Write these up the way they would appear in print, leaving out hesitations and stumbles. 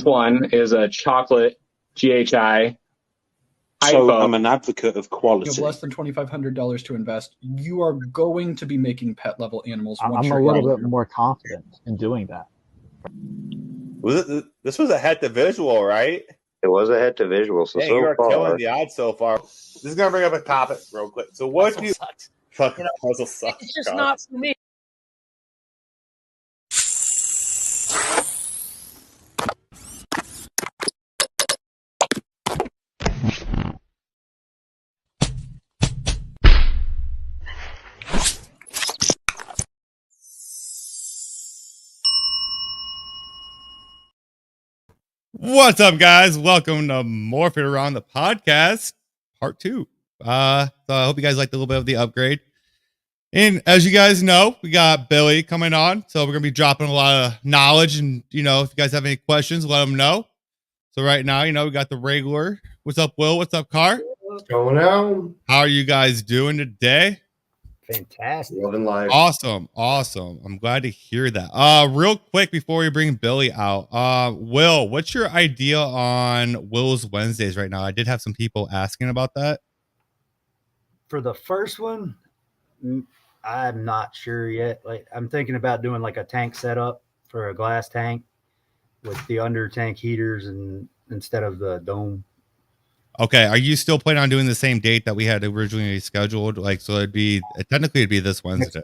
fourth one is a chocolate GHI. So hypo. I'm an advocate of quality. You have less than $2,500 to invest. You are going to be making pet level animals. I'm a little bit more confident in doing that. This was a head to visual, right? It was a head to visual. So you are far, killing the odds so far. This is gonna bring up a topic real quick. So what do you? Fucking puzzle sucks. It's just not for me. What's up, guys? Welcome to Morphing Around the Podcast, part 2. So I hope you guys liked a little bit of the upgrade. And as you guys know, we got Billy coming on. So we're going to be dropping a lot of knowledge. And, if you guys have any questions, let them know. So right now, we got the regular. What's up, Will? What's up, Car? What's going on? How are you guys doing today? Fantastic. Loving life. Awesome. I'm glad to hear that. Real quick before we bring Billy out, Will, what's your idea on Will's Wednesdays right now? I did have some people asking about that. For the first one, I'm not sure yet. Like, I'm thinking about doing like a tank setup for a glass tank with the under tank heaters and instead of the dome. Okay, are you still planning on doing the same date that we had originally scheduled? Like, so it'd be this Wednesday,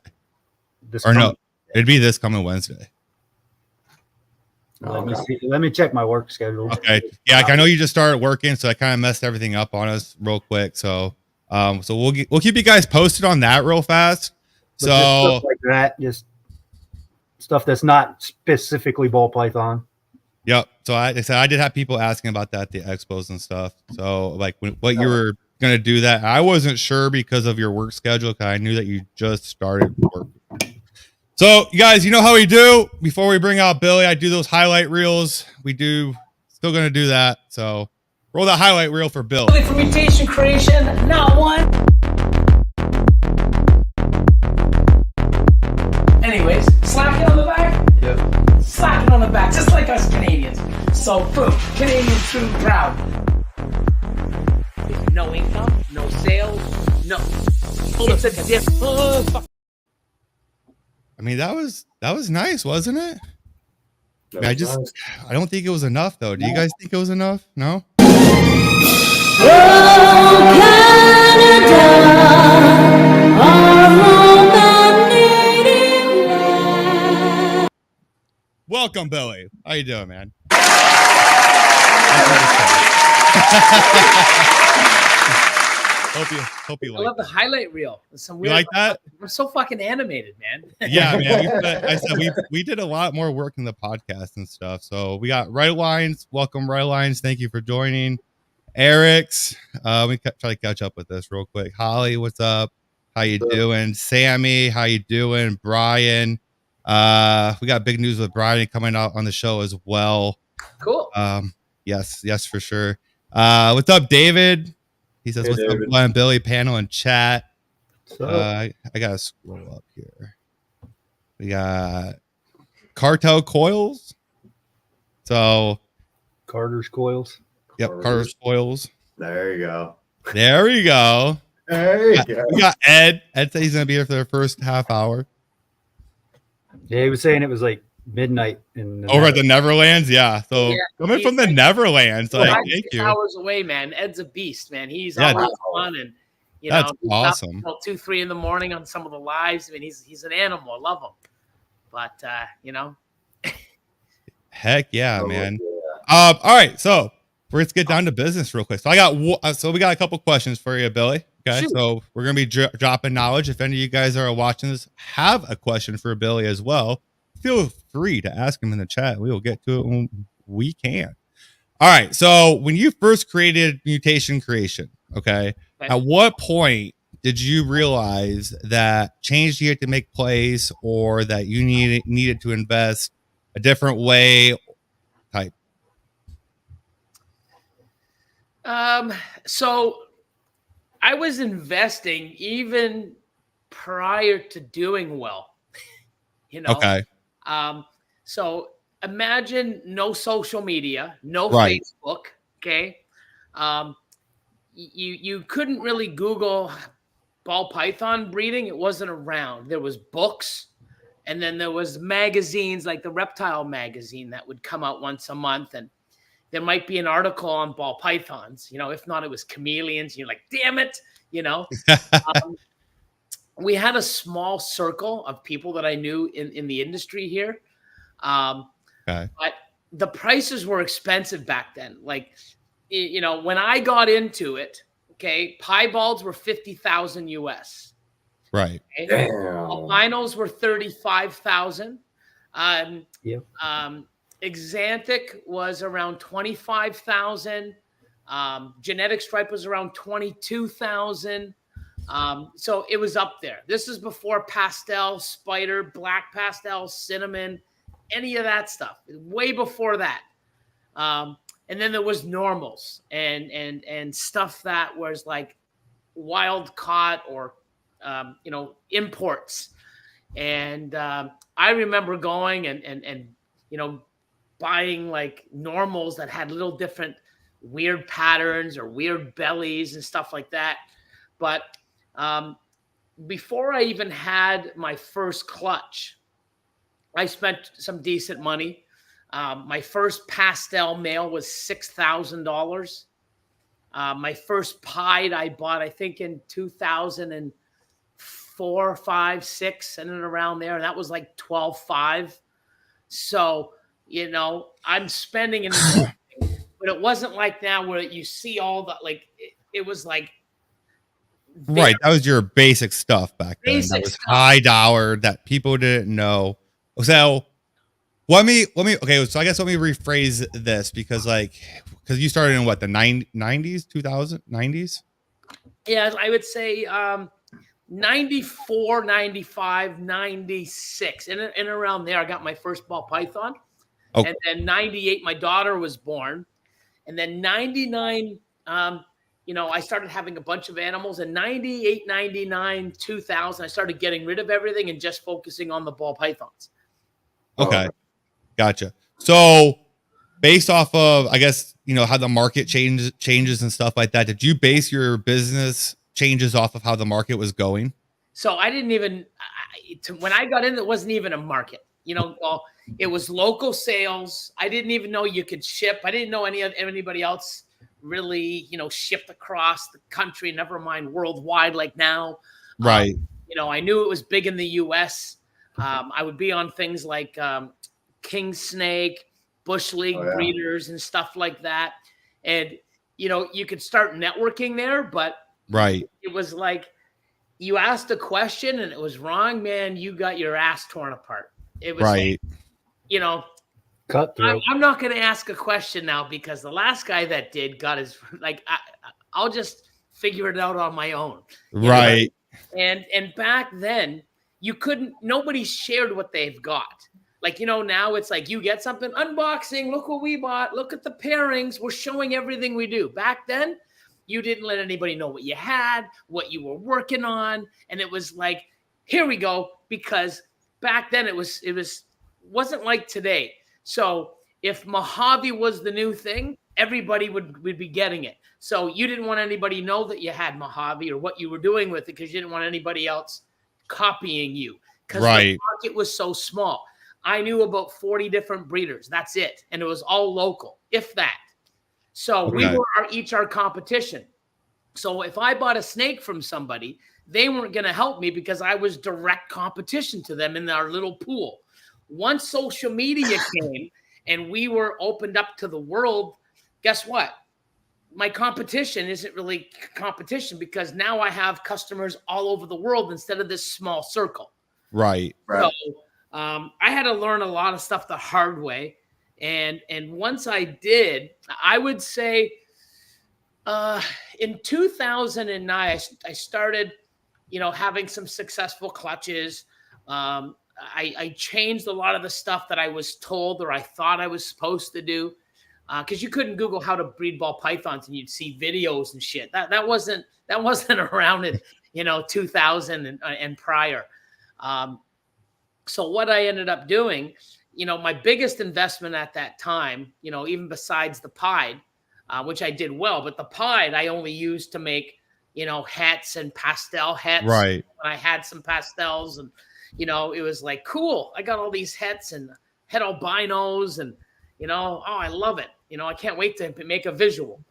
it'd be this coming Wednesday. Let me see. Let me check my work schedule. Okay, yeah, I know you just started working, so I kind of messed everything up on us real quick. So, we'll keep you guys posted on that real fast. But so stuff like that, just stuff that's not specifically ball python. Yep. So I did have people asking about that, the expos and stuff. So like what you were going to do that. I wasn't sure because of your work schedule. Cause I knew that you just started work. So you guys, you know how we do before we bring out Billy, I do those highlight reels. Still going to do that. So roll that highlight reel for Bill. For mutation creation, not one. Anyways, slack it on the back. Yep. Slack it on the back, just like us Canadians. So, boom, Canadian true proud. No income, no sales, no. It's a different. I mean, that was nice, wasn't it? I don't think it was enough though. Do you guys think it was enough? No? Welcome, Billy. How you doing, man? Hope you like. I love the highlight reel. Some weird, you like that? We're so fucking animated, man. Yeah, man. We did a lot more work in the podcast and stuff. So we got Right Lines. Welcome, Right Lines. Thank you for joining. Eric's. We try to catch up with this real quick. Holly, what's up? How you doing? Sammy, how you doing? Brian. We got big news with Brian coming out on the show as well. Cool. Yes, for sure. What's up, David? He says, what's up, Glenn, Billy, panel, and chat. I gotta scroll up here. We got Cartel Coils. So Carter's Coils. Yep, Carter's Coils. There you go. There you go. There you go. We got Ed. Ed said he's gonna be here for the first half hour. Yeah, he was saying it was like midnight over at the Neverlands. Yeah, so coming from the Neverlands, like thank you. Hours away, man. Ed's a beast, man. He's always fun, and that's awesome. Until 2-3 in the morning on some of the lives. I mean, he's an animal. I love him, but heck yeah, man. All right, so let's get down to business real quick. So we got a couple questions for you, Billy. Okay, shoot. So we're gonna be dropping knowledge. If any of you guys are watching this, have a question for Billy as well, feel free to ask him in the chat. We will get to it when we can. All right. So when you first created mutation creation, okay, at what point did you realize that change needed to make place, or that you needed to invest a different way? Type. So I was investing even prior to doing well. Okay. So imagine no social media, no Right. Facebook. Okay. You couldn't really Google ball python breeding. It wasn't around. There was books, and then there was magazines like the Reptile magazine that would come out once a month, and there might be an article on ball pythons. If not, it was chameleons. You're like, damn it. We had a small circle of people that I knew in the industry here. Okay. But the prices were expensive back then. Like, when I got into it, okay, piebalds were 50,000 US. Right. Okay? Damn. Albinos were 35,000. Yep. Exantic was around 25,000. Genetic stripe was around 22,000. So it was up there. This is before pastel, spider, black pastel, cinnamon, any of that stuff. Way before that. And then there was normals and stuff that was like wild caught or imports. And I remember going and buying like normals that had little different weird patterns or weird bellies and stuff like that. But before I even had my first clutch, I spent some decent money. My first pastel male was $6,000. My first pied I bought, I think, in 2004, 5, 6, and around there. And that was like 12.5. So, I'm spending in but it wasn't like now where you see all the, like, it was like, Right. That was your basic stuff back then. Basic That was stuff. high dollar that people didn't know. So let me, okay. So I guess let me rephrase this because you started in what, the 90s, 2000, 90s? Yeah, I would say 94, 95, 96. And around there, I got my first ball python. Oh. And then 98, my daughter was born. And then 99, I started having a bunch of animals. And 98, 99, 2000, I started getting rid of everything and just focusing on the ball pythons. Okay. Gotcha. So based off of, I guess, how the market changes and stuff like that, did you base your business changes off of how the market was going? So I didn't even, when I got in, it wasn't even a market. It was local sales. I didn't even know you could ship. I didn't know anybody else really, shipped across the country, never mind worldwide like now. Right. I knew it was big in the US. I would be on things like King Snake, Bush League breeders and stuff like that. And, you could start networking there, but right. It was like you asked a question and it was wrong, man. You got your ass torn apart. It was right. Cutthroat. I'm not going to ask a question now because the last guy that did got his, like, I'll just figure it out on my own. Right. And back then nobody shared what they've got. Like, now it's like you get something, unboxing, look what we bought, look at the pairings, we're showing everything we do. Back then, you didn't let anybody know what you had, what you were working on, and it was like, here we go, because back then it wasn't like today. So if Mojave was the new thing, everybody would be getting it. So you didn't want anybody to know that you had Mojave or what you were doing with it because you didn't want anybody else copying you because the market was so small. I knew about 40 different breeders. That's it. And it was all local, if that. So we were each our competition. So if I bought a snake from somebody, they weren't going to help me because I was direct competition to them in our little pool. Once social media came and we were opened up to the world, guess what? My competition isn't really competition because now I have customers all over the world instead of this small circle. Right. So I had to learn a lot of stuff the hard way. And once I did, I would say in 2009, I started, having some successful clutches. I changed a lot of the stuff that I was told or I thought I was supposed to do. Because you couldn't Google how to breed ball pythons and you'd see videos and shit. That wasn't around in 2000 and prior. So what I ended up doing, my biggest investment at that time, even besides the pied, which I did well, but the pied I only used to make, hats and pastel hats. Right. And I had some pastels and, it was like, cool. I got all these hats and het albinos and, oh, I love it. I can't wait to make a visual.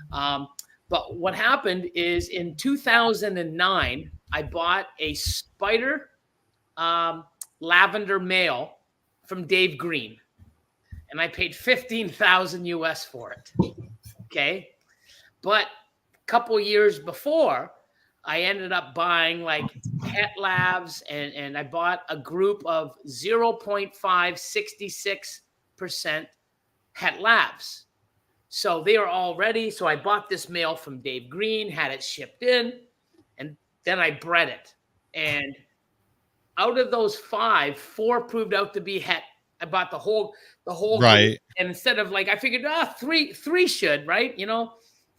But what happened is in 2009, I bought a spider lavender male from Dave Green, and I paid 15,000 US for it. Okay. But a couple years before, I ended up buying like het labs, and I bought a group of 0.566% het labs. So they are all ready. So I bought this male from Dave Green, had it shipped in, and then I bred it. And out of those 5, 4 proved out to be het. I bought the whole right. group. And instead of like, I figured, three should, right?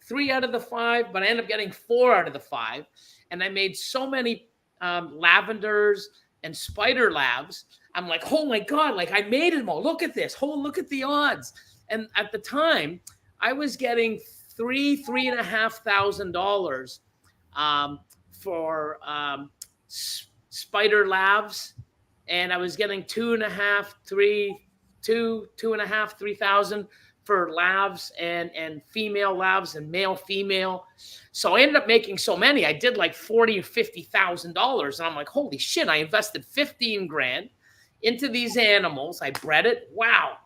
3 out of the 5, but I ended up getting 4 out of the 5. And I made so many lavenders and spider labs. I'm like, oh my God, like I made them all. Look at this. Look at the odds. And at the time, I was getting $3,500 for spider labs, and I was getting 3,000 for labs and female labs and male female. So I ended up making so many. I did like $40,000 or $50,000, and I'm like, holy shit! I invested 15 grand into these animals. I bred it. Wow.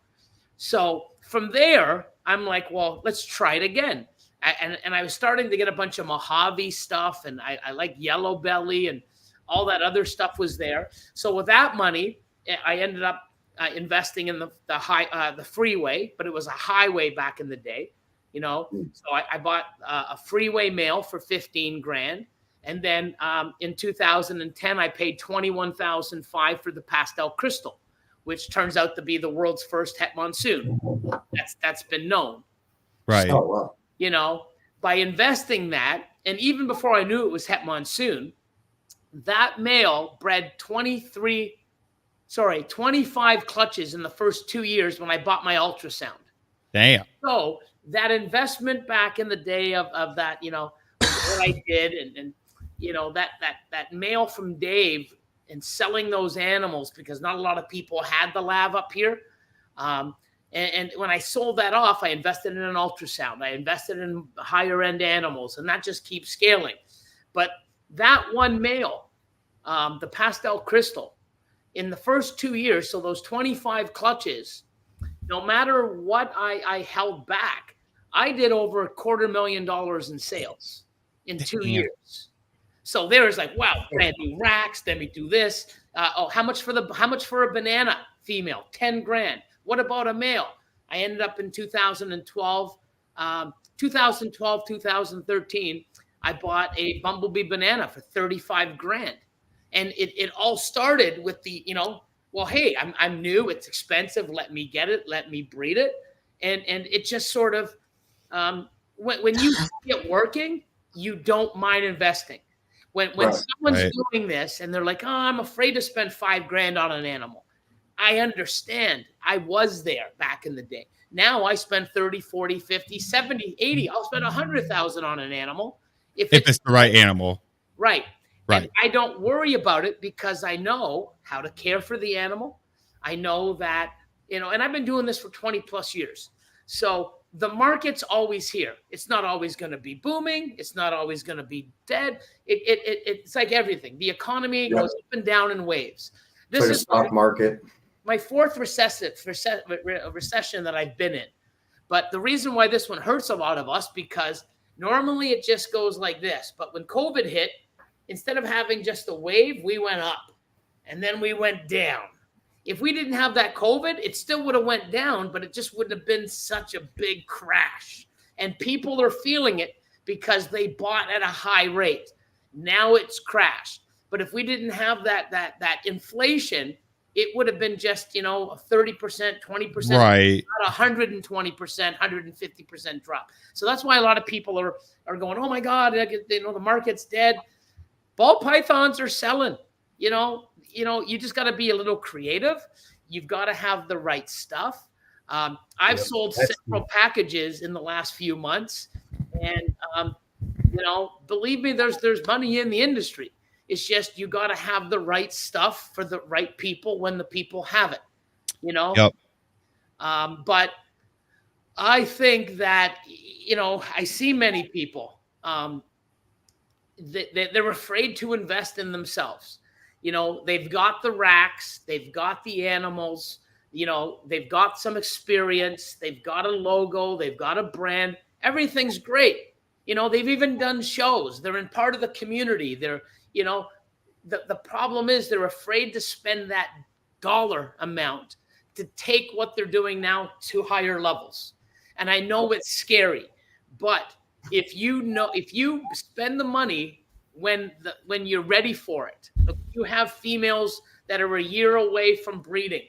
So from there, I'm like, well, let's try it again. And I was starting to get a bunch of Mojave stuff, and I like yellow belly and all that other stuff was there. So with that money, I ended up investing in the freeway, but it was a highway back in the day, So I bought a freeway male for 15 grand. And then in 2010, I paid $21,500 for the pastel crystal, which turns out to be the world's first het monsoon. That's been known. Right. Oh, wow. By investing that, and even before I knew it was het monsoon, that male bred 25 clutches in the first 2 years when I bought my ultrasound. Damn. So that investment back in the day of that, what I did and that male from Dave and selling those animals, because not a lot of people had the lab up here. And when I sold that off, I invested in an ultrasound. I invested in higher end animals, and that just keeps scaling. But that one male, the pastel crystal, in the first 2 years, so those 25 clutches, no matter what I held back, I did over $250,000 in sales in 2 years. So there was like, wow, brand new racks. Then we do this. How much for a banana female? 10 grand. What about a male? I ended up in 2012, 2013. I bought a bumblebee banana for 35 grand. And it all started with the, well, hey, I'm new. It's expensive. Let me get it. Let me breed it. And it just sort of, when you get working, you don't mind investing. When someone's doing this and they're like, oh, I'm afraid to spend $5 grand on an animal. I understand. I was there back in the day. Now I spend 30, 40, 50, 70, 80. I'll spend 100,000 on an animal. If it's the right animal. Right. Right. And I don't worry about it because I know how to care for the animal. I know that, and I've been doing this for 20 plus years. So the market's always here. It's not always going to be booming. It's not always going to be dead. It's like everything. The economy goes up and down in waves. This is stock market. My 4th recession that I've been in. But the reason why this one hurts a lot of us, because normally it just goes like this. But when COVID hit, instead of having just a wave, we went up and then we went down. If we didn't have that COVID, it still would have went down, but it just wouldn't have been such a big crash. And people are feeling it because they bought at a high rate. Now it's crashed. But if we didn't have that inflation, it would have been just, a 30%, 20%, right, not 120%, 150% drop. So that's why a lot of people are going, oh my God, the market's dead. Ball pythons are selling. You just got to be a little creative. you've got to have the right stuff. I've sold several packages in the last few months, and believe me, there's money in the industry. It's just you got to have the right stuff for the right people when the people have it. Yep. But I think that I see many people they're afraid to invest in themselves. They've got the racks, they've got the animals. They've got some experience, they've got a logo, they've got a brand. Everything's great. They've even done shows. They're in part of the community. They're, the problem is they're afraid to spend that dollar amount to take what they're doing now to higher levels. And I know it's scary, but if you spend the money when you're ready for it, you have females that are a year away from breeding,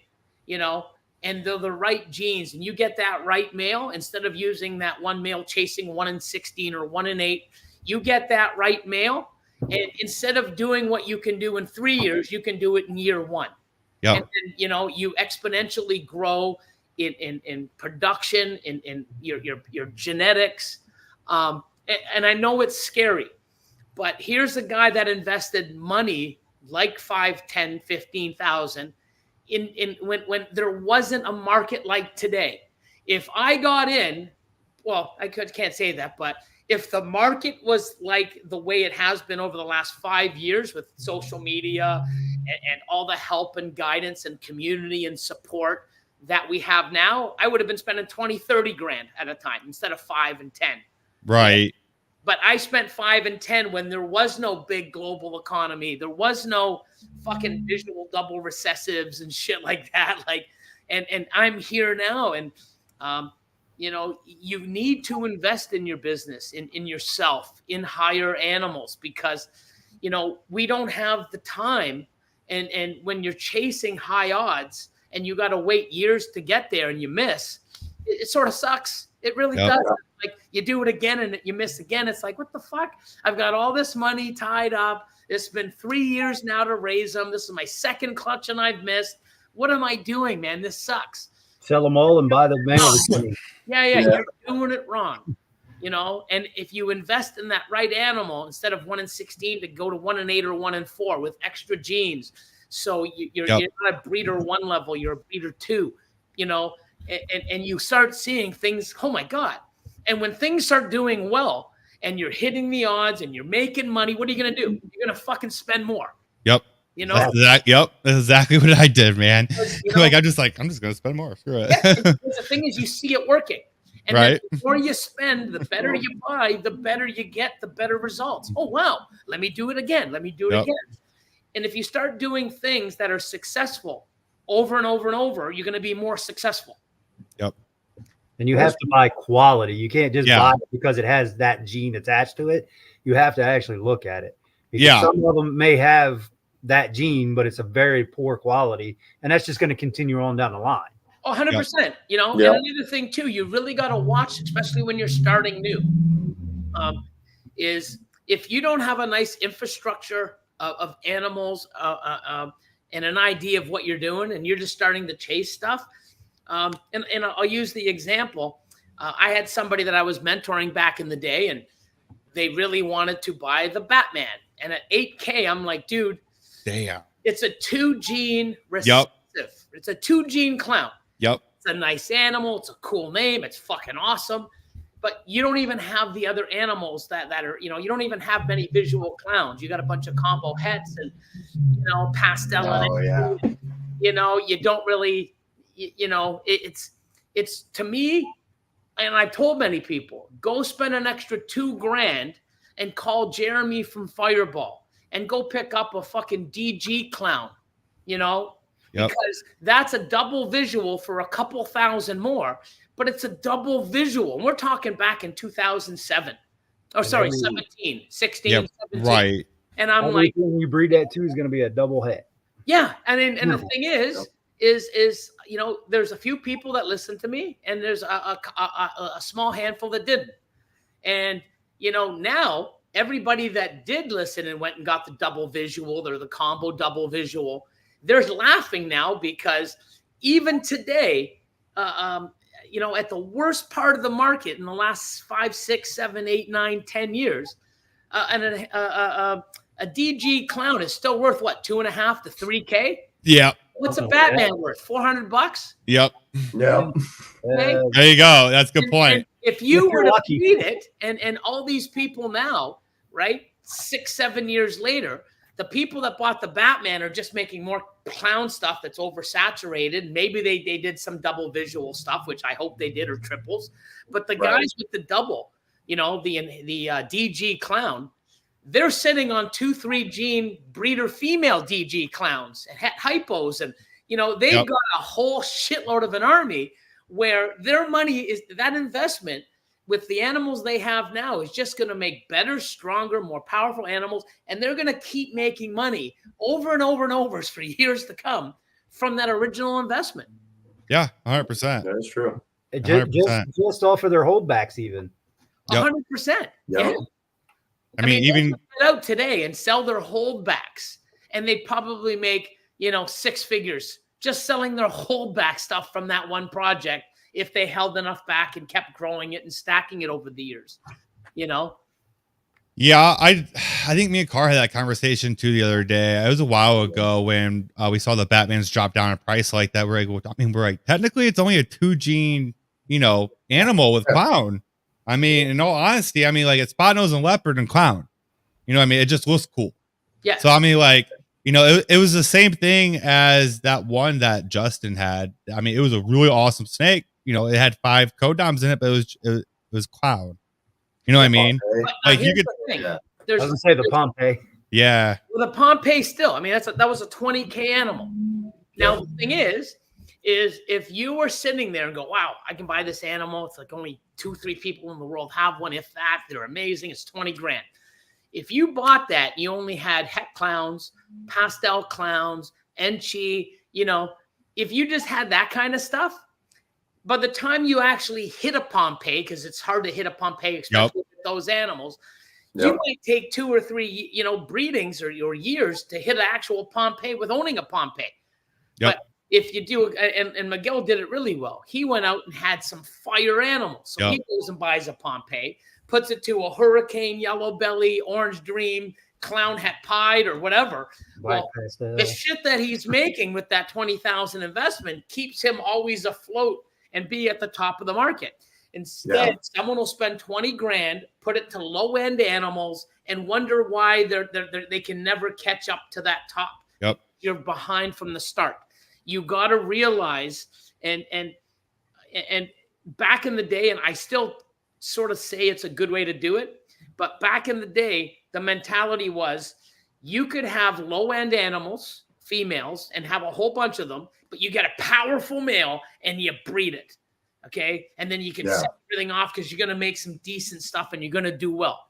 and they're the right genes, and you get that right male instead of using that one male chasing 1 in 16 or 1 in 8. You get that right male, and instead of doing what you can do in 3 years, you can do it in year 1. Yeah. And then, you exponentially grow in production, in your genetics. And I know it's scary, but here's a guy that invested money like 5, 10, 15,000 when there wasn't a market like today. If I got in, well, I can't say that, but if the market was like the way it has been over the last 5 years with social media and all the help and guidance and community and support that we have now, I would have been spending 20, 30 grand at a time instead of 5 and 10. Right. But I spent 5 and 10 when there was no big global economy. There was no fucking visual double recessives and shit like that. And I'm here now. And, you need to invest in your business, in yourself, in higher animals, because, we don't have the time. And when you're chasing high odds and you got to wait years to get there and you miss, it sort of sucks. It really does. Like, you do it again and you miss again. It's like, what the fuck? I've got all this money tied up. It's been 3 years now to raise them. This is my second clutch and I've missed. What am I doing, man? This sucks. Sell them all and buy the male. Yeah. You're doing it wrong. And if you invest in that right animal, instead of 1 in 16 to go to 1 in 8 or 1 in 4 with extra genes. So you're not a breeder 1 level, you're a breeder 2, and you start seeing things. Oh my God. And when things start doing well and you're hitting the odds and you're making money, what are you going to do? You're going to fucking spend more. Yep. That's exactly what I did, man. I'm just going to spend more. Screw it. Yeah, the thing is, you see it working. And then the more you spend, the better you buy, the better you get, the better results. Oh, wow. Let me do it again. Let me do it again. And if you start doing things that are successful over and over and over, you're going to be more successful. Yep. And you have to buy quality. You can't just buy it because it has that gene attached to it. You have to actually look at it. Because some of them may have that gene, but it's a very poor quality. And that's just going to continue on down the line. Oh, 100%. And another thing too, you really got to watch, especially when you're starting new, is if you don't have a nice infrastructure of animals and an idea of what you're doing, and you're just starting to chase stuff. And I'll use the example. I had somebody that I was mentoring back in the day, and they really wanted to buy the Batman. And at $8K, I'm like, dude, damn, it's a 2-gene recessive. It's a 2-gene clown. Yep. It's a nice animal. It's a cool name. It's fucking awesome. But you don't even have the other animals that are, you don't even have many visual clowns. You got a bunch of combo heads and, pastel. You don't really, it's to me, and I've told many people, go spend an extra $2,000 and call Jeremy from Fireball and go pick up a fucking DG clown, because that's a double visual for a couple thousand more, but it's a double visual. And we're talking back in 2007. Oh, sorry, 16, 17. Right. And I'm like, when you breed that too is going to be a double head. Yeah. And the thing is, there's a few people that listen to me, and there's a small handful that didn't. And, now everybody that did listen and went and got the double visual or the combo double visual, they're laughing now because even today, you know, at the worst part of the market in the last 5, 6, 7, 8, 9, 10 years, and a DG clown is still worth what, 2.5 to 3K? Yeah. What's a Batman worth? $400? Yep. Yeah. Okay? There you go. That's a good point. And if you If you're were to lucky. read it, and all these people now, right, 6, 7 years later, the people that bought the Batman are just making more clown stuff that's oversaturated. Maybe they did some double visual stuff, which I hope they did, or triples. But the guys with the double, you know, the DG clown, they're sitting on 2-3 gene breeder female DG clowns and hypos, and you know they've got a whole shitload of an army where their money is, that investment with the animals they have now is just going to make better, stronger, more powerful animals, and they're going to keep making money over and over and over for years to come from that original investment. Yeah, 100%. That is true. Just off of their holdbacks, even. 100%. Yeah. I mean, even they put it out today and sell their holdbacks, and they probably make, you know, 6 figures just selling their holdback stuff from that one project if they held enough back and kept growing it and stacking it over the years, you know? Yeah, I think me and Carr had that conversation too the other day. It was a while ago when we saw the Batman's drop down in price like that. We're like, well, I mean, we're like, technically it's only a 2 gene, you know, animal with clown. I mean, in all honesty, I mean, like it's spot nose and leopard and clown. You know what I mean? It just looks cool. Yeah. So I mean, like, you know, it was the same thing as that one that Justin had. I mean, it was a really awesome snake. You know, it had 5 codoms in it, but it was clown. You know what I mean? Like you could. I was gonna say the Pompeii. Yeah. Well, the Pompeii still. I mean, that was a 20K animal. Now the thing is if you were sitting there and go, wow, I can buy this animal. It's like only 2-3 people in the world have one, if that. They're amazing. It's 20 grand. If you bought that, you only had het clowns, pastel clowns, enchi, you know, if you just had that kind of stuff, by the time you actually hit a Pompeii, because it's hard to hit a Pompeii, especially with those animals, you might take 2 or 3, you know, breedings or years to hit an actual Pompeii with owning a Pompeii. But if you do, and Miguel did it really well, he went out and had some fire animals. So he goes and buys a Pompeii, puts it to a hurricane, yellow belly, orange dream, clown hat pied, or whatever. Well, the shit that he's making with that 20,000 investment keeps him always afloat and be at the top of the market. Instead, someone will spend 20 grand, put it to low end animals, and wonder why they can never catch up to that top. Yep. You're behind from the start. You got to realize, and back in the day, and I still sort of say it's a good way to do it, but back in the day, the mentality was you could have low end animals, females, and have a whole bunch of them, but you get a powerful male and you breed it. Okay. And then you can set everything off because you're going to make some decent stuff and you're going to do well.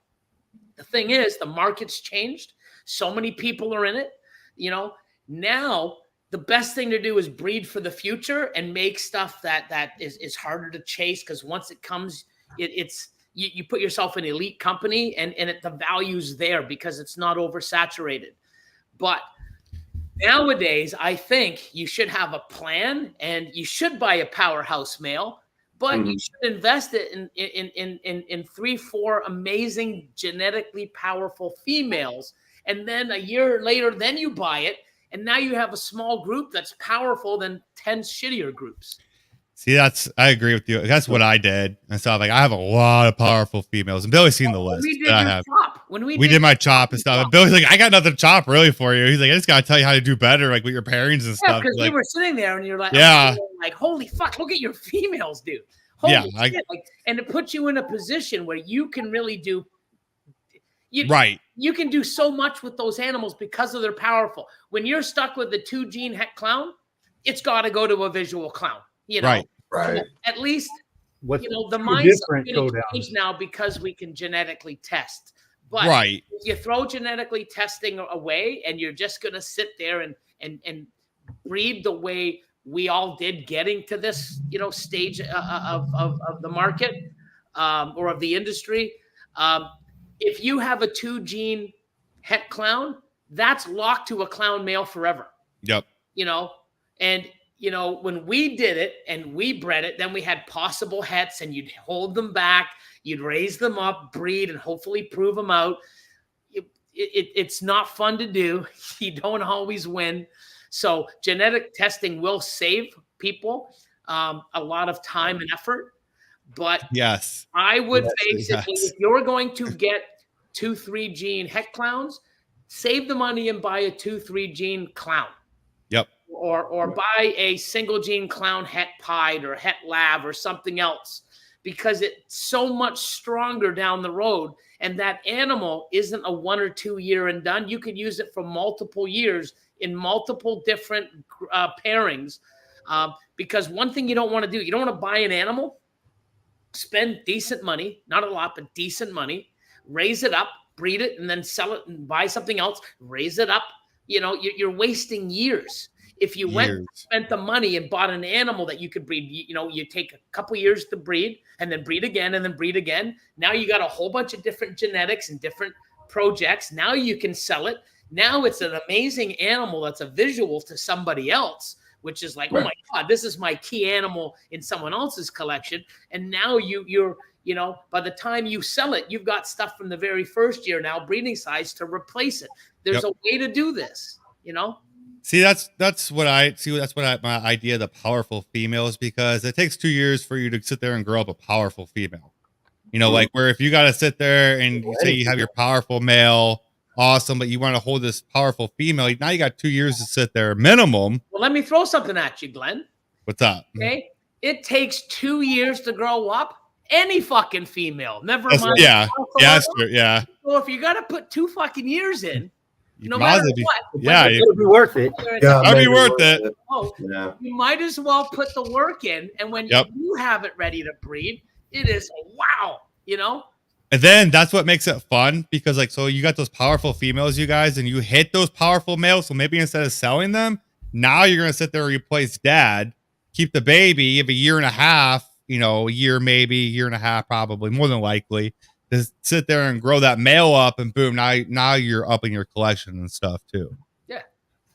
The thing is, the market's changed. So many people are in it. You know, now the best thing to do is breed for the future and make stuff that is harder to chase, because once it comes, you put yourself in an elite company and the value's there because it's not oversaturated. But nowadays, I think you should have a plan and you should buy a powerhouse male, but you should invest it in 3-4 amazing genetically powerful females. And then a year later, then you buy it. And now you have a small group that's powerful than 10 shittier groups. See, I agree with you. That's what I did. And so I have a lot of powerful females. And Billy's seen the list that I have. When we did my chop and stuff. And Billy's like, I got nothing to chop really for you. He's like, I just got to tell you how to do better, like with your pairings and stuff. Because like, we were sitting there and you're like, like, holy fuck, look at your females, dude. Holy shit. And it puts you in a position where you can really do. You can do so much with those animals because of their powerful. When you're stuck with the 2 gene het clown, it's got to go to a visual clown. You know, right. At least, you know, the mindset is now because we can genetically test. But if you throw genetically testing away and you're just going to sit there and breed the way we all did getting to this, you know, stage of the market or of the industry, if you have a 2 gene het clown, that's locked to a clown male forever. Yep. You know, and you know, when we did it and we bred it, then we had possible hets, and you'd hold them back, you'd raise them up, breed, and hopefully prove them out. It's not fun to do. You don't always win. So genetic testing will save people a lot of time and effort. But yes, I would basically, if you're going to get 2-3 gene het clowns, save the money and buy a 2-3 gene clown. Yep. Or buy a single gene clown het pied or het lav or something else, because it's so much stronger down the road. And that animal isn't a 1 or 2 year and done. You could use it for multiple years in multiple different pairings. Because one thing you don't want to do, you don't want to buy an animal, spend decent money, not a lot, but decent money, raise it up, breed it, and then sell it and buy something else, raise it up. You know, you're wasting years. If you went and spent the money and bought an animal that you could breed, you know, you take a couple years to breed and then breed again and then breed again. Now you got a whole bunch of different genetics and different projects. Now you can sell it. Now it's an amazing animal that's a visual to somebody else, which is like, oh my God, this is my key animal in someone else's collection. And now you're, you know, by the time you sell it, you've got stuff from the very first year now, breeding size, to replace it. There's a way to do this, you know? See, that's what I see. That's what my idea of the powerful females, because it takes 2 years for you to sit there and grow up a powerful female. You know, like where if you got to sit there and you say you have your powerful male, awesome, but you want to hold this powerful female, now you got 2 years to sit there minimum. Well, let me throw something at you, Glenn. What's up? Okay. It takes 2 years to grow up any fucking female. Never mind. Yeah. Yeah. That's true. Yeah. So if you got to put 2 fucking years in, no matter what, it'll be worth it. It'll be worth it. You might as well put the work in, and when you have it ready to breed, it is wow, you know. And then that's what makes it fun, because like, so you got those powerful females, you guys, and you hit those powerful males. So maybe instead of selling them, now you're gonna sit there and replace dad, keep the baby, you have a year and a half, you know, a year maybe, year and a half, probably more than likely. Just sit there and grow that male up, and boom, now you're up in your collection and stuff too. Yeah,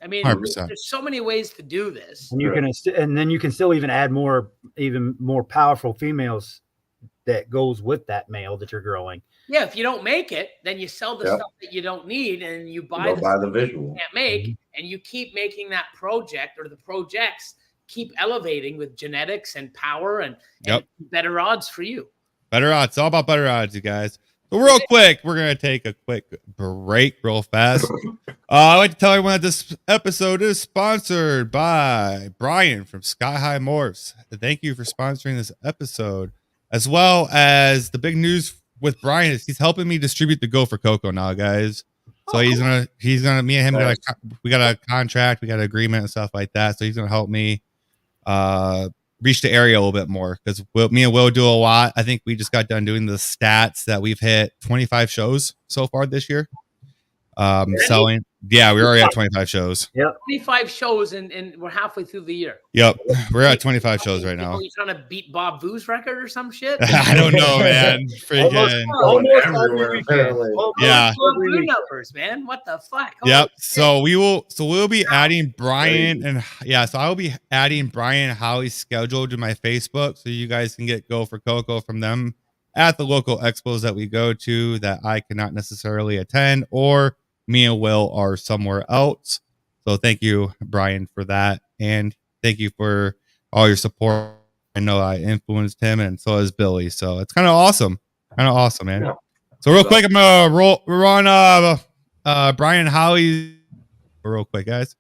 I mean, 100%. There's so many ways to do this, and you can, and then you can still even add even more powerful females that goes with that male that you're growing. Yeah, if you don't make it, then you sell the stuff that you don't need, and you buy the visual you can't make, and you keep making that project or the projects keep elevating with genetics and power and better odds for you. Better odds. It's all about better odds, you guys. So real quick, we're going to take a quick break real fast. I'd like to tell everyone that this episode is sponsored by Brian from Sky High Morphs. Thank you for sponsoring this episode. As well as the big news with Brian is he's helping me distribute the Go for Cocoa now, guys. So me and him, we got a contract, we got an agreement and stuff like that. So he's going to help me reach the area a little bit more, because me and Will do a lot. I think we just got done doing the stats that we've hit 25 shows so far this year. Selling. Yeah, we're already at 25 shows. Yep. 25 shows and we're halfway through the year. Yep. We're at 25 shows right now. You trying to beat Bob Vu's record or some shit? I don't know, man. Freaking. Yeah. Bob Vu numbers, man. What the fuck? Yep. So we'll be adding Brian and so I will be adding Brian and Holly's schedule to my Facebook, so you guys can get Go for Cocoa from them at the local expos that we go to that I cannot necessarily attend, or me and Will are somewhere else. So thank you, Brian, for that. And thank you for all your support. I know I influenced him, and so has Billy. So it's kind of awesome. Man. Yeah. So real quick, I'm going to we're on Brian and Holly real quick, guys.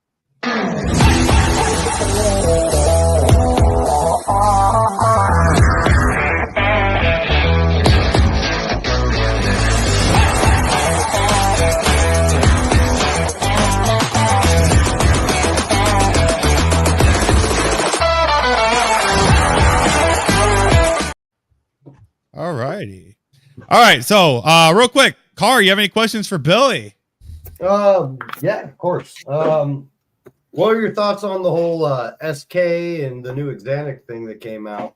All righty. All right. So real quick, Car, you have any questions for Billy? Yeah, of course. What are your thoughts on the whole SK and the new Xanax thing that came out?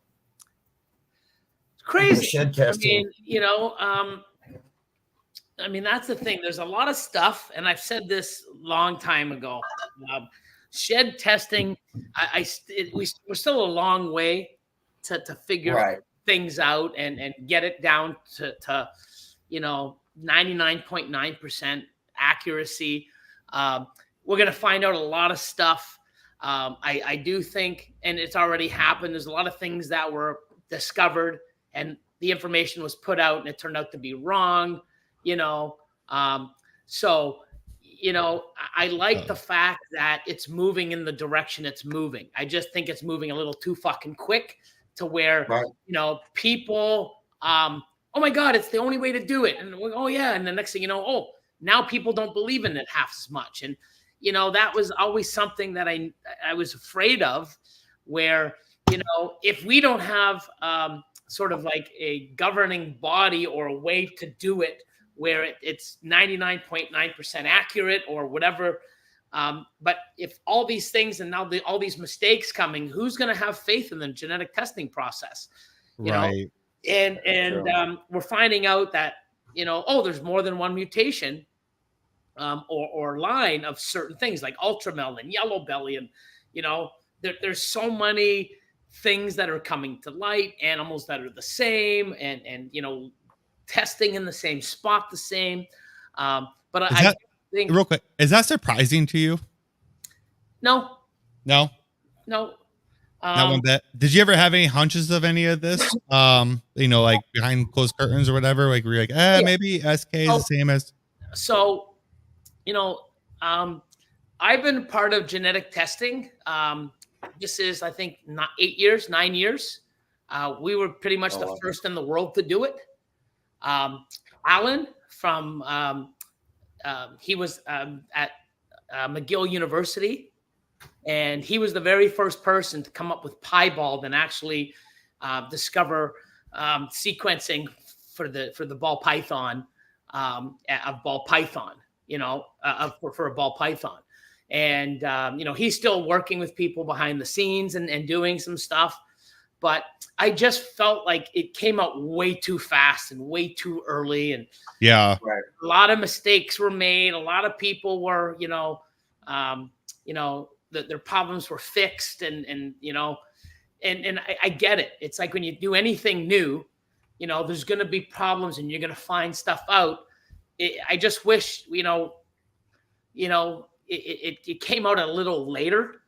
It's crazy. Shed testing. I mean, that's the thing. There's a lot of stuff, and I've said this long time ago. shed testing, we're still a long way to figure things out and get it down to 99.9% accuracy. We're going to find out a lot of stuff. I do think, and it's already happened, there's a lot of things that were discovered and the information was put out and it turned out to be wrong, so, I like the fact that it's moving in the direction it's moving. I just think it's moving a little too fucking quick to where, people, oh my God, it's the only way to do it. And oh yeah. And the next thing you know, now people don't believe in it half as much. And, that was always something that I was afraid of, where, if we don't have sort of like a governing body or a way to do it where it's 99.9% accurate or whatever. But if all these things and now all these mistakes coming, who's going to have faith in the genetic testing process? You know? And we're finding out that, there's more than one mutation or line of certain things like ultramel and yellow belly. And, there's so many things that are coming to light, animals that are the same and testing in the same spot, the same. But I think real quick, is that surprising to you? No. Not one bit. Did you ever have any hunches of any of this? Like behind closed curtains or whatever, like where you're like, maybe SK is the same as. So, I've been part of genetic testing. This is, I think, 9 years. We were pretty much the first in the world to do it. Alan from he was at McGill University, and he was the very first person to come up with piebald and actually discover sequencing for the ball python of ball python, for a ball python. And he's still working with people behind the scenes and doing some stuff. But I just felt like it came out way too fast and way too early. And a lot of mistakes were made. A lot of people were, their problems were fixed. And I get it. It's like when you do anything new, there's going to be problems and you're going to find stuff out. I just wish, it came out a little later.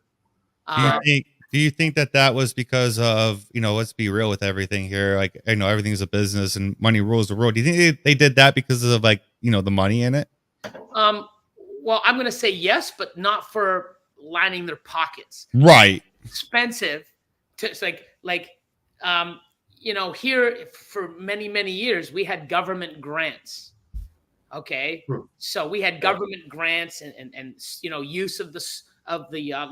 Do you think that was because of, let's be real with everything here. Like, I know everything's a business and money rules the world. Do you think they did that because of the money in it? Well, I'm going to say yes, but not for lining their pockets. Right. Expensive. It's here for many, many years, we had government grants. Okay. So we had government grants and use of the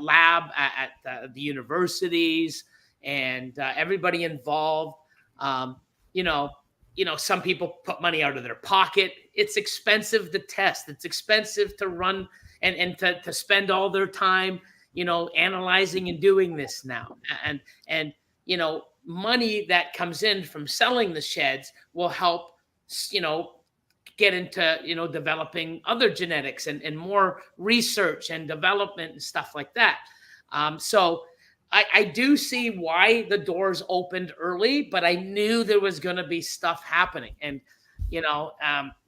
lab at the universities and everybody involved. Some people put money out of their pocket. It's expensive to test. It's expensive to run and to spend all their time, analyzing and doing this now. And money that comes in from selling the sheds will help, get into, developing other genetics and more research and development and stuff like that. So I do see why the doors opened early, but I knew there was going to be stuff happening. And,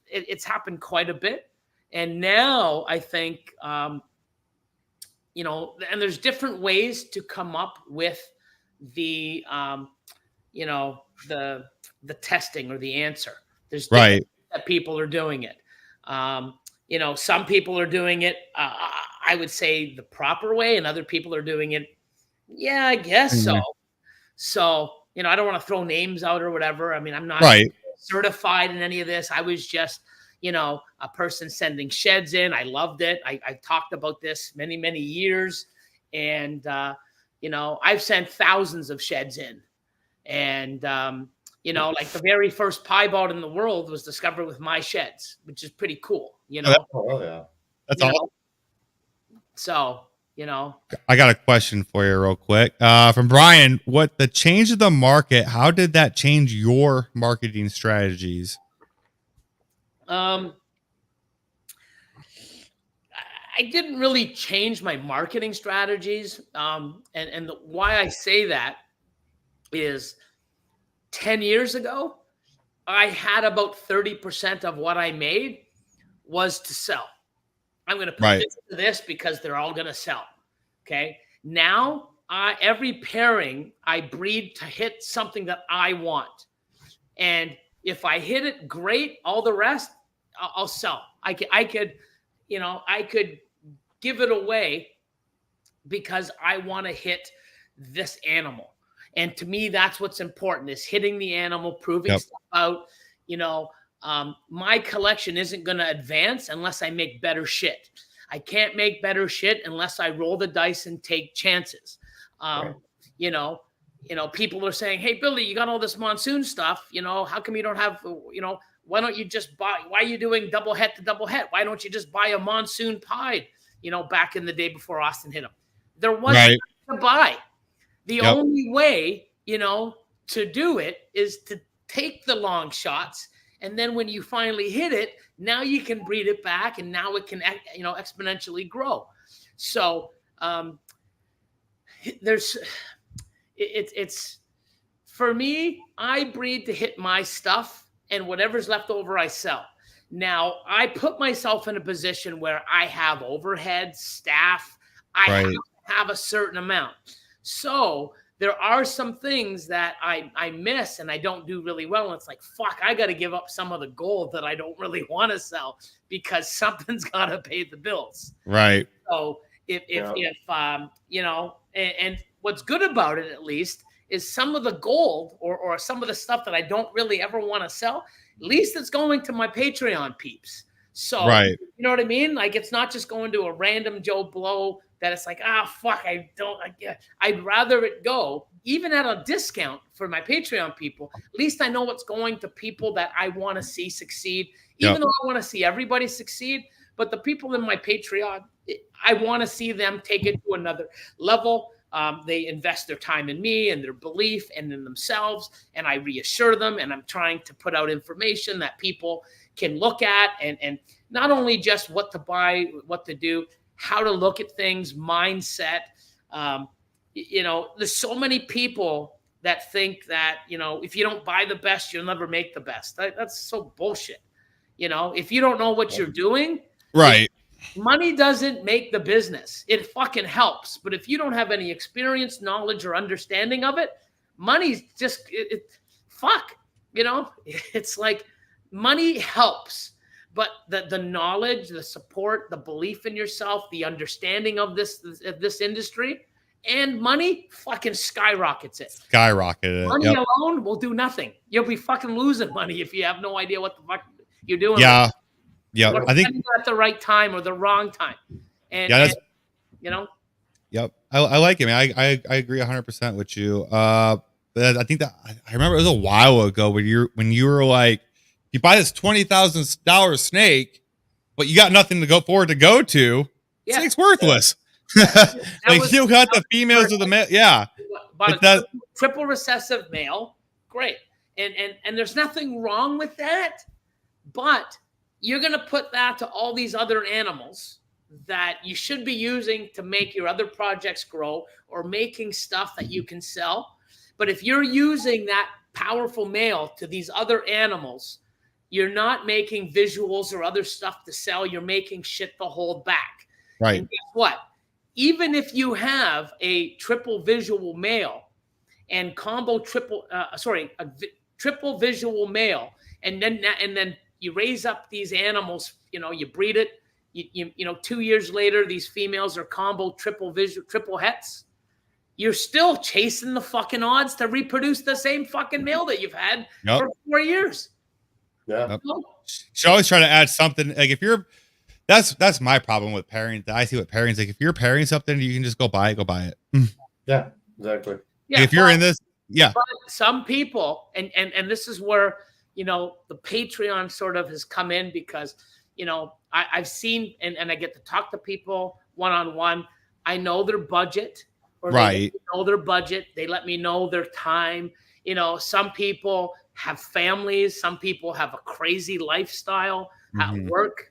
it's happened quite a bit. And now I think, and there's different ways to come up with the testing or the answer. There's different that people are doing it. Some people are doing it, I would say the proper way, and other people are doing it. Yeah, I guess so. So, I don't want to throw names out or whatever. I mean, I'm not certified in any of this. I was just, a person sending sheds in. I loved it. I talked about this many, many years. And, I've sent thousands of sheds in. And, like the very first piebald in the world was discovered with my sheds, which is pretty cool, Oh, yeah. That's all. So, I got a question for you real quick. From Brian, what the change of the market, how did that change your marketing strategies? I didn't really change my marketing strategies. Why I say that is 10 years ago, I had about 30% of what I made was to sell. I'm going to put this to this because they're all going to sell. Okay. Now, every pairing I breed to hit something that I want. And if I hit it, great. All the rest, I'll sell. I could give it away because I want to hit this animal. And to me, that's what's important, is hitting the animal, proving stuff out. My collection isn't going to advance unless I make better shit. I can't make better shit unless I roll the dice and take chances. People are saying, hey, Billy, you got all this monsoon stuff. How come you don't have, why don't you just buy, why are you doing double het to double het? Why don't you just buy a monsoon pied, back in the day before Austin hit him? There wasn't to buy. The only way, to do it is to take the long shots. And then when you finally hit it, now you can breed it back, and now it can, exponentially grow. So it's for me, I breed to hit my stuff, and whatever's left over, I sell. Now, I put myself in a position where I have overhead, staff. I have a certain amount. So there are some things that I miss and I don't do really well. And it's like, fuck, I got to give up some of the gold that I don't really want to sell because something's got to pay the bills. Right. So and what's good about it, at least, is some of the gold or some of the stuff that I don't really ever want to sell, at least it's going to my Patreon peeps. So, you know what I mean? Like, it's not just going to a random Joe Blow that it's like, fuck, I'd rather it go, even at a discount for my Patreon people. At least I know what's going to people that I want to see succeed, even though I want to see everybody succeed. But the people in my Patreon, I want to see them take it to another level. They invest their time in me and their belief and in themselves, and I reassure them, and I'm trying to put out information that people can look at, and not only just what to buy, what to do, how to look at things, mindset. There's so many people that think that, if you don't buy the best, you'll never make the best. That's so bullshit. If you don't know what you're doing, money doesn't make the business. It fucking helps. But if you don't have any experience, knowledge, or understanding of it, money's just, fuck. It's like money helps. But the knowledge, the support, the belief in yourself, the understanding of this industry, and money fucking skyrockets it. Money alone will do nothing. You'll be fucking losing money if you have no idea what the fuck you're doing. Yeah. I think at the right time or the wrong time. And I like it, man. I agree 100% with you. But I think that I remember it was a while ago when you were like, you buy this $20,000 snake, but you got nothing to go to. Snake's worthless. Like, still got the females of the male. Yeah. But a triple recessive male, great. And there's nothing wrong with that, but you're going to put that to all these other animals that you should be using to make your other projects grow or making stuff that you can sell. But if you're using that powerful male to these other animals, you're not making visuals or other stuff to sell. You're making shit to hold back. Right. And guess what? Even if you have a triple visual male and triple visual male, and then you raise up these animals, you breed it, you 2 years later, these females are combo triple hets. You're still chasing the fucking odds to reproduce the same fucking male that you've had for 4 years. Yeah. Should always try to add something. Like, if you're, that's my problem with pairing. That I see with pairings. Like, if you're pairing something, you can just go buy it. Yeah, exactly. Yeah, if you're in this, but some people, and this is where, the Patreon sort of has come in, because, I've seen, and I get to talk to people one-on-one. I know their budget, or they know their budget. They let me know their time. Some people have families. Some people have a crazy lifestyle at work,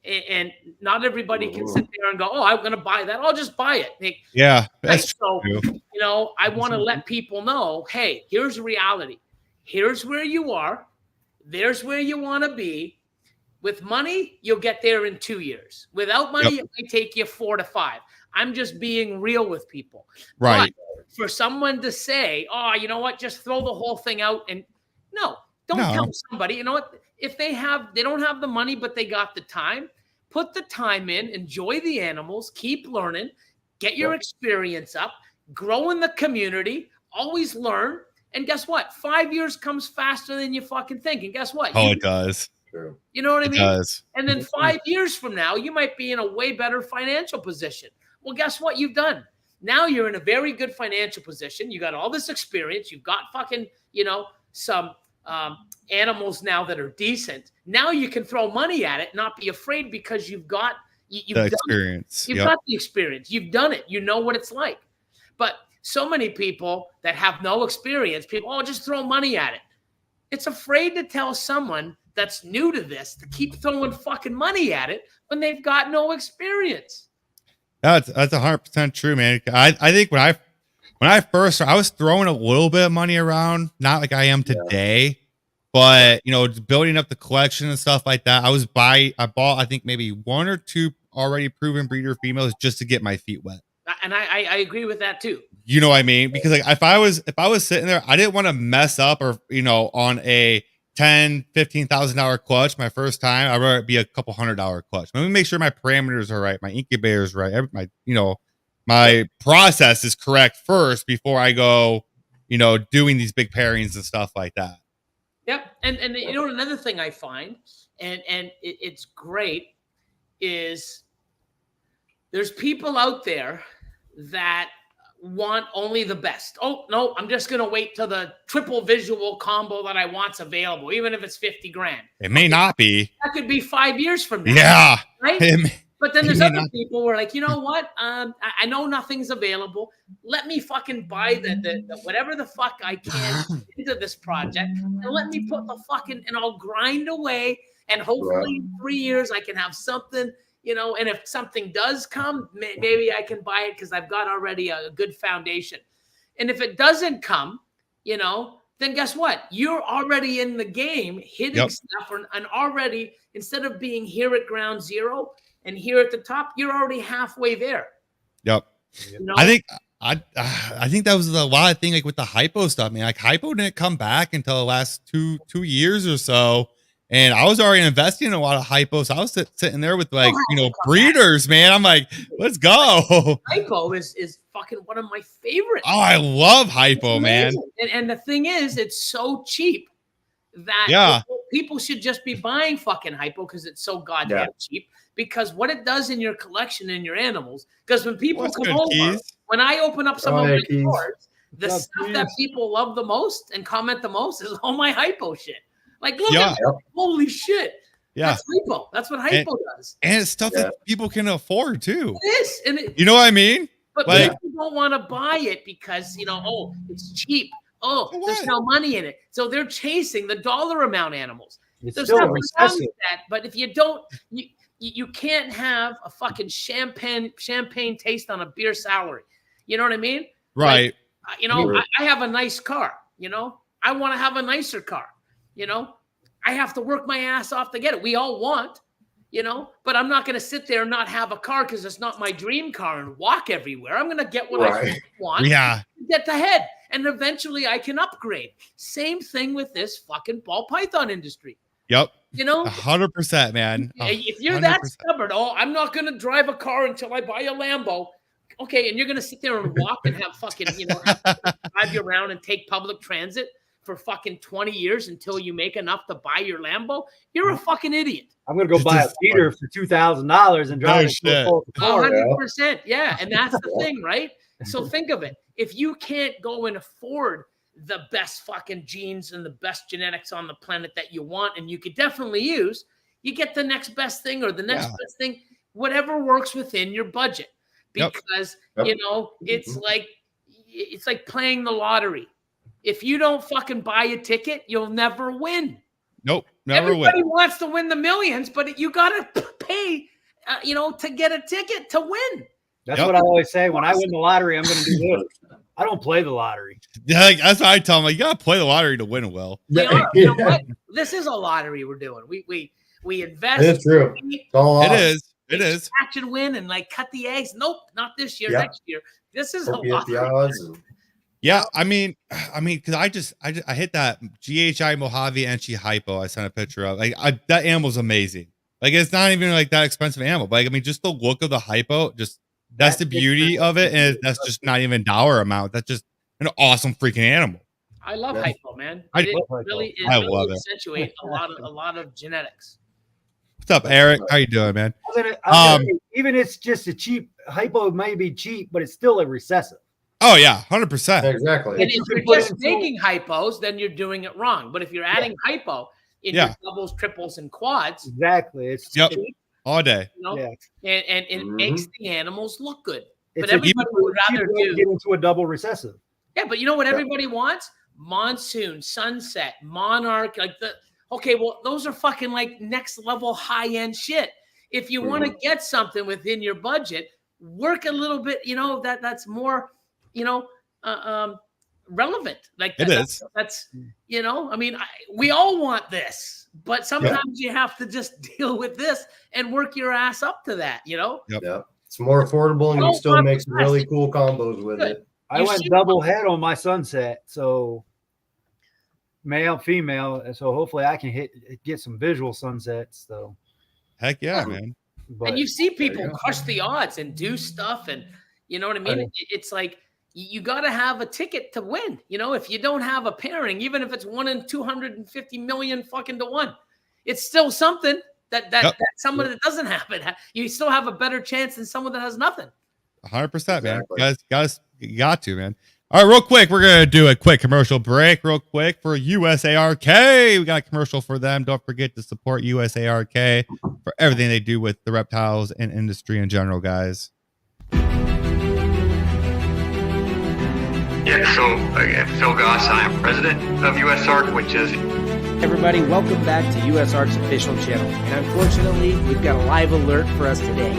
And not everybody can sit there and go, oh, I'm going to buy that. I'll just buy it. Yeah, that's so, true. you know, I want to let people know, hey, here's reality. Here's where you are. There's where you want to be. With money, you'll get there in 2 years. Without money, it may take you 4 to 5. I'm just being real with people. Right. But for someone to say, oh, you know what, just throw the whole thing out. And no, don't tell somebody, you know what, if they don't have the money, but they got the time, put the time in, enjoy the animals, keep learning, get your experience up, grow in the community, always learn. And guess what? 5 years comes faster than you fucking think. And guess what? Oh, it does. You know what I mean? It does. And then 5 years from now, you might be in a way better financial position. Well, guess what you've done? Now you're in a very good financial position. You got all this experience. You've got fucking, you know, some animals now that are decent. Now you can throw money at it, not be afraid because you've got the experience. You've got the experience. You've done it. You know what it's like. But so many people that have no experience, people, just throw money at it. It's afraid to tell someone that's new to this to keep throwing fucking money at it when they've got no experience. That's 100% true, man. I think when I first started, I was throwing a little bit of money around, not like I am today, but you know, building up the collection and stuff like that. I bought I think maybe 1 or 2 already proven breeder females just to get my feet wet. And I agree with that too. You know what I mean? Because like if I was sitting there, I didn't want to mess up or you know on a $10,000-$15,000 clutch my first time. I'd rather it be a couple $100 clutch. Let me make sure my parameters are right, my incubator is right, my process is correct first before I go, you know, doing these big pairings and stuff like that. Yep. And you know another thing I find, and it's great, is there's people out there that want only the best. Oh, no, I'm just going to wait till the triple visual combo that I want's available, even if it's 50 grand. It may not be. That could be 5 years from now. Yeah. Right? But then there's other people who are like, you know what? I know nothing's available. Let me fucking buy the whatever the fuck I can into this project, and let me put the fucking, and I'll grind away, and hopefully in 3 years I can have something. You know, and if something does come, maybe I can buy it because I've got already a good foundation. And if it doesn't come, you know, then guess what? You're already in the game hitting stuff and already, instead of being here at ground zero and here at the top, you're already halfway there. Yep. You know? I think that was a lot of thing like with the hypo stuff, man. Like hypo didn't come back until the last two years or so. And I was already investing in a lot of hypo. So I was sitting there with like, you know, breeders, man. I'm like, let's go. Hypo is fucking one of my favorites. Oh, I love hypo, man. And the thing is, it's so cheap that people should just be buying fucking hypo because it's so goddamn cheap. Because what it does in your collection and your animals, because when people come over, when I open up some of my stores, the stuff that people love the most and comment the most is all my hypo shit. Like, look at that. Holy shit. Yeah. That's hypo. That's what hypo does. And it's stuff that people can afford too. It is. And you know what I mean? But like, people don't want to buy it because, you know, oh, it's cheap. Oh, there's no money in it. So they're chasing the dollar amount animals. There's nothing wrong with that. But if you don't, you can't have a fucking champagne taste on a beer salary. You know what I mean? Right. Like, you know, I have a nice car. You know, I want to have a nicer car. You know, I have to work my ass off to get it. We all want, you know, but I'm not going to sit there and not have a car because it's not my dream car and walk everywhere. I'm going to get what I want. Yeah. Get the head. And eventually I can upgrade. Same thing with this fucking ball python industry. Yep. You know, 100%, man. If you're that stubborn, I'm not going to drive a car until I buy a Lambo. Okay. And you're going to sit there and walk and have fucking, you know, drive you around and take public transit for fucking 20 years until you make enough to buy your Lambo. You're a fucking idiot. I'm going to go buy a feeder for $2,000 and drive it to a full car. 100%. Yeah. And that's the thing, right? So think of it. If you can't go and afford the best fucking genes and the best genetics on the planet that you want, and you could definitely use, you get the next best thing or the next best thing, whatever works within your budget. Because, you know, it's like playing the lottery. If you don't fucking buy a ticket, you'll never win. Nope, never Everybody wants to win the millions, but you got to pay, to get a ticket to win. That's what I always say. When I win the lottery, I'm going to do this. I don't play the lottery. Yeah, like, that's what I tell them. Like, you got to play the lottery to win well. We are. You know what? This is a lottery we're doing. We invest. It's true. It is. It is. Catch and win and like cut the eggs. Nope, not this year. Next year. This is a lottery. Yeah, I mean, because I hit that GHI Mojave Enchi hypo. I sent a picture of. Like, that animal's amazing. Like, it's not even like that expensive animal, but like, I mean, just the look of the hypo, just that's the beauty of it, and that's just not even dollar amount. That's just an awesome freaking animal. I love hypo, man. I really love it. Accentuate a lot of genetics. What's up, Eric? How you doing, man? Even it's just a cheap hypo, may be cheap, but it's still a recessive. Oh yeah, 100%. Exactly. And if you're just making hypos, then you're doing it wrong. But if you're adding hypo in your doubles, triples, and quads, exactly, it's cheap, all day. And it makes the animals look good. But everybody would rather get into a double recessive. Yeah, but you know what everybody wants? Monsoon, sunset, monarch, those are fucking like next level high end shit. If you want to get something within your budget, work a little bit, that's more, relevant. Like that's, I mean, we all want this, but sometimes you have to just deal with this and work your ass up to that, Yeah. It's more affordable and you still make some really cool combos with it. I went double head on my sunset, so male, female, and so hopefully I can get some visual sunsets. So, heck yeah, man! And you see people crush the odds and do stuff, and you know what I mean. It's like you got to have a ticket to win. If you don't have a pairing, even if it's 1 in 250 million fucking to 1, it's still something that someone that doesn't have it, you still have a better chance than someone that has nothing. 100%, man. Guys, you got to, man. All right, real quick, we're gonna do a quick commercial break, real quick for USARK. We got a commercial for them. Don't forget to support USARK for everything they do with the reptiles and industry in general, guys. Yeah, so again, Phil Goss, I am president of USARK, which is... Everybody, welcome back to USARK's official channel. And unfortunately, we've got a live alert for us today.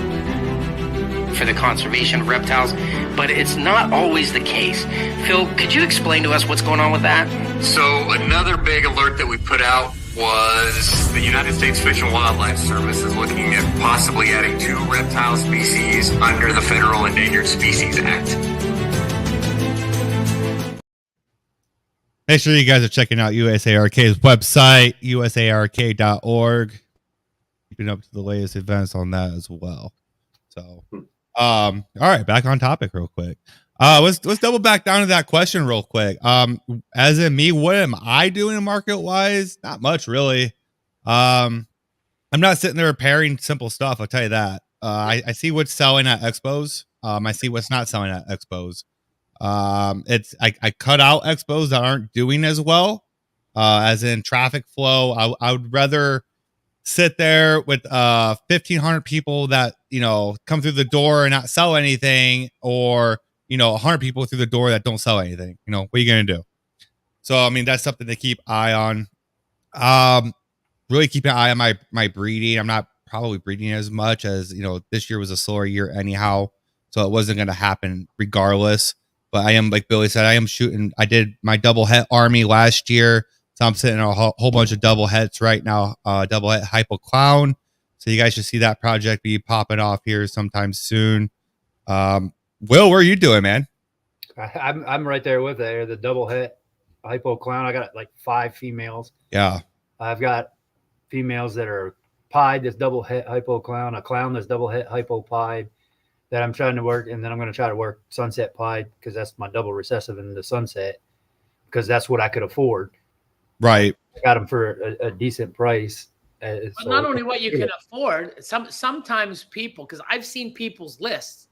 For the conservation of reptiles, but it's not always the case. Phil, could you explain to us what's going on with that? So another big alert that we put out was the United States Fish and Wildlife Service is looking at possibly adding 2 reptile species under the Federal Endangered Species Act. Make sure you guys are checking out USARK's website, usark.org. Keeping up to the latest events on that as well. So, all right, back on topic real quick. Let's double back down to that question real quick. As in me, what am I doing market wise? Not much really. I'm not sitting there pairing simple stuff. I'll tell you that. I see what's selling at expos. I see what's not selling at expos. I cut out expos that aren't doing as well. As in traffic flow. I would rather sit there with 1,500 people that come through the door and not sell anything, or 100 people through the door that don't sell anything. What are you gonna do? So I mean, that's something to keep eye on. Really keep an eye on my breeding. I'm not probably breeding as much as this year was a slower year anyhow, so it wasn't gonna happen regardless. But I am, like Billy said, I am shooting. I did my double het army last year. So I'm sitting on a whole bunch of double hets right now, double het hypo clown. So you guys should see that project be popping off here sometime soon. Will, what are you doing, man? I'm right there with it. The double het hypo clown. I got like 5 females. Yeah. I've got females that are pied, that's double het hypo clown, a clown that's double het hypo pied that I'm trying to work. And then I'm going to try to work sunset pied because that's my double recessive in the sunset because that's what I could afford. Right. I got them for a decent price. But not only what you can afford, sometimes people, because I've seen people's lists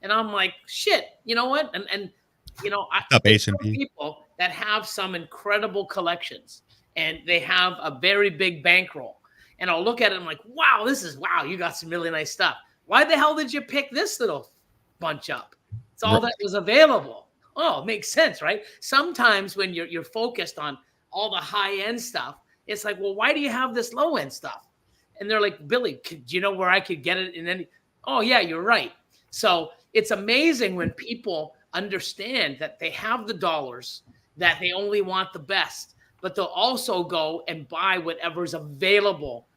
and I'm like, shit, you know what? And people that have some incredible collections and they have a very big bankroll. And I'll look at it and I'm like, wow, you got some really nice stuff. Why the hell did you pick this little bunch up? It's all that was available. Oh, it makes sense, right? Sometimes when you're focused on all the high-end stuff, it's like, well, why do you have this low-end stuff? And they're like, Billy, do you know where I could get it in any? Oh yeah, you're right. So it's amazing when people understand that they have the dollars, that they only want the best, but they'll also go and buy whatever's available,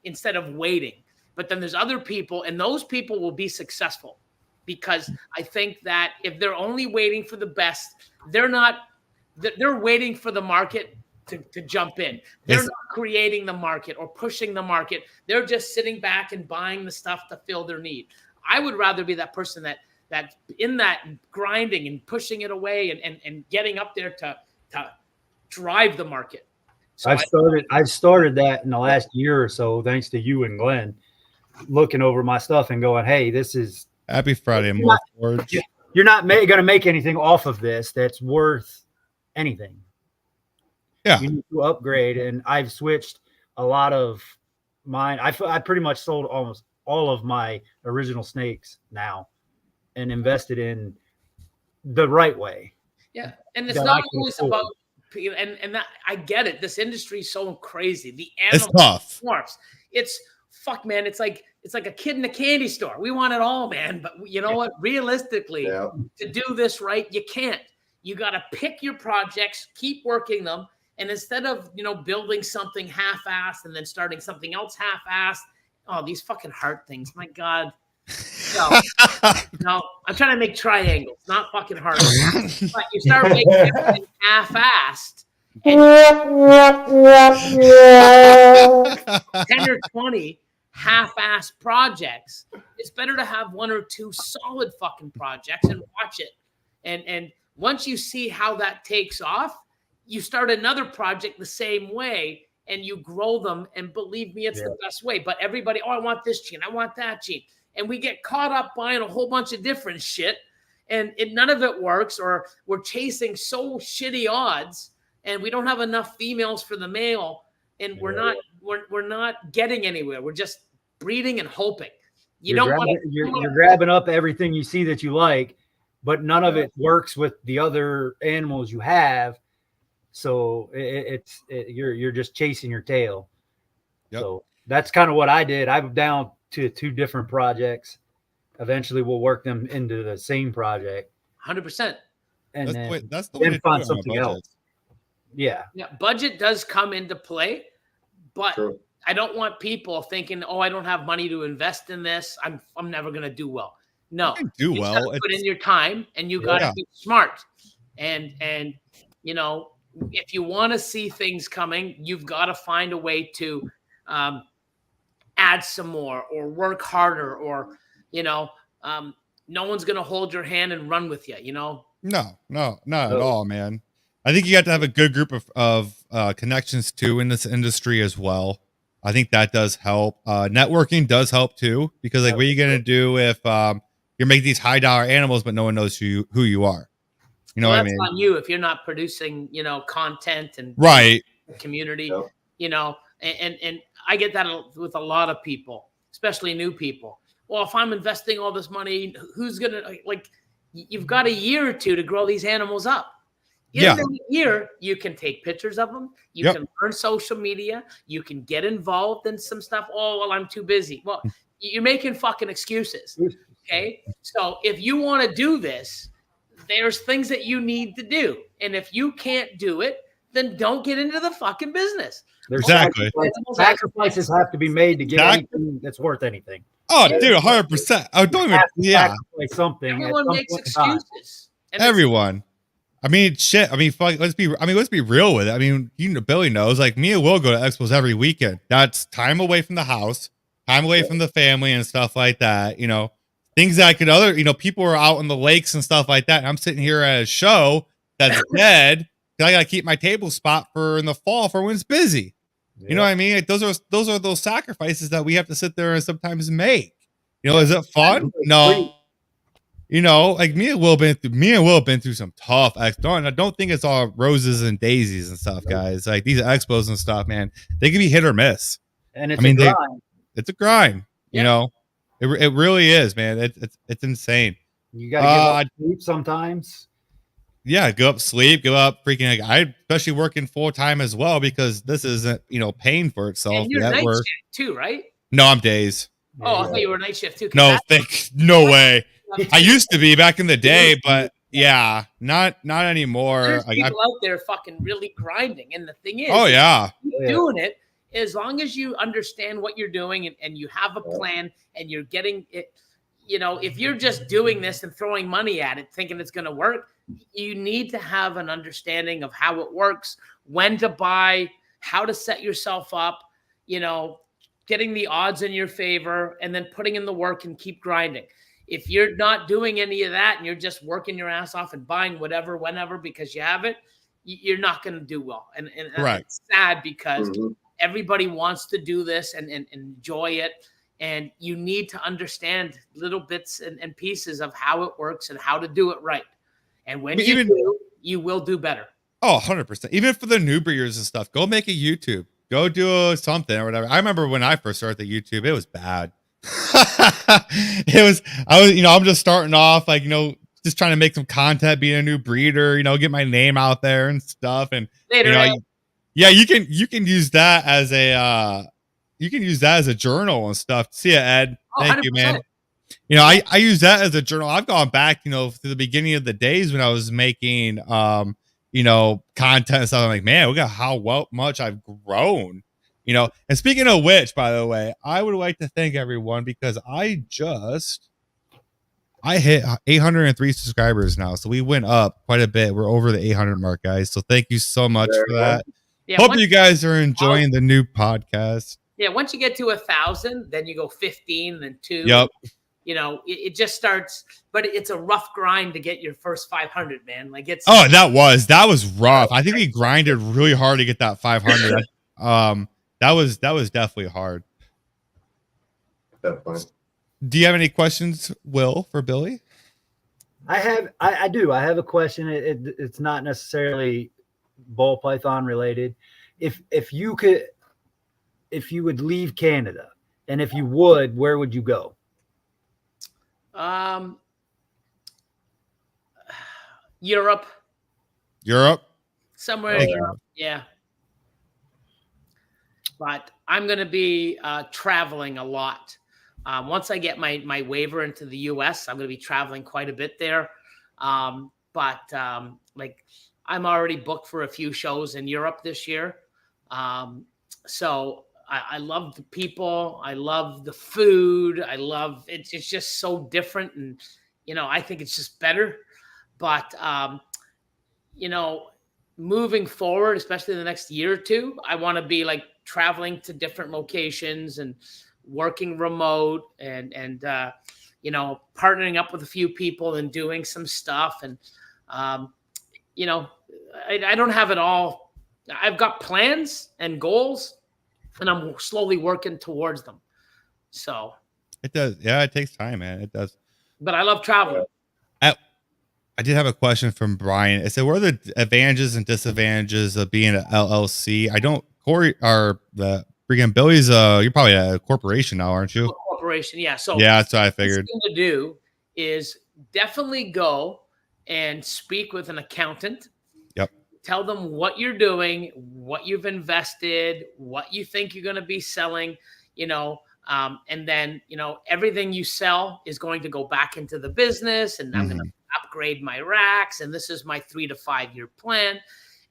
instead of waiting. But then there's other people, and those people will be successful, because I think that if they're only waiting for the best, they're waiting for the market to jump in. They're not creating the market or pushing the market. They're just sitting back and buying the stuff to fill their need. I would rather be that person that in that grinding and pushing it away and getting up there to drive the market. So I've started that in the last year or so, thanks to you and Glenn, looking over my stuff and going, hey, this is Happy Friday, Morphforge. You're not going to make anything off of this that's worth anything. Yeah. You need to upgrade. And I've switched a lot of mine. I pretty much sold almost all of my original snakes now and invested in the right way. Yeah. And it's not always about, and that, I get it. This industry is so crazy. The animal it's tough. Morphs. It's fuck, man. It's like a kid in a candy store. We want it all, man. But you know what? Realistically, to do this right, you can't. You got to pick your projects, keep working them. And instead of, building something half-assed and then starting something else half-assed, oh, these fucking heart things, my God. No, I'm trying to make triangles, not fucking heart. But you start making everything half-assed, and 10 or 20 half-assed projects. It's better to have 1 or 2 solid fucking projects and watch it. And once you see how that takes off, you start another project the same way and you grow them. And believe me, it's the best way. But everybody, I want this gene, I want that gene. And we get caught up buying a whole bunch of different shit, and none of it works, or we're chasing so shitty odds and we don't have enough females for the male, and we're not getting anywhere. We're just breeding and hoping. You're grabbing up everything you see that you like, but none of it works with the other animals you have. So you're just chasing your tail. Yep. So that's kind of what I did. I'm down to 2 different projects. Eventually we'll work them into the same project. 100%. And that's the way to find something else. Yeah. Budget does come into play, but I don't want people thinking, I don't have money to invest in this, I'm never going to do well. No, you well. Put in your time, and you got to be smart. And if you want to see things coming, you've got to find a way to add some more or work harder, or no one's going to hold your hand and run with you. No, not at all, man. I think you have to have a good group of connections too in this industry as well. I think that does help. Networking does help too, because what are you going to do if you're making these high dollar animals, but no one knows who you are? You know what I mean? That's on you if you're not producing, content and community, and I get that with a lot of people, especially new people. Well, if I'm investing all this money, who's going to you've got a year or 2 to grow these animals up. In a year, you can take pictures of them. You can learn social media. You can get involved in some stuff. Oh, well, I'm too busy. Well, you're making fucking excuses. Okay. So if you want to do this, there's things that you need to do. And if you can't do it, then don't get into the fucking business. Exactly. Sacrifices have to be made to get anything that's worth anything. Oh, dude, 100%. I don't even. Sacrifice something. Everyone makes excuses. Everyone. I mean, shit. I mean, fuck. Let's be real with it. I mean, Billy knows. Me and Will go to expos every weekend. That's time away from the house, time away from the family, and stuff like that. Things that I could people are out on the lakes and stuff like that. And I'm sitting here at a show that's dead. I got to keep my table spot for in the fall for when it's busy. You know what I mean? Those are those sacrifices that we have to sit there and sometimes make. Is it fun? No. Me and Will have been through some tough expos. I don't think it's all roses and daisies and stuff, guys. Like these expos and stuff, man, they can be hit or miss. And it's a grind. It's a grind. It really is, man. It's insane. You got to give up sleep sometimes. Yeah, go up, sleep, go up, freaking. Like, I especially working full time as well because this isn't paying for itself. And you're That night work. shift too, right? No, I'm days. Oh, I thought you were night shift too. No, no way. I used to be back in the day, but yeah, not anymore. There's Like, people out there fucking really grinding, and the thing is, oh yeah, keep doing it as long as you understand what you're doing and you have a plan and you're getting it. If you're just doing this and throwing money at it, thinking it's going to work, you need to have an understanding of how it works, when to buy, how to set yourself up, getting the odds in your favor, and then putting in the work and keep grinding. If you're not doing any of that and you're just working your ass off and buying whatever, whenever, because you have it, you're not going to do well. And right. It's sad because everybody wants to do this and enjoy it. And you need to understand little bits and pieces of how it works and how to do it right. And when you do, you will do better. Oh, 100%. Even for the new breeders and stuff, go make a YouTube. Go do something or whatever. I remember when I first started the YouTube, it was bad. I'm just starting off, like, just trying to make some content, being a new breeder, get my name out there and stuff. And you can use that as a journal and stuff. See ya, Ed. Thank 100%. You, man. I use that as a journal. I've gone back, to the beginning of the days when I was making content and stuff. I'm like, man, look at how much I've grown. And speaking of which, by the way, I would like to thank everyone because I hit 803 subscribers now. So we went up quite a bit. We're over the 800 mark, guys. So thank you so much for that. Yeah, hope you guys are enjoying the new podcast. Yeah, once you get to 1,000, then you go 15, then 2. Yep. It just starts, but it's a rough grind to get your first 500, man. Like that was rough. I think we grinded really hard to get that 500. That was definitely hard. Definitely. Do you have any questions, Will, for Billy? I do. I have a question. It's not necessarily ball python related. If you would leave Canada, and if you would, where would you go? Europe. Somewhere in Europe. Yeah. But I'm going to be traveling a lot. Once I get my waiver into the U.S., I'm going to be traveling quite a bit there. But I'm already booked for a few shows in Europe this year. So I love the people. I love the food. I love it. It's just so different. And, I think it's just better. But, moving forward, especially the next year or two, I want to be traveling to different locations and working remote and partnering up with a few people and doing some stuff. And, I don't have it all. I've got plans and goals, and I'm slowly working towards them. So it does. Yeah, it takes time, man. It does. But I love traveling. I did have a question from Brian. It said, what are the advantages and disadvantages of being an LLC? Corey, or the freaking Billy's, you're probably a corporation now, aren't you? A corporation, yeah. So yeah, that's what I figured. What to do is definitely go and speak with an accountant. Yep. Tell them what you're doing, what you've invested, what you think you're going to be selling, and then, everything you sell is going to go back into the business, and I'm going to upgrade my racks, and this is my 3 to 5 year plan.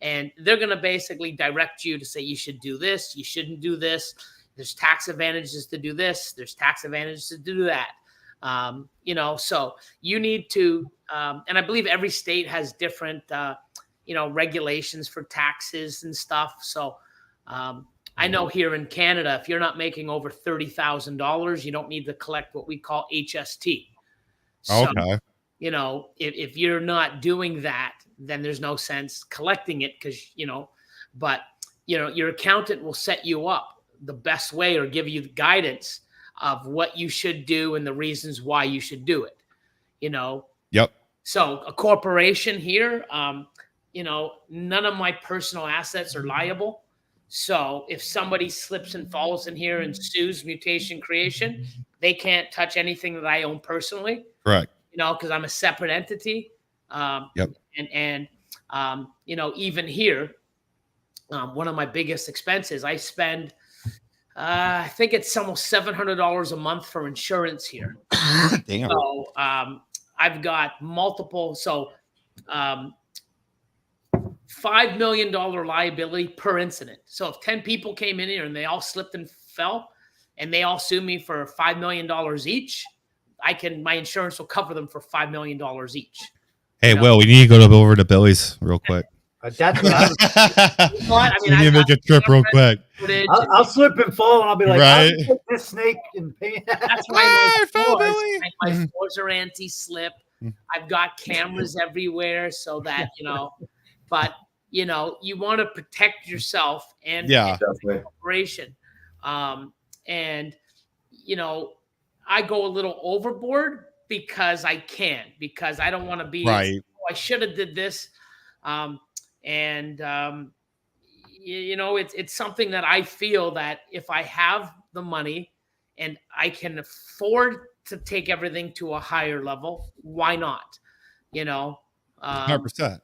And they're going to basically direct you to say, you should do this, you shouldn't do this. There's tax advantages to do this. There's tax advantages to do that. So you need to, and I believe every state has different, regulations for taxes and stuff. So I know here in Canada, if you're not making over $30,000, you don't need to collect what we call HST. So, okay. If you're not doing that, then there's no sense collecting it because, but, your accountant will set you up the best way or give you the guidance of what you should do and the reasons why you should do it, Yep. So a corporation here, none of my personal assets are liable. So if somebody slips and falls in here and sues Mutation Creation, they can't touch anything that I own personally. Correct. Because I'm a separate entity. Yep. And you know, even here, one of my biggest expenses, I spend, I think it's almost $700 a month for insurance here. Damn. So I've got multiple, so $5 million liability per incident. So if 10 people came in here and they all slipped and fell and they all sue me for $5 million each, my insurance will cover them for $5 million each. Hey, you know? Will, we need to go over to Billy's real quick. That's what I was. You know what? I mean, We need to make a trip real quick. I'll slip and fall, and I'll be like, Right. I'll take this snake and pay. That's why Billy. my floors are anti-slip. I've got cameras everywhere so that, you know, but, you know, you want to protect yourself and the corporation. And, you know, I go a little overboard because I can, because I don't want to be, right. Oh, I should have did this. You know, it's something that I feel that if I have the money and I can afford to take everything to a higher level, why not? You know, 100%.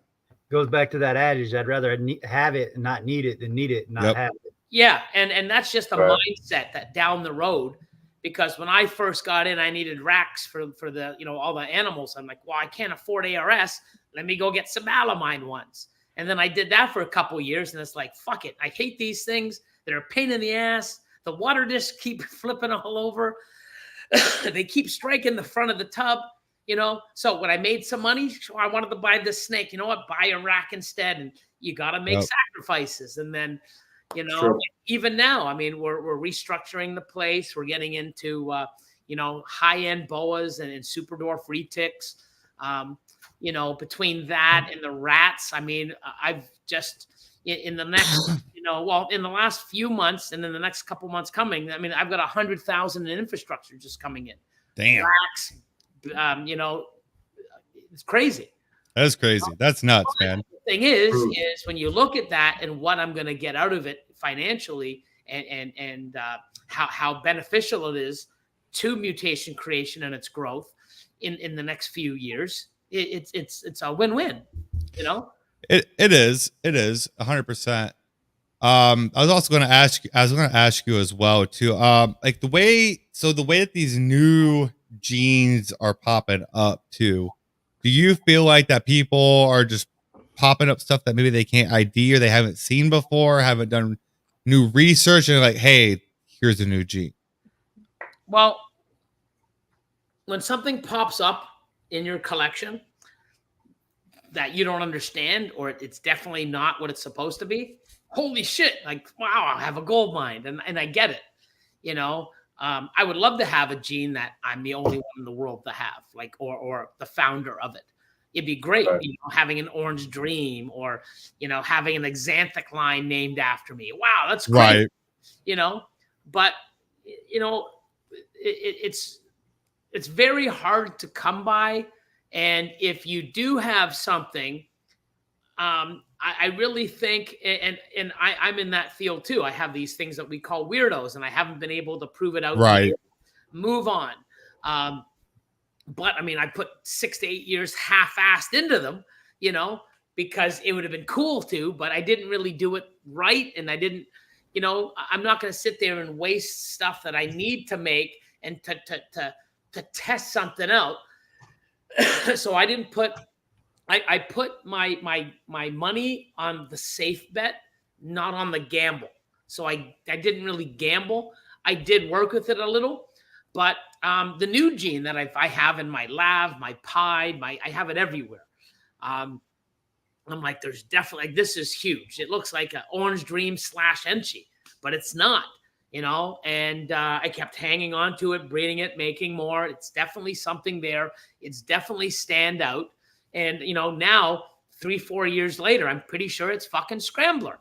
Goes back to that adage. I'd rather have it and not need it than need it and not have it. Yeah. And that's just a mindset that down the road, because when I first got in, I needed racks for the, you know, all the animals. I'm like, well, I can't afford ARS. Let me go get some alamine ones. And then I did that for a couple of years, and it's like, fuck it. I hate these things. They're a pain in the ass. The water discs keep flipping all over. They keep striking the front of the tub, you know. So when I made some money, I wanted to buy this snake. You know what? Buy a rack instead. And you got to make sacrifices. And then, you know, even now, I mean, we're restructuring the place. We're getting into, you know, high-end boas and super dwarf retics. You know, between that and the rats, I mean, I've just in the next, you know, well, in the last few months and then the next couple months coming, I mean, I've got 100,000 in infrastructure just coming in. Damn. Racks, you know, it's crazy. That's crazy. That's nuts, man. The thing is when you look at that and what I'm going to get out of it financially and how beneficial it is to mutation creation and its growth in the next few years. It's a win-win, you know. It is 100%. I was also going to ask you as well too. Like the way that these new genes are popping up too. Do you feel like that people are just popping up stuff that maybe they can't ID or they haven't seen before, haven't done new research, and like, hey, here's a new gene? Well, when something pops up in your collection that you don't understand, or it's definitely not what it's supposed to be, holy shit, like, wow, I have a gold mine, and I get it, you know. I would love to have a gene that I'm the only one in the world to have, like, or the founder of it. It'd be great, you know, having an orange dream, or, you know, having an xanthic line named after me. Wow, that's great, right? You know, but, you know, it's very hard to come by. And if you do have something, I really think, and I'm in that field too. I have these things that we call weirdos, and I haven't been able to prove it out. Right. Move on. But I mean, I put 6 to 8 years half-assed into them, you know, because it would have been cool to, but I didn't really do it right. And I didn't, you know, I'm not going to sit there and waste stuff that I need to make and to test something out. So I didn't put, I put my money on the safe bet, not on the gamble. So I didn't really gamble. I did work with it a little, but the new gene that I have in my lab, my pie, I have it everywhere. I'm like, there's definitely, like, this is huge. It looks like an orange dream / Enchi, but it's not, you know, and I kept hanging on to it, breeding it, making more. It's definitely something there. It's definitely stand out. And, you know, now 3-4 years later, I'm pretty sure it's fucking Scrambler.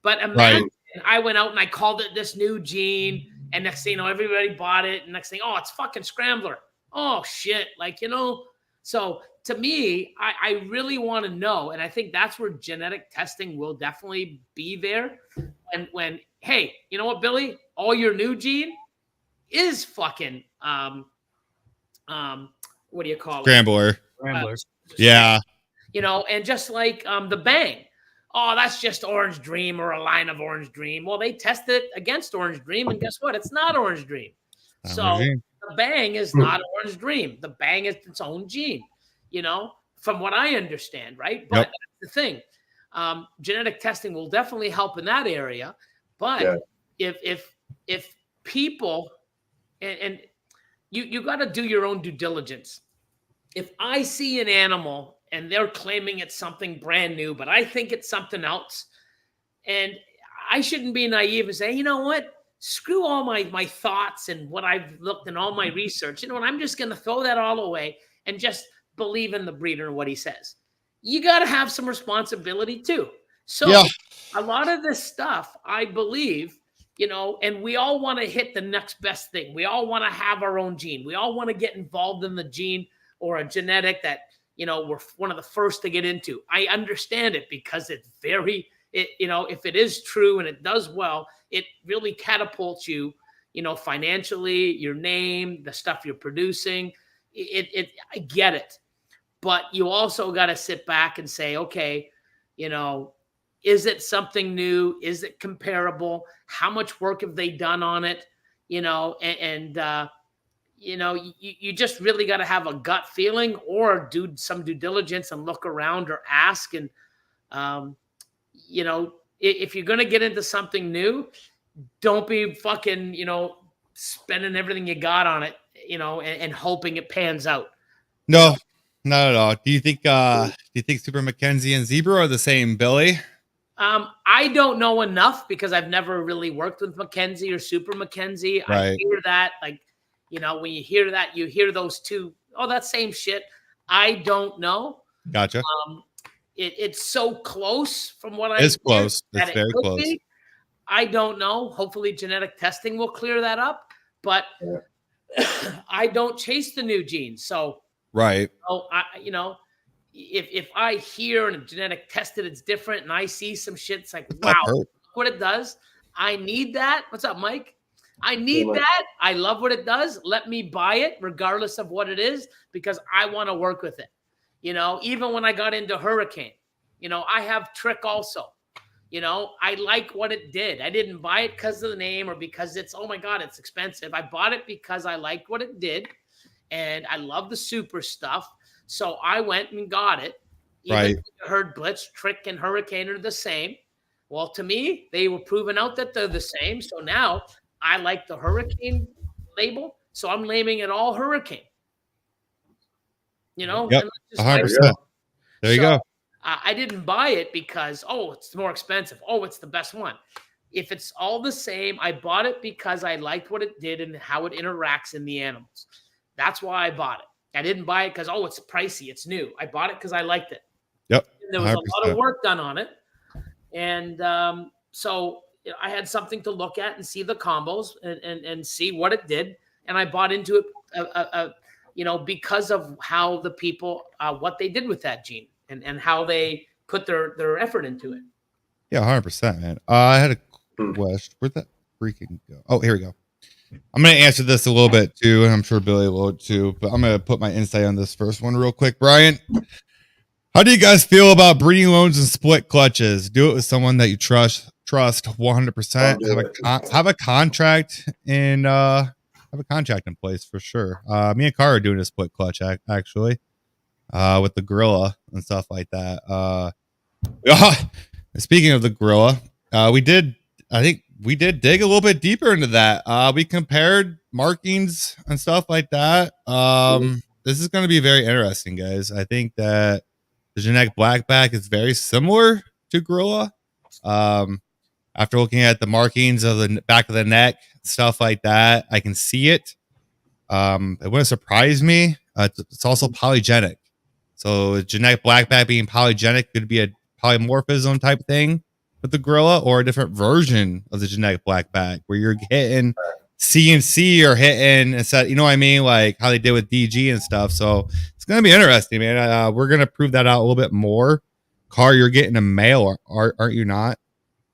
But imagine I went out and I called it this new gene, and next thing you know, everybody bought it. And next thing, oh, it's fucking Scrambler. Oh, shit. Like, you know, so to me, I really want to know. And I think that's where genetic testing will definitely be there. And when, hey, you know what, Billy? All your new gene is fucking, what do you call Scrambler. it? Yeah. You know, and just like the Bang. Oh, that's just Orange Dream or a line of Orange Dream. Well, they tested it against Orange Dream, and guess what? It's not Orange Dream. So the Bang is not Orange Dream. The Bang is its own gene, you know, from what I understand, right? But that's the thing. Genetic testing will definitely help in that area. But if people and you got to do your own due diligence. If I see an animal and they're claiming it's something brand new, but I think it's something else, and I shouldn't be naive and say, you know what? Screw all my thoughts and what I've looked and all my research. You know what? I'm just going to throw that all away and just believe in the breeder and what he says. You got to have some responsibility too. So a lot of this stuff, I believe, you know, and we all want to hit the next best thing. We all want to have our own gene. We all want to get involved in the gene or a genetic that, you know, we're one of the first to get into. I understand it because it's you know, if it is true and it does well, it really catapults you, you know, financially, your name, the stuff you're producing. I get it. But you also got to sit back and say, okay, you know, is it something new? Is it comparable? How much work have they done on it? You know, you know, you just really got to have a gut feeling or do some due diligence and look around or ask. And, you know, if you're going to get into something new, don't be fucking, you know, spending everything you got on it, you know, and hoping it pans out. No, not at all. Do you think Super Mackenzie and Zebra are the same, Billy? I don't know enough because I've never really worked with Mackenzie or Super Mackenzie. Right. I hear that, like, you know, when you hear that, you hear those two. Oh, that same shit. I don't know. Gotcha. It's so close from what I. It's close. It's very close. Be. I don't know. Hopefully, genetic testing will clear that up. But I don't chase the new genes, so right. You know, if I hear and genetic tested, it's different, and I see some shit, it's like, wow, look what it does. I need that. What's up, Mike? I need that. I love what it does. Let me buy it, regardless of what it is, because I want to work with it. You know, even when I got into Hurricane, you know, I have Trick also. You know, I like what it did. I didn't buy it because of the name or because it's, oh my God, it's expensive. I bought it because I liked what it did. And I love the super stuff. So I went and got it. Even though I heard Blitz, Trick, and Hurricane are the same. Well, to me, they were proven out that they're the same. So now I like the Hurricane label. So I'm naming it all Hurricane. You know? Yep. 100%. There you go. I didn't buy it because, oh, it's more expensive. Oh, it's the best one. If it's all the same, I bought it because I liked what it did and how it interacts in the animals. That's why I bought it. I didn't buy it because, oh, it's pricey. It's new. I bought it because I liked it. Yep. And there was 100%. A lot of work done on it. And so you know, I had something to look at and see the combos and see what it did. And I bought into it, you know, because of how the people, what they did with that gene and how they put their effort into it. Yeah, 100%, man. I had a question. Where'd that freaking go? Oh, here we go. I'm going to answer this a little bit too, and I'm sure Billy will too, but I'm going to put my insight on this first one real quick. Brian, how do you guys feel about breeding loans and split clutches? Do it with someone that you trust 100%. Have a contract and have a contract in place for sure. Me and Cara are doing a split clutch actually with the Gorilla and stuff like that. Speaking of the Gorilla, I think we did dig a little bit deeper into that. We compared markings and stuff like that. This is going to be very interesting, guys. I think that the genetic blackback is very similar to Gorilla. After looking at the markings of the back of the neck, stuff like that, I can see it. It wouldn't surprise me. It's also polygenic. So genetic blackback being polygenic could be a polymorphism type thing with the Gorilla, or a different version of the genetic blackback where you're hitting C and C or hitting instead, you know what I mean? Like how they did with DG and stuff. So it's going to be interesting, man. We're going to prove that out a little bit more. Car, you're getting a male, aren't you not?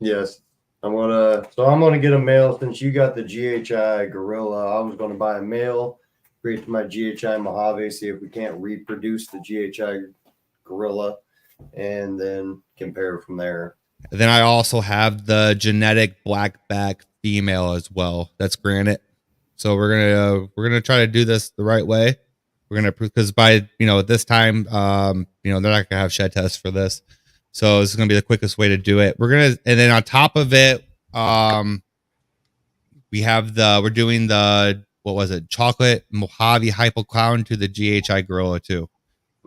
Yes. I'm gonna get a male. Since you got the GHI Gorilla, I was gonna buy a male, create my GHI Mojave, see if we can't reproduce the GHI gorilla, and then compare from there. And then I also have the genetic blackback female as well. That's granite. So we're gonna try to do this the right way. We're gonna, because by this time, they're not gonna have shed tests for this. So this is gonna be the quickest way to do it. And then on top of it, we're doing the, what was it, chocolate Mojave hypoclown to the GHI gorilla too.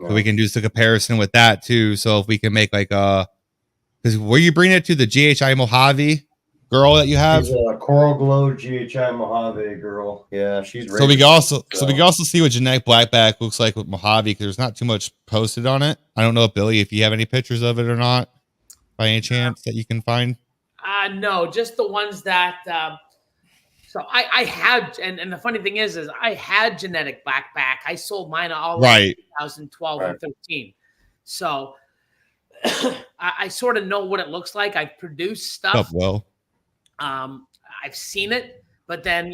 So we can do some comparison with that too. So if we can make like because were you bringing it to the GHI Mojave girl that you have? She's a Coral Glow GHI Mojave girl. Yeah, she's ready. So we can also see what genetic blackback looks like with Mojave, because there's not too much posted on it. I don't know, Billy, if you have any pictures of it or not, by any chance that you can find. No, just the ones that. So I had, and the funny thing is I had genetic blackback. I sold mine all in 2012 and 13. So I sort of know what it looks like. I've produced stuff. Well, I've seen it, but then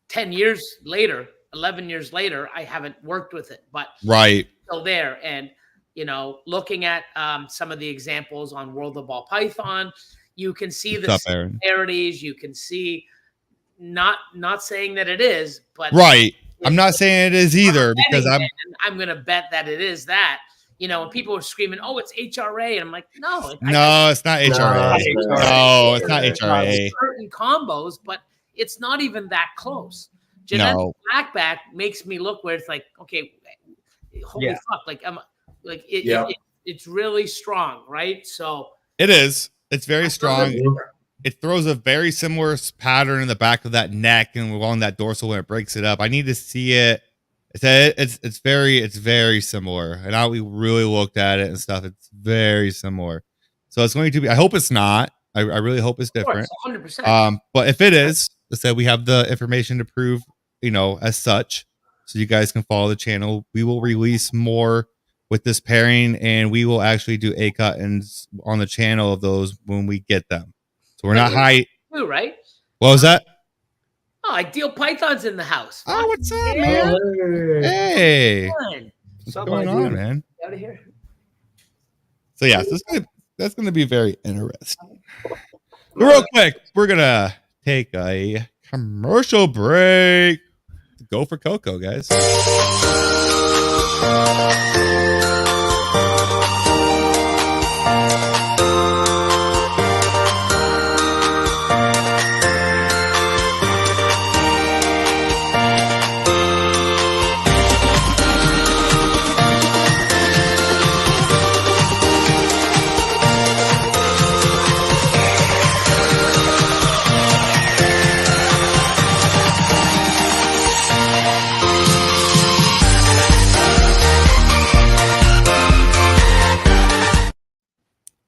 10 years later, 11 years later, I haven't worked with it. But right, it's still there. And looking at some of the examples on World of Ball Python, you can see the similarities. You can see. Not saying that it is, but right. I'm not saying it is either, because I'm gonna bet that it is that. When people are screaming, "Oh, it's HRA," and I'm like, "No, it's not HRA. No, it's not HRA. Certain combos, but it's not even that close. Genetic blackback makes me look where it's like, okay, holy fuck, like it's really strong, right? So it is. It's very strong. It throws a very similar pattern in the back of that neck and along that dorsal when it breaks it up. I need to see it. It's very similar. And we really looked at it and stuff. It's very similar. So it's going to be. I hope it's not. I really hope it's different. 100%. But if it is, let's say we have the information to prove, as such, so you guys can follow the channel. We will release more with this pairing, and we will actually do a cut-ins on the channel of those when we get them. So we're not high. Too, right? What was that? Oh, Ideal Python's in the house. Oh, what's up, man? Hey. What's going on, man? Out of here. So yeah, that's gonna be very interesting. Real quick, we're gonna take a commercial break. Go for Coco, guys.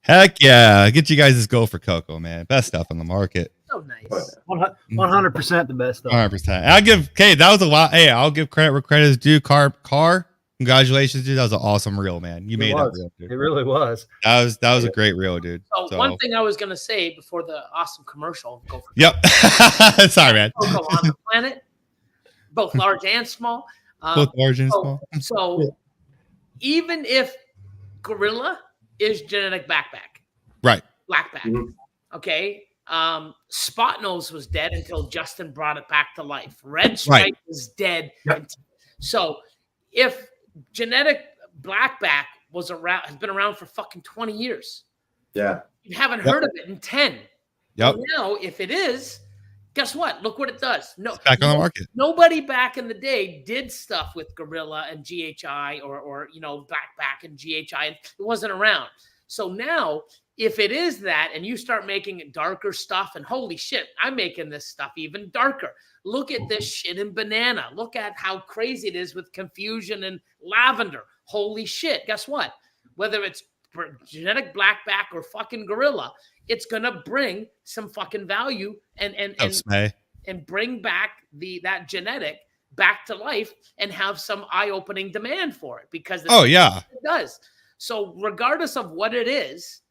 Heck yeah. Get you guys this Go for Coco, man. Best stuff on the market. So nice. 100% the best stuff. 100%. That was a lot. Hey, I'll give credit where credit is due. Car. Congratulations, dude. That was an awesome reel, man. You made that reel, dude. It really was. That was a great reel, dude. So one thing I was going to say before the awesome commercial. Go for yep. Sorry, man. Coco on the planet, both large and small. Both large and small. So even if gorilla is genetic blackback. Mm-hmm. Okay. Spot Nose was dead until Justin brought it back to life. Red Stripe was dead. Yep. So if genetic blackback has been around for fucking 20 years. Yeah. You haven't heard of it in 10. Yep. So now, if it is, guess what? Look what it does. No, it's back on the market. Nobody back in the day did stuff with Gorilla and GHI or blackback and GHI. It wasn't around. So now, if it is that, and you start making darker stuff, and holy shit, I'm making this stuff even darker. Look at this shit in banana. Look at how crazy it is with confusion and lavender. Holy shit. Guess what? Whether it's genetic blackback or fucking gorilla, it's gonna bring some fucking value and bring back that genetic back to life and have some eye-opening demand for it, because it does. So regardless of what it is,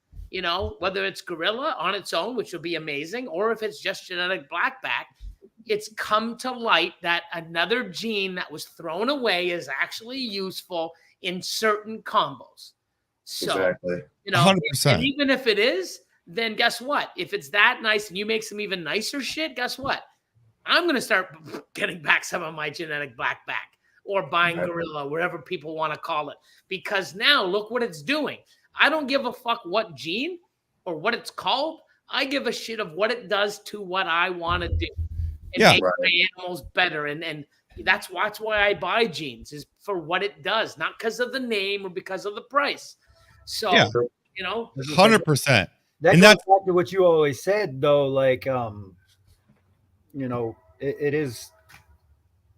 whether it's gorilla on its own, which will be amazing, or if it's just genetic blackback, it's come to light that another gene that was thrown away is actually useful in certain combos. So, Exactly. you know, 100%. and even if it is, then guess what? If it's that nice and you make some even nicer shit, guess what? I'm going to start getting back some of my genetic blackback or buying gorilla, wherever people want to call it. Because now look what it's doing. I don't give a fuck what gene or what it's called. I give a shit of what it does to what I want to do. It makes my animals better. And that's why I buy genes, is for what it does, not because of the name or because of the price. So, you know, 100%. That And goes that's back to what you always said, though. Like, you know, it is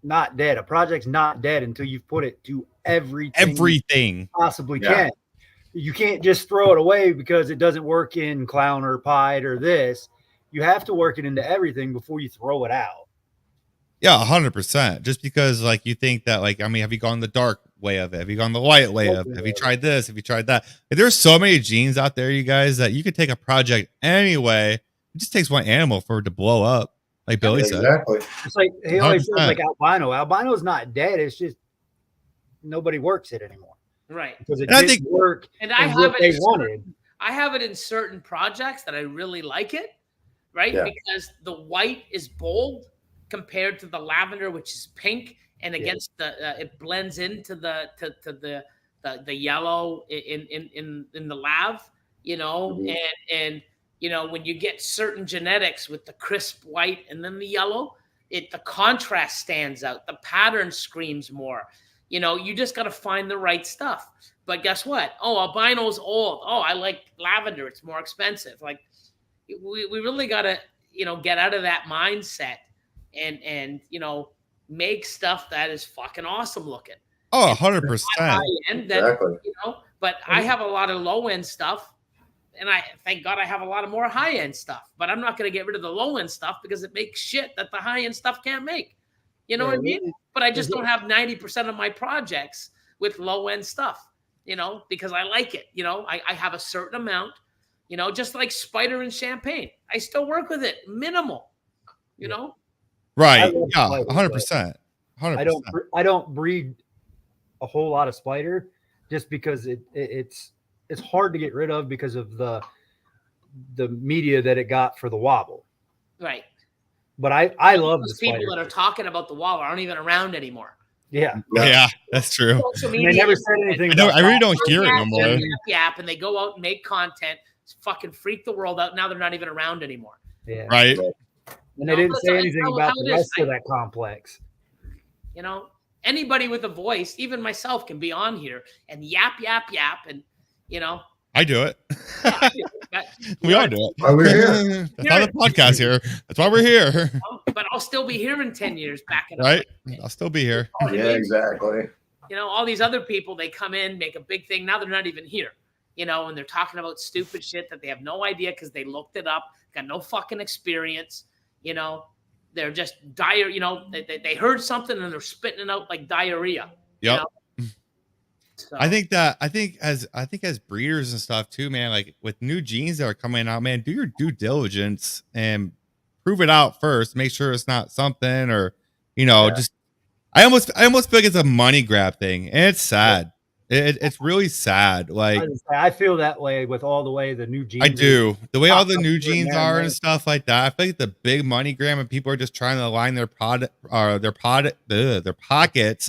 not dead. A project's not dead until you've put it to everything you possibly can. You can't just throw it away because it doesn't work in clown or pied or this. You have to work it into everything before you throw it out. Yeah, 100%. Just because, like, you think that, like, I mean, have you gone the dark way of it? Have you gone the light way of it? Have you tried this? Have you tried that? Like, there's so many genes out there, you guys, that you could take a project anyway. It just takes one animal for it to blow up, like Billy said. Exactly. It's like he always says, 100%. like albino. Albino's not dead. It's just nobody works it anymore. Right. Because it didn't work. And I have what they it wanted. I have it in certain projects that I really like it, right? Yeah. Because the white is bold compared to the lavender, which is pink, and against the it blends into the yellow in the lav, you know, and you know, when you get certain genetics with the crisp white and then the yellow, the contrast stands out, the pattern screams more. You know, you just got to find the right stuff. But guess what? Oh, albino's old. Oh, I like lavender. It's more expensive. Like, we really got to, you know, get out of that mindset and you know, make stuff that is fucking awesome looking. Oh, 100%. Exactly. You know, but I have a lot of low end stuff, and I thank God I have a lot of more high end stuff. But I'm not going to get rid of the low end stuff because it makes shit that the high end stuff can't make. You know what I mean? But I just don't have 90% of my projects with low end stuff, you know, because I like it. You know, I have a certain amount, you know, just like Spider and Champagne. I still work with it minimal, you know? Right. Yeah. 100%. 100%. I don't breed a whole lot of spider just because it's hard to get rid of because of the media that it got for the wobble. Right. But I love those the people spider. that are talking about the wall aren't even around anymore. Yeah. Yeah, that's true. They never said anything. I really don't hear it no more. Yap, and they go out and make content, fucking freak the world out. Now they're not even around anymore. Yeah. Right. And they didn't say anything about the rest of that complex. You know, anybody with a voice, even myself, can be on here and yap, and you know. I do it. Yeah, We all do it. Why we're here. That's why the podcast here. That's why we're here. But I'll still be here in 10 years backing up. Right? I'll still be here. Yeah, exactly. You know, all these other people, they come in, make a big thing. Now they're not even here, you know, and they're talking about stupid shit that they have no idea because they looked it up, got no fucking experience, you know. They're just you know, they heard something and they're spitting it out like diarrhea. Yep. You know? So. I think as breeders and stuff too, man, like with new genes that are coming out, man, do your due diligence and prove it out first. Make sure it's not something, or, you know, just I almost feel like it's a money grab thing, and it's sad. It's really sad. Like, I feel that way with all the way the new genes. I do. The way all the new genes are man. And stuff like that. I feel like the big money grab and people are just trying to line their pockets,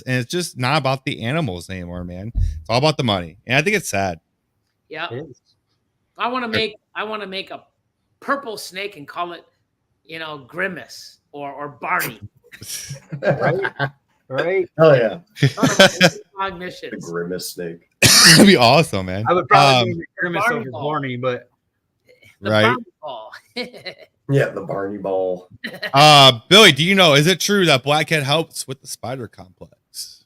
and it's just not about the animals anymore, man. It's all about the money, and I think it's sad. Yeah. I want to make a purple snake and call it, you know, Grimace or Barney. Right? Hell yeah. The Grimace snake. That'd be awesome, man. I would probably make Grimace over Barney, but right. Yeah, the Barney ball. Billy, do you know, is it true that blackhead helps with the spider complex?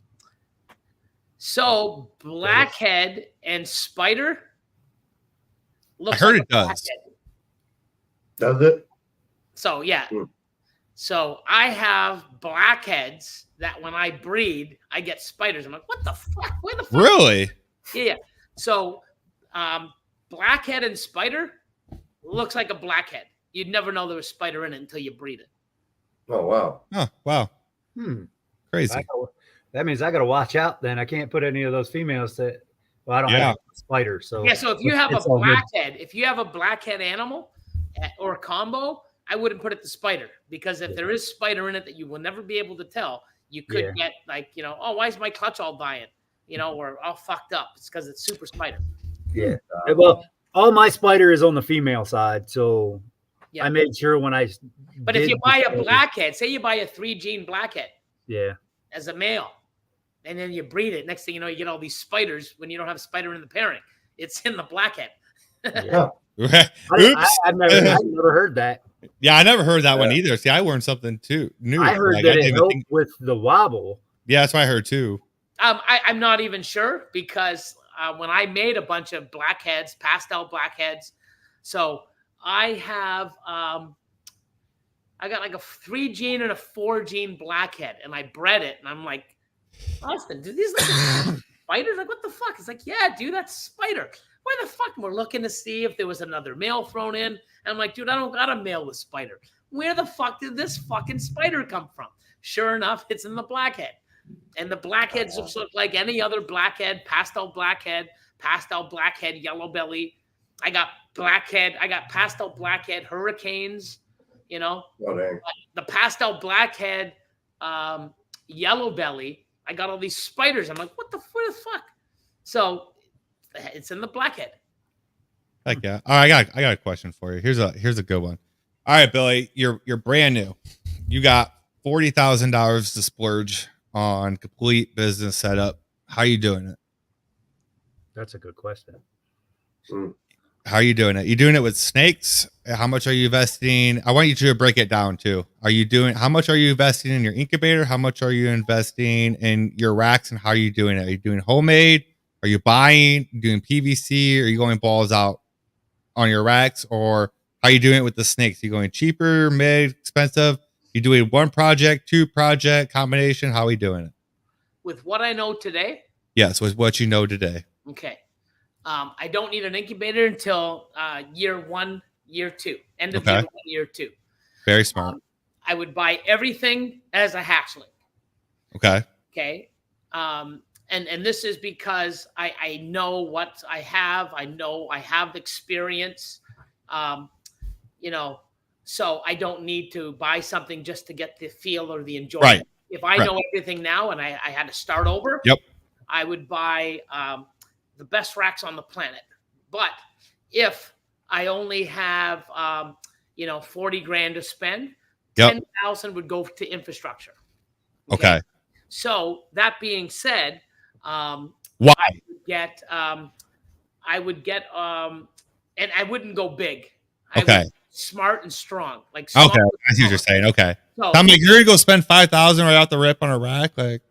So blackhead and spider. I heard it does. Does it? So yeah. So I have blackheads that when I breed, I get spiders. I'm like, what the fuck? Where the fuck? Really? Yeah. So blackhead and spider looks like a blackhead. You'd never know there was spider in it until you breed it. Oh wow. Oh wow. Crazy. that means I got to watch out. Then I can't put any of those females that Well, I don't have a spider, so yeah. So if you have a it's all good. blackhead animal or a combo, I wouldn't put it the spider, because if there is spider in it that you will never be able to tell, you could get like, oh, why is my clutch all dying? Or all fucked up. It's because it's super spider. Yeah. Well, all my spider is on the female side, so I made sure when I. But if you buy a blackhead, say you buy a 3-gene blackhead, as a male, and then you breed it, next thing you know, you get all these spiders when you don't have a spider in the pairing. It's in the blackhead. I've never heard that. Yeah, I never heard that one either. See, I learned something too new. I heard that it helped with the wobble. Yeah, that's what I heard too. I'm not even sure, because when I made a bunch of blackheads, pastel blackheads, so I have I got like a 3-gene and a 4-gene blackhead, and I bred it, and I'm like, Austin, do these look like spiders? Like, what the fuck? It's like, yeah, dude, that's spider. Why the fuck? We're looking to see if there was another male thrown in. And I'm like, dude, I don't got a male with spider. Where the fuck did this fucking spider come from? Sure enough, it's in the blackhead. And the blackheads just look like any other blackhead, pastel blackhead, yellow belly. I got pastel blackhead hurricanes, Oh, dang. the pastel blackhead yellow belly. I got all these spiders. I'm like, where the fuck? So it's in the blackhead. Heck yeah. All right, I got a question for you. Here's a good one. All right, Billy, you're brand new. You got $40,000 to splurge on complete business setup. How you doing it? That's a good question. How are you doing it? You doing it with snakes? How much are you investing? I want you to break it down too. How much are you investing in your incubator? How much are you investing in your racks, and how are you doing it? Are you doing homemade? Are you buying, doing PVC? Are you going balls out on your racks? Or how are you doing it with the snakes? Are you going cheaper, mid, expensive? You doing one project, 2 project combination? How are we doing it? With what I know today? Yes, with what you know today. Okay. I don't need an incubator until year 1, year 2, end of year 1, year 2. Very smart. I would buy everything as a hatchling. Okay. Okay. And this is because I know what I have. I know I have experience. So I don't need to buy something just to get the feel or the enjoyment. Right. If I know everything now and I had to start over, I would buy the best racks on the planet. But if I only have 40 grand to spend, 10,000 would go to infrastructure. Okay. So that being said, why? I would get and I wouldn't go big. Okay. Smart and strong. Like okay, I see what you're saying. Okay. So, I'm like, you're gonna go spend $5,000 right out the rip on a rack, like.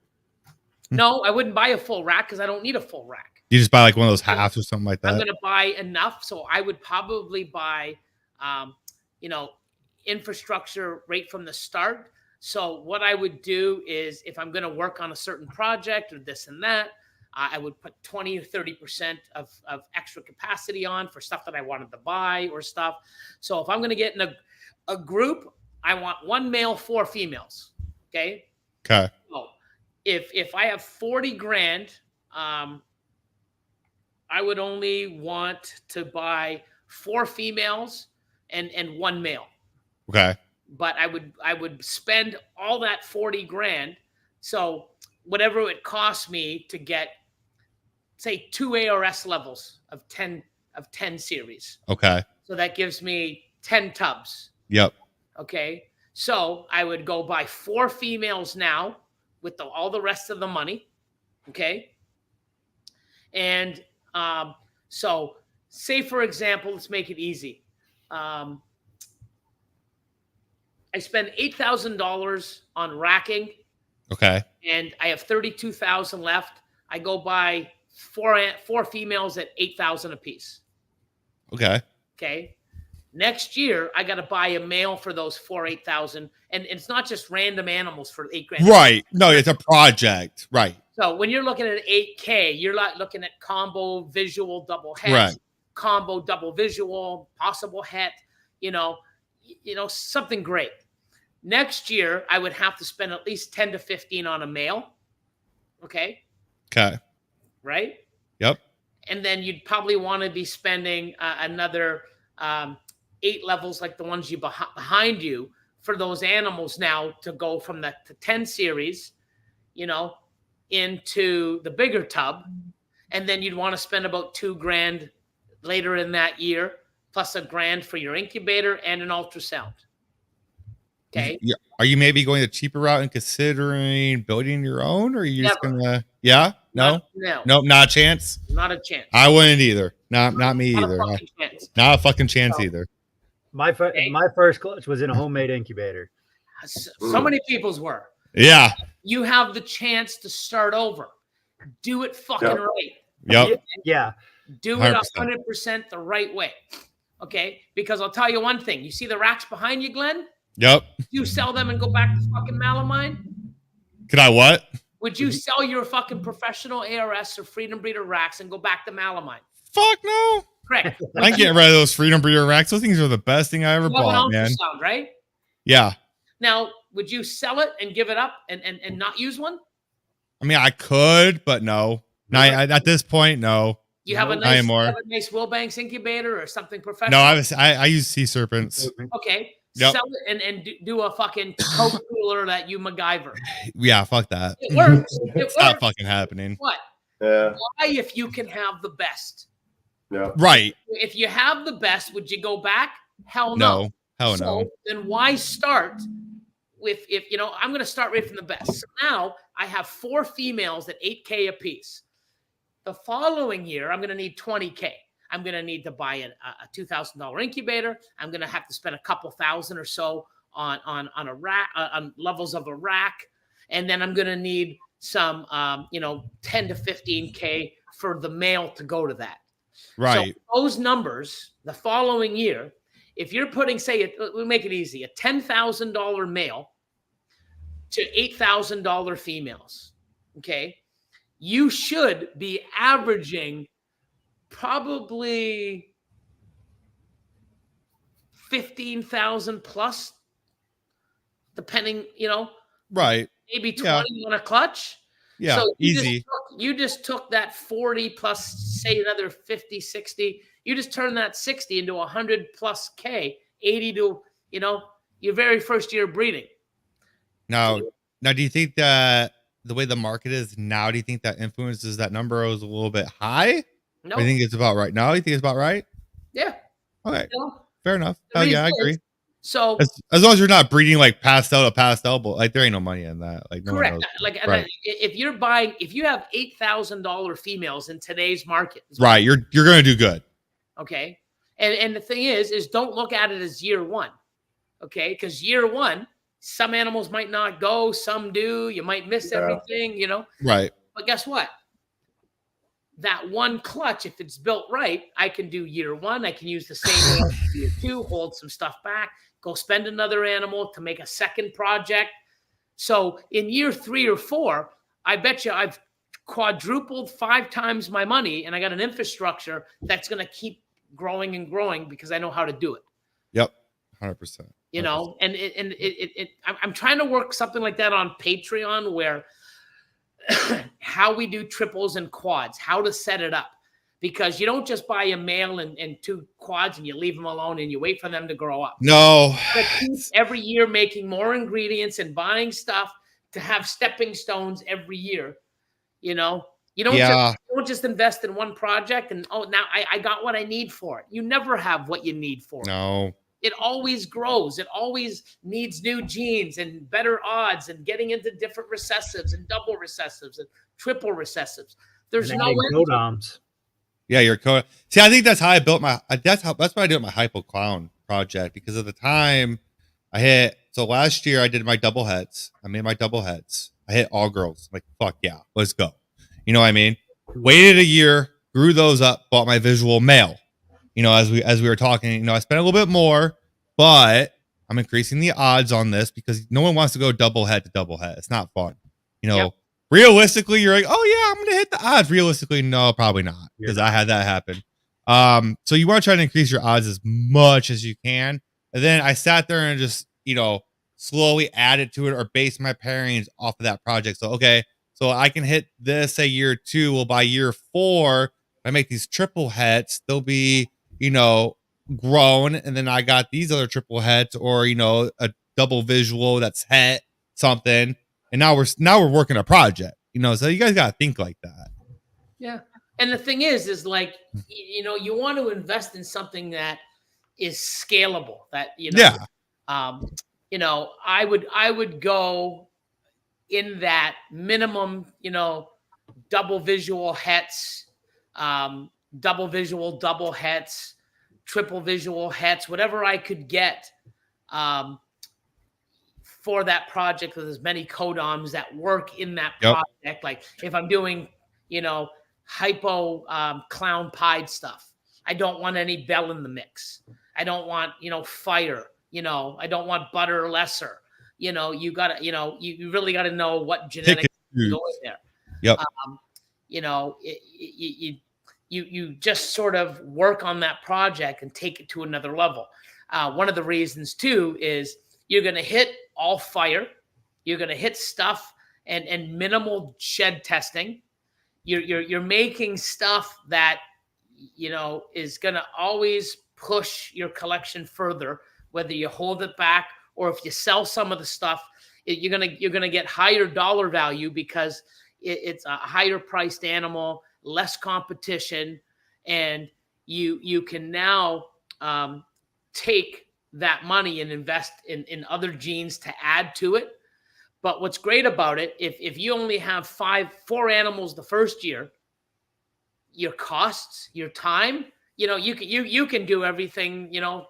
No, I wouldn't buy a full rack because I don't need a full rack. You just buy like one of those halves or something like that. I'm going to buy enough. So I would probably buy, infrastructure right from the start. So what I would do is if I'm going to work on a certain project or this and that, I would put 20 or 30% of extra capacity on for stuff that I wanted to buy or stuff. So if I'm going to get in a group, I want 1 male, 4 females. Okay. Okay. So if I have 40 grand, I would only want to buy 4 females and 1 male. Okay. But I would spend all that 40 grand. So whatever it costs me to get, say, 2 ARS levels of 10 series. Okay. So that gives me 10 tubs. Yep. Okay. So I would go buy 4 females now with all the rest of the money. Okay. And so say, for example, let's make it easy. I spend $8,000 on racking. Okay. And I have 32,000 left. I go buy 4 females at 8,000 a piece. Okay. Okay. Next year, I got to buy a male for those 8,000. And it's not just random animals for 8 grand. Right. No, it's a project. Right. So when you're looking at 8K, you're not looking at combo, visual, double het, right. Combo, double visual, possible het, something great. Next year, I would have to spend at least 10 to 15 on a male. Okay. Okay. Right. Yep. And then you'd probably want to be spending another 8 levels like the ones you behind you for those animals now to go from the 10 series, into the bigger tub. And then you'd want to spend about $2,000 later in that year, plus $1,000 for your incubator and an ultrasound. Okay. Are you maybe going the cheaper route and considering building your own, or are you just gonna? Yeah. No. Nope. Not a chance. Not a chance. I wouldn't either. Not me either. Not a fucking chance So, either. My first clutch was in a homemade incubator. So many people's were. Yeah. You have the chance to start over. Do it fucking right. Yep. Yeah. Do it 100% the right way. Okay. Because I'll tell you one thing. You see the racks behind you, Glenn? Yep. You sell them and go back to fucking Malamine? Could I what? Would you sell your fucking professional ARS or Freedom Breeder racks and go back to Malamine? Fuck no. Correct. I can get rid of those Freedom Breeder racks. Those things are the best thing I ever bought, man. Ultrasound, right? Yeah. Now, would you sell it and give it up and not use one? I mean, I could, but no. At this point, no. You have a nice Wilbanks incubator or something professional? No, I use sea serpents. Okay. Yep. Sell it and do a fucking Coke cooler that you MacGyver. Yeah, fuck that. It works. It's not fucking happening. What? Yeah. Why, if you can have the best? Yeah. Right. If you have the best, would you go back? Hell no. Hell no. So then why start with, I'm going to start right from the best. So now I have 4 females at $8K a piece. The following year, I'm going to need $20K. I'm going to need to buy a $2,000 incubator. I'm going to have to spend a couple thousand or so on a rack, on levels of a rack. And then I'm going to need some, 10 to 15K for the male to go to that. Right. So those numbers the following year, if you're putting, we'll make it easy, a $10,000 male to $8,000 females. Okay. You should be averaging probably 15,000 plus, depending, right. Maybe 20 on a clutch. Yeah. So easy. You just took that 40 plus, say another 50, 60. You just turned that 60 into 100 plus K, 80 to, your very first year of breeding. Now, do you think that the way the market is now, do you think that influences that number is a little bit high? No. I think it's about right. No, you think it's about right? Yeah. Okay. Fair enough. Oh yeah, I agree. So as long as you're not breeding like pastel to pastel, but like there ain't no money in that. Like no correct. One knows. Like right. if you have $8,000 females in today's market, right? You're gonna do good. Okay. And the thing is don't look at it as year one. Okay, because year one, some animals might not go, some do. You might miss everything, Right. But guess what? That one clutch, if it's built right, I can do year one. I can use the same year 2, hold some stuff back, go spend another animal to make a second project. So in year 3 or 4, I bet you I've quadrupled 5 times my money, and I got an infrastructure that's going to keep growing and growing because I know how to do it. Yep, 100%. I'm trying to work something like that on Patreon where how we do triples and quads, how to set it up, because you don't just buy a male and 2 quads and you leave them alone and you wait for them to grow up. No. Every year making more ingredients and buying stuff to have stepping stones every year. You don't just invest in one project and now I got what I need for it. You never have what you need for it. No. It always grows. It always needs new genes and better odds and getting into different recessives and double recessives and triple recessives. There's no codoms. Yeah, your code. See, I think that's how I built that's what I did with my Hypo Clown project, because of the time I hit. So last year I did my double heads. I made my double heads. I hit all girls. I'm like, fuck yeah, let's go. You know what I mean? Waited a year, grew those up, bought my visual male. As we were talking, I spent a little bit more, but I'm increasing the odds on this because no one wants to go double head to double head. It's not fun. Realistically, you're like, oh yeah, I'm gonna hit the odds. Realistically, no, probably not, because I had that happen. So you want to try to increase your odds as much as you can. And then I sat there and just, slowly added to it or base my pairings off of that project. So, okay, so I can hit this, say year 2. Well, by year 4, I make these triple heads, they'll be, you know, grown, and then I got these other triple heads, or, you know, a double visual that's het something, and now we're working a project, you know. So you guys got to think like that. Yeah. And the thing is like, you know, you want to invest in something that is scalable, that, you know, you know, I would go in that minimum, you know, double visual hets, double visual, double hets, triple visual hets, whatever I could get, for that project with as many codons that work in that project. Like if I'm doing, you know, hypo clown pied stuff, I don't want any bell in the mix. I don't want, you know, fire, you know, I don't want butter lesser. You know, you gotta, you know, you really got to know what genetics go in there. Yep. You know, you just sort of work on that project and take it to another level. One of the reasons too is you're going to hit all fire. You're going to hit stuff and minimal shed testing. You're making stuff that, you know, is going to always push your collection further, whether you hold it back or if you sell some of the stuff, you're gonna get higher dollar value because it's a higher priced animal, less competition, and you can now take that money and invest in other genes to add to it. But what's great about it, if you only have 4 animals the first year, your costs, your time, you know, you can do everything, you know,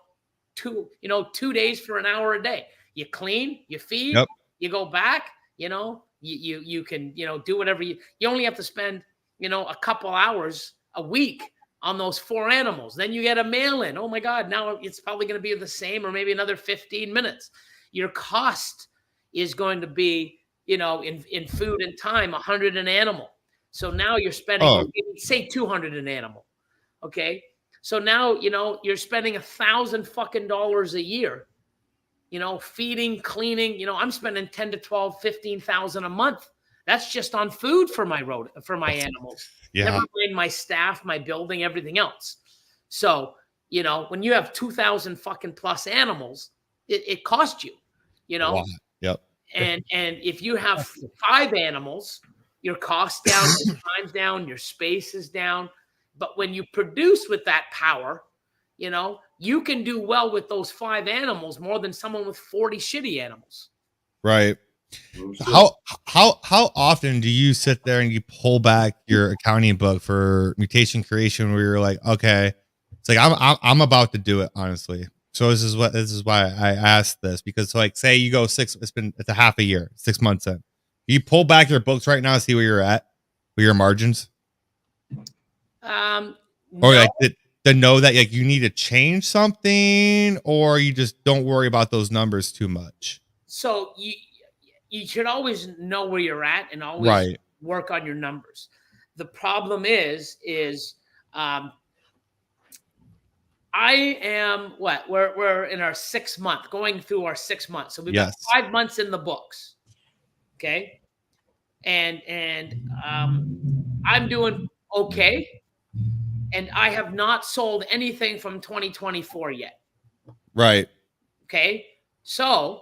2 days for an hour a day. You clean, you feed, you go back, you know, you can, you know, do whatever you only have to spend, you know, a couple hours a week on those 4 animals. Then you get a mail in. Oh my God, now it's probably going to be the same or maybe another 15 minutes. Your cost is going to be, you know, in food and time, 100 an animal. So now you're spending, say 200 an animal. Okay. So now, you know, you're spending $1,000 fucking dollars a year, you know, feeding, cleaning, you know, I'm spending 10 to 12, 15,000 a month. That's just on food for my animals. Yeah. Never mind my staff, my building, everything else. So, you know, when you have 2,000 fucking plus animals, it costs you, you know? Wow. Yep. And if you have 5 animals, your cost down, your time's down, your space is down. But when you produce with that power, you know, you can do well with those 5 animals more than someone with 40 shitty animals. Right. How often do you sit there and you pull back your accounting book for mutation creation where you're like, okay, it's like I'm about to do it, honestly. So this is why I asked this, because like say you go 6, it's a half a year, 6 months in. You pull back your books right now and see where you're at with your margins. Or no. like to know that like you need to change something, or you just don't worry about those numbers too much. So you should always know where you're at and always work on your numbers. The problem is I am we're in our 6th month, going through our 6 months. So we've got 5 months in the books. Okay. And I'm doing okay. And I have not sold anything from 2024 yet. Right. Okay. So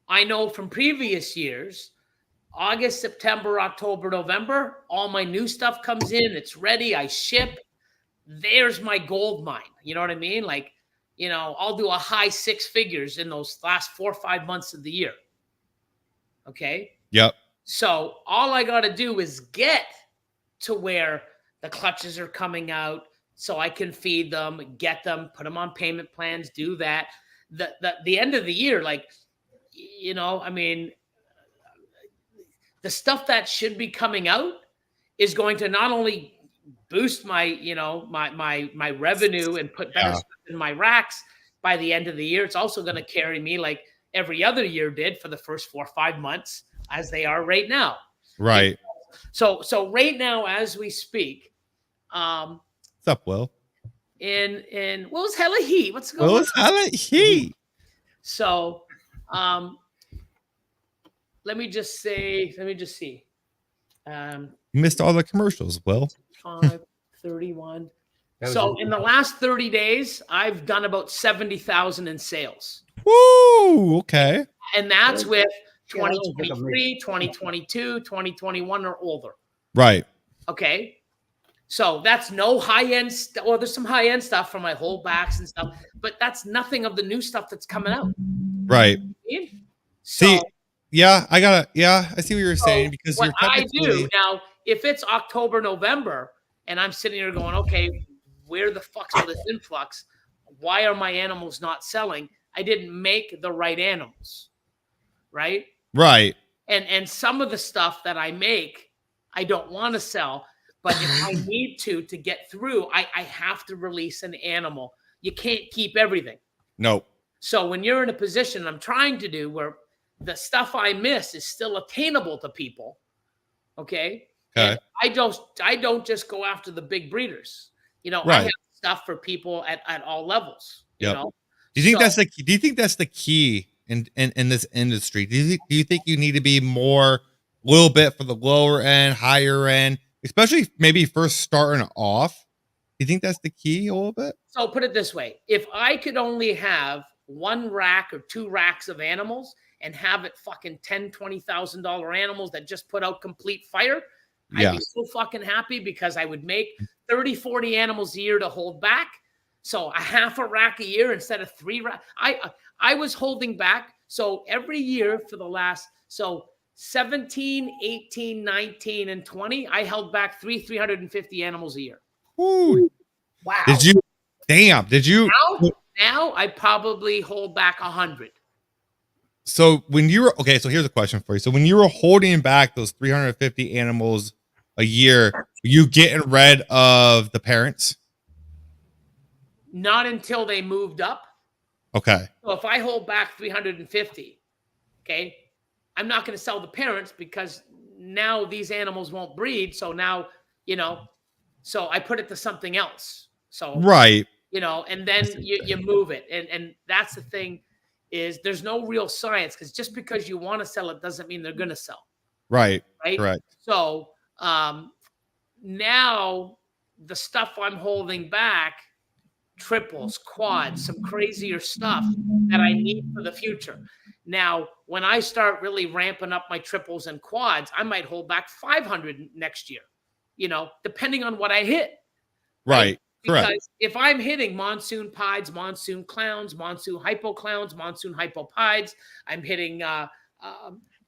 I know from previous years, August, September, October, November, all my new stuff comes in. It's ready. I ship. There's my gold mine. You know what I mean? Like, you know, I'll do a high 6 figures in those last 4 or 5 months of the year. Okay. Yep. So all I got to do is get to where the clutches are coming out so I can feed them, get them, put them on payment plans, do that. The end of the year, like, you know, I mean, the stuff that should be coming out is going to not only boost my, you know, my revenue and put better stuff in my racks by the end of the year. It's also going to carry me like every other year did for the first 4 or 5 months, as they are right now. Right. So right now, as we speak, what's up, Will? In what was hella heat? What's going on? What was hella heat? So, let me just see. You missed all the commercials, Will. 5. 31. That So was in the last 30 days, I've done about 70,000 in sales. Woo! Okay. And that's with Yeah, that was like 2023, 2022, 2021 or older. Right. Okay. So that's no high-end well, there's some high-end stuff for my holdbacks and stuff, but that's nothing of the new stuff that's coming out. Right. So, See, yeah, I see what you're saying because what you're I do technically now, if it's October, November, and I'm sitting here going, okay, where the fuck's all this influx? Why are my animals not selling? I didn't make the right animals, right? right. And some of the stuff that I make, I don't want to sell, but if I need to get through, I have to release an animal. You can't keep everything. Nope. So when you're in a position I'm trying to do where the stuff I miss is still attainable to people, okay? Okay. And I don't just go after the big breeders. You know, I Right. have stuff for people at all levels. You Yep. know, Do you think So- do you think that's the key in this industry? Do you think you need to be more a little bit for the lower end, higher end, especially maybe first starting off? You think that's the key a little bit? So put it this way: if I could only have one rack or two racks of animals and have it fucking $10,000-$20,000 animals that just put out complete fire, Yeah. I'd be so fucking happy because I would make 30-40 animals a year to hold back. So a half a rack a year instead of 3 racks. I was holding back. So every year for the last 17, 18, 19, and 20, I held back 350 animals a year. Woo. Wow. Did you Now I probably hold back 100. So when you were okay, so here's a question for you. So when you were holding back those 350 animals a year, were you getting rid of the parents? Not until they moved up. Okay. So if I hold back 350, okay, I'm not going to sell the parents because now these animals won't breed. So now, so I put it to something else. So, Right. And then you move it. And that's the thing is there's no real science because just because you want to sell it doesn't mean they're going to sell. Right. Right. Correct. So now the stuff I'm holding back, triples, quads, some crazier stuff that I need for the future. Now, when I start really ramping up my triples and quads, I might hold back 500 next year, depending on what I hit. Right. Because Correct. if I'm hitting monsoon pieds, monsoon clowns, monsoon hypoclowns, monsoon hypopieds, I'm hitting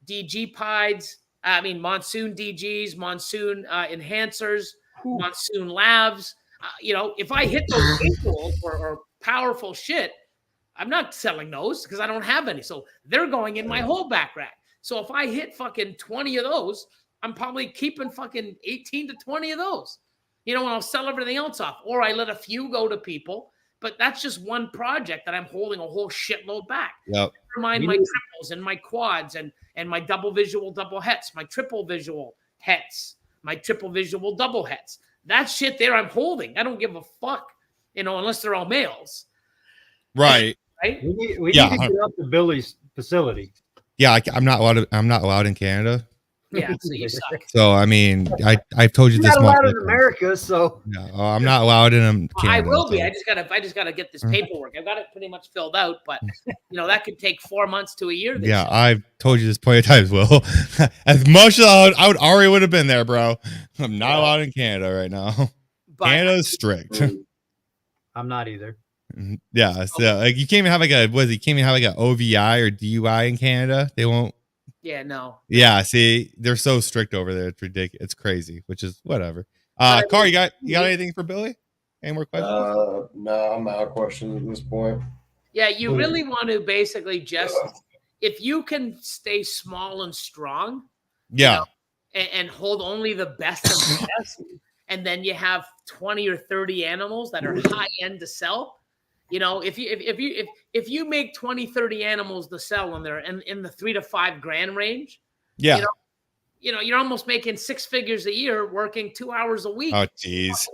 DG pieds, monsoon DGs, monsoon enhancers, monsoon labs. If I hit those equals or powerful shit, I'm not selling those because I don't have any. So they're going in my holdback rack. So if I hit fucking 20 of those, I'm probably keeping fucking 18 to 20 of those. And I'll sell everything else off. Or I let a few go to people. But that's just one project that I'm holding a whole shitload back. Yep. Never mind my triples and my quads and my double visual double hets, my triple visual hets, my triple visual double hets. That shit there I'm holding. I don't give a fuck, unless they're all males. Right. Right? We need to get up to Billy's facility. Yeah, I'm not allowed in Canada. Yeah, so you suck. So I've told you You're this not much. allowed in America, so No, I'm not allowed in Canada. I will be. so- I just gotta get this paperwork. I've got it pretty much filled out, but that could take 4 months to a year. they Yeah, say. I've told you this plenty of times, Will. As much as I would already would have been there, bro. I'm not allowed in Canada right now. But- Canada's strict. I'm not either. Yeah, so like you can't even have you can't even have like an OVI or DUI in Canada. They won't. Yeah, no. Yeah, see, they're so strict over there. It's ridiculous. It's crazy, which is whatever. Car, you got anything for Billy? Any more questions? No, I'm out of questions at this point. Yeah, you really want to basically just if you can stay small and strong, Yeah. and hold only the best of the best, and then you have 20 or 30 animals that are high end to sell. If you make 20, 30 animals to sell and they're in the $3,000 to $5,000 range, Yeah. you're almost making 6 figures a year working 2 hours a week. Oh, jeez.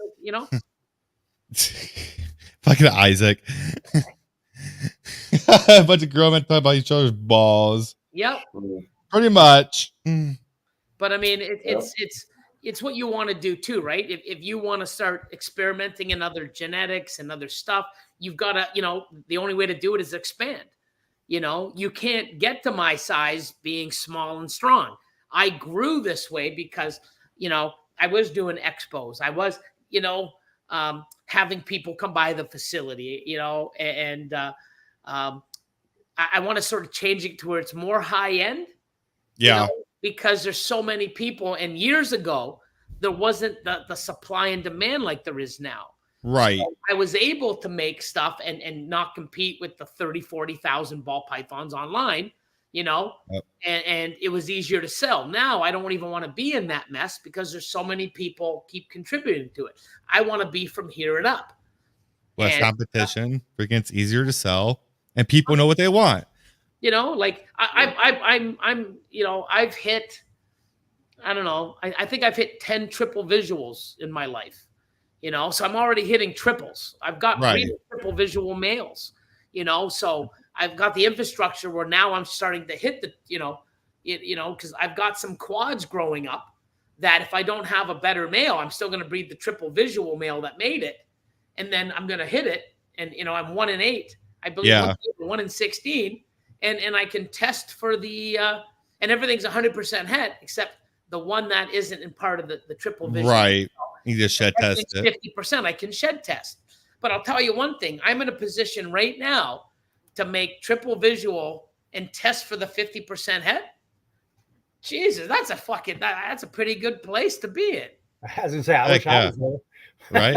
Fucking Isaac. A bunch of grown men talking about each other's balls. Yep. Pretty much. But I mean, it's it's what you want to do too, right? If you want to start experimenting in other genetics and other stuff, you've got to, the only way to do it is expand. You can't get to my size being small and strong. I grew this way because, I was doing expos. I was, having people come by the facility, and I want to sort of change it to where it's more high end. Yeah. Because there's so many people. And years ago, there wasn't the supply and demand like there is now. Right. So I was able to make stuff and not compete with the 30, 40,000 ball pythons online, Yep. and it was easier to sell. Now I don't even want to be in that mess because there's so many people keep contributing to it. I want to be from here and up. Less competition, freaking it's easier to sell, and people know what they want. I've hit, I don't know, I think I've hit 10 triple visuals in my life, so I'm already hitting triples. I've got triple visual males, so I've got the infrastructure where now I'm starting to hit the, because I've got some quads growing up that if I don't have a better male, I'm still going to breed the triple visual male that made it. And then I'm going to hit it. And, I'm 1 in 8, I believe. Yeah. 1 in 16. And I can test for the, and everything's 100% het, except the one that isn't in part of the triple vision. Right. You just shed test it. 50%. I can shed test. But I'll tell you one thing. I'm in a position right now to make triple visual and test for the 50% het. Jesus, that's a pretty good place to be in. I was gonna say, I wish I was there. Right.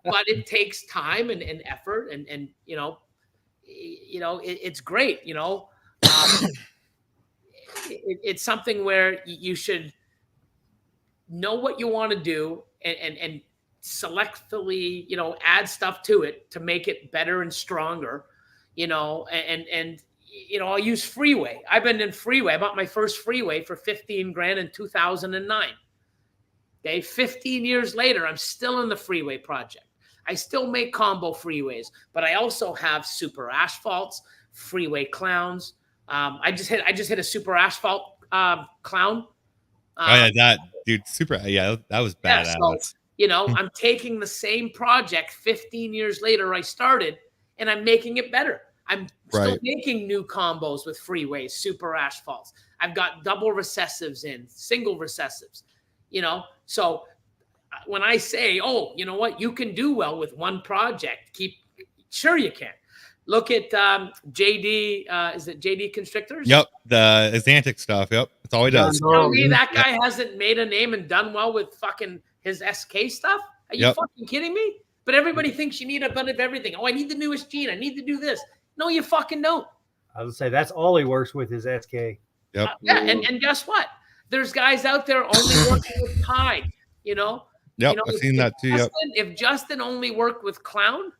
But it takes time and effort and it's great, it's something where you should know what you want to do and selectively, add stuff to it to make it better and stronger, I'll use freeway. I've been in freeway. I bought my first freeway for $15,000 in 2009. Okay. 15 years later, I'm still in the freeway project. I still make combo freeways, but I also have super asphalts, freeway clowns. I just hit a super asphalt clown. That dude, that was badass. So, I'm taking the same project 15 years later I started, and I'm making it better. I'm still making new combos with freeways, super asphalts. I've got double recessives in, single recessives, So when I say, oh, you know what, you can do well with one project, sure you can. Look at JD, is it JD Constrictors? Yep, the Xantic stuff. Yep, that's all he does. Tell me that guy hasn't made a name and done well with fucking his SK stuff? Are you fucking kidding me? But everybody thinks you need a bit of everything. Oh, I need the newest gene. I need to do this. No, you fucking don't. I would say that's all he works with is SK. Yep. And guess what? There's guys out there only working with Tide, Yep, I've seen that too. If Justin only worked with Clown,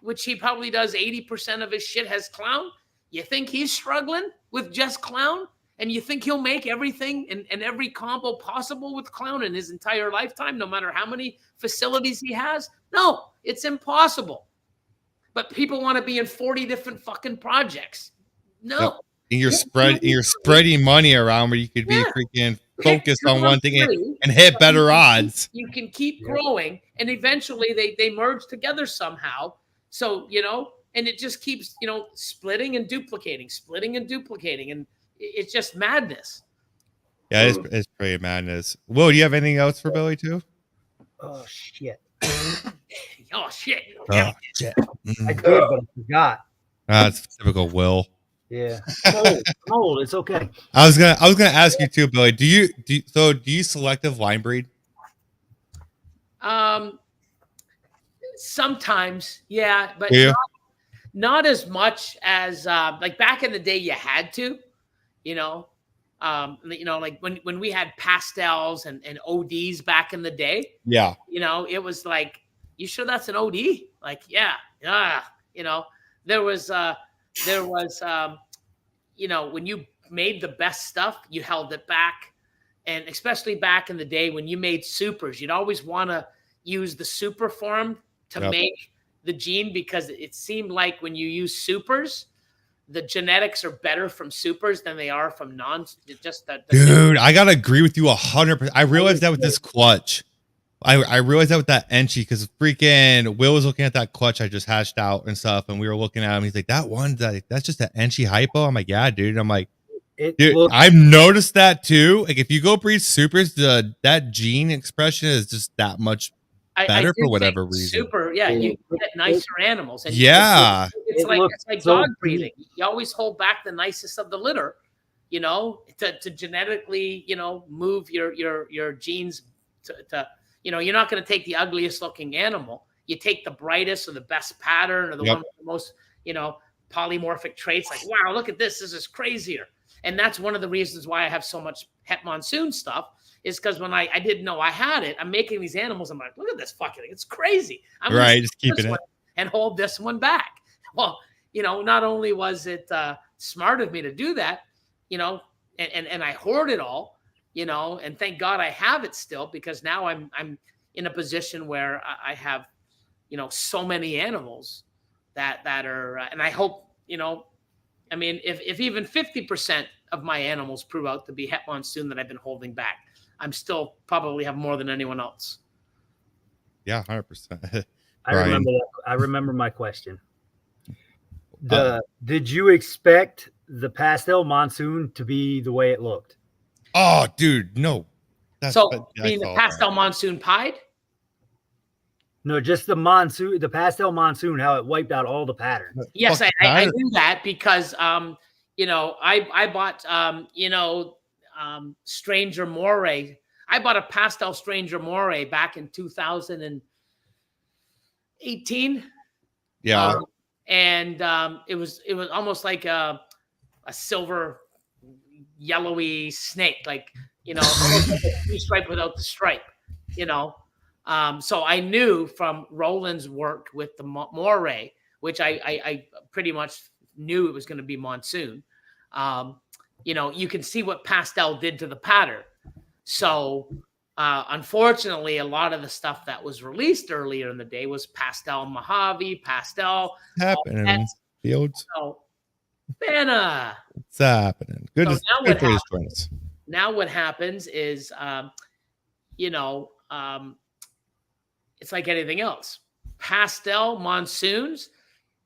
which he probably does 80% of his shit has Clown, you think he's struggling with just Clown? And you think he'll make everything and every combo possible with Clown in his entire lifetime, no matter how many facilities he has? No, it's impossible. But people want to be in 40 different fucking projects. No. Yep. And you're spreading money around where you could be freaking focused on one thing and hit better odds. You can keep growing, and eventually they merge together somehow. So, and it just keeps, splitting and duplicating, and it's just madness. Yeah, it's pretty madness. Will, do you have anything else for Billy too? Oh shit. Oh shit. Oh shit. I did, but I forgot. That's typical Will. Yeah. I'm old. It's okay. I was gonna ask you too, Billy. Do you selective line breed? Sometimes, yeah, but not as much as like back in the day you had to, like when we had pastels and ODs back in the day. Yeah. It was like, you sure that's an OD? Like, yeah. There was when you made the best stuff, you held it back. And especially back in the day when you made supers, you'd always want to use the super form to make the gene, because it seemed like when you use supers, the genetics are better from supers than they are from non. Just the Dude, I gotta agree with you 100%. I realized that with this clutch. I realized that with that Enchi, because freaking Will was looking at that clutch I just hashed out and stuff, and we were looking at him. He's like, that's just an Enchi hypo. I'm like, yeah, dude. I'm like, dude, I've noticed that too. Like, if you go breed supers, that gene expression is just that much better for whatever reason. Super, yeah, you get nicer animals. And yeah, it's like dog breeding. You always hold back the nicest of the litter, you know, to genetically, you know, move your genes to you know, you're not going to take the ugliest looking animal. You take the brightest or the best pattern or the one with the most, you know, polymorphic traits. Like, wow, look at this. This is crazier. And that's one of the reasons why I have so much Het Monsoon stuff, is because when I didn't know I had it, I'm making these animals. I'm like, look at this fucking thing. It's crazy. I'm right, just keeping it and hold this one back. Well, you know, not only was it smart of me to do that, you know, and I hoard it all, you know, and thank God I have it still, because now I'm in a position where I have, you know, so many animals that are, and I hope, you know, I mean, if even 50% of my animals prove out to be Het Monsoon that I've been holding back, I'm still probably have more than anyone else. Yeah, 100%. I remember my question. Did you expect the pastel Monsoon to be the way it looked? Oh, dude, no. So, the pastel Monsoon pied? No, just the monsoon, the pastel Monsoon, how it wiped out all the patterns. Yes, I knew that because, you know, I bought, you know, Stranger Moray. I bought a pastel Stranger Moray back in 2018. Yeah. And it was almost like a silver yellowy snake, like, you know, like a stripe without the stripe, you know. So I knew from Roland's work with the Moray, which I pretty much knew it was going to be Monsoon. You know, you can see what pastel did to the pattern. So unfortunately, a lot of the stuff that was released earlier in the day was pastel Mojave, pastel. Happening, Fields. So, Banna. What's happening? Good. So Now what happens is, you know, it's like anything else. Pastel Monsoons,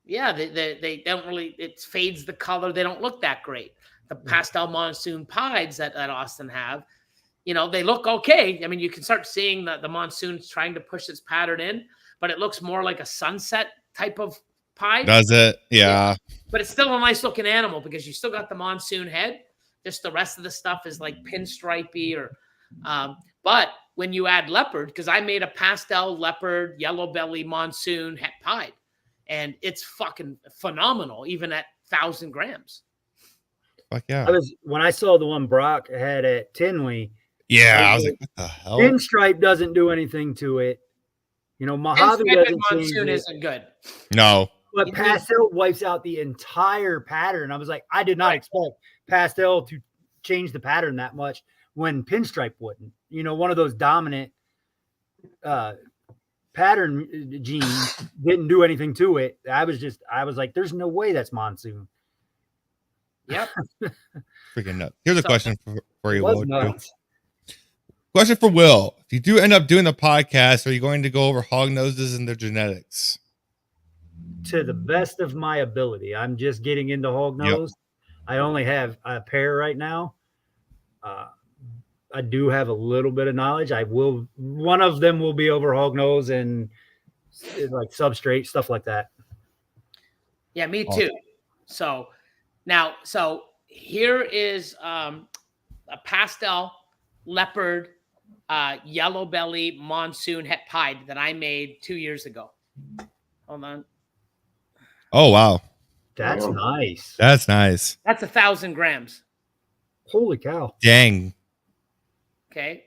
yeah, they don't really, it fades the color. They don't look that great. The pastel Monsoon pieds that Austin have, you know, they look okay. I mean, you can start seeing the Monsoon's trying to push its pattern in, but it looks more like a sunset type of pie. Does it? Yeah. But it's still a nice looking animal because you still got the Monsoon head. Just the rest of the stuff is like pinstripey or, but when you add leopard, because I made a pastel leopard, yellow belly Monsoon het pied, and it's fucking phenomenal, even at 1,000 grams. Fuck yeah. When I saw the one Brock had at Tinley. Yeah, I was like, what the hell? Pinstripe doesn't do anything to it. You know, Mojave doesn't Monsoon isn't good. No. But pastel wipes out the entire pattern. I was like, I did not expect pastel to change the pattern that much when pinstripe wouldn't. You know, one of those dominant pattern genes didn't do anything to it. I was like, there's no way that's Monsoon. Yep. Freaking nuts. Here's a question for you, Will. Question for Will. If you do end up doing the podcast, are you going to go over hog noses and their genetics? To the best of my ability. I'm just getting into hog nose. Yep. I only have a pair right now. I do have a little bit of knowledge. One of them will be over hog nose and like substrate, stuff like that. Yeah, me too. So here is a pastel leopard yellow belly Monsoon het pied that I made 2 years ago. Hold on. Oh wow. That's nice. That's nice. That's 1,000 grams. Holy cow. Dang. Okay.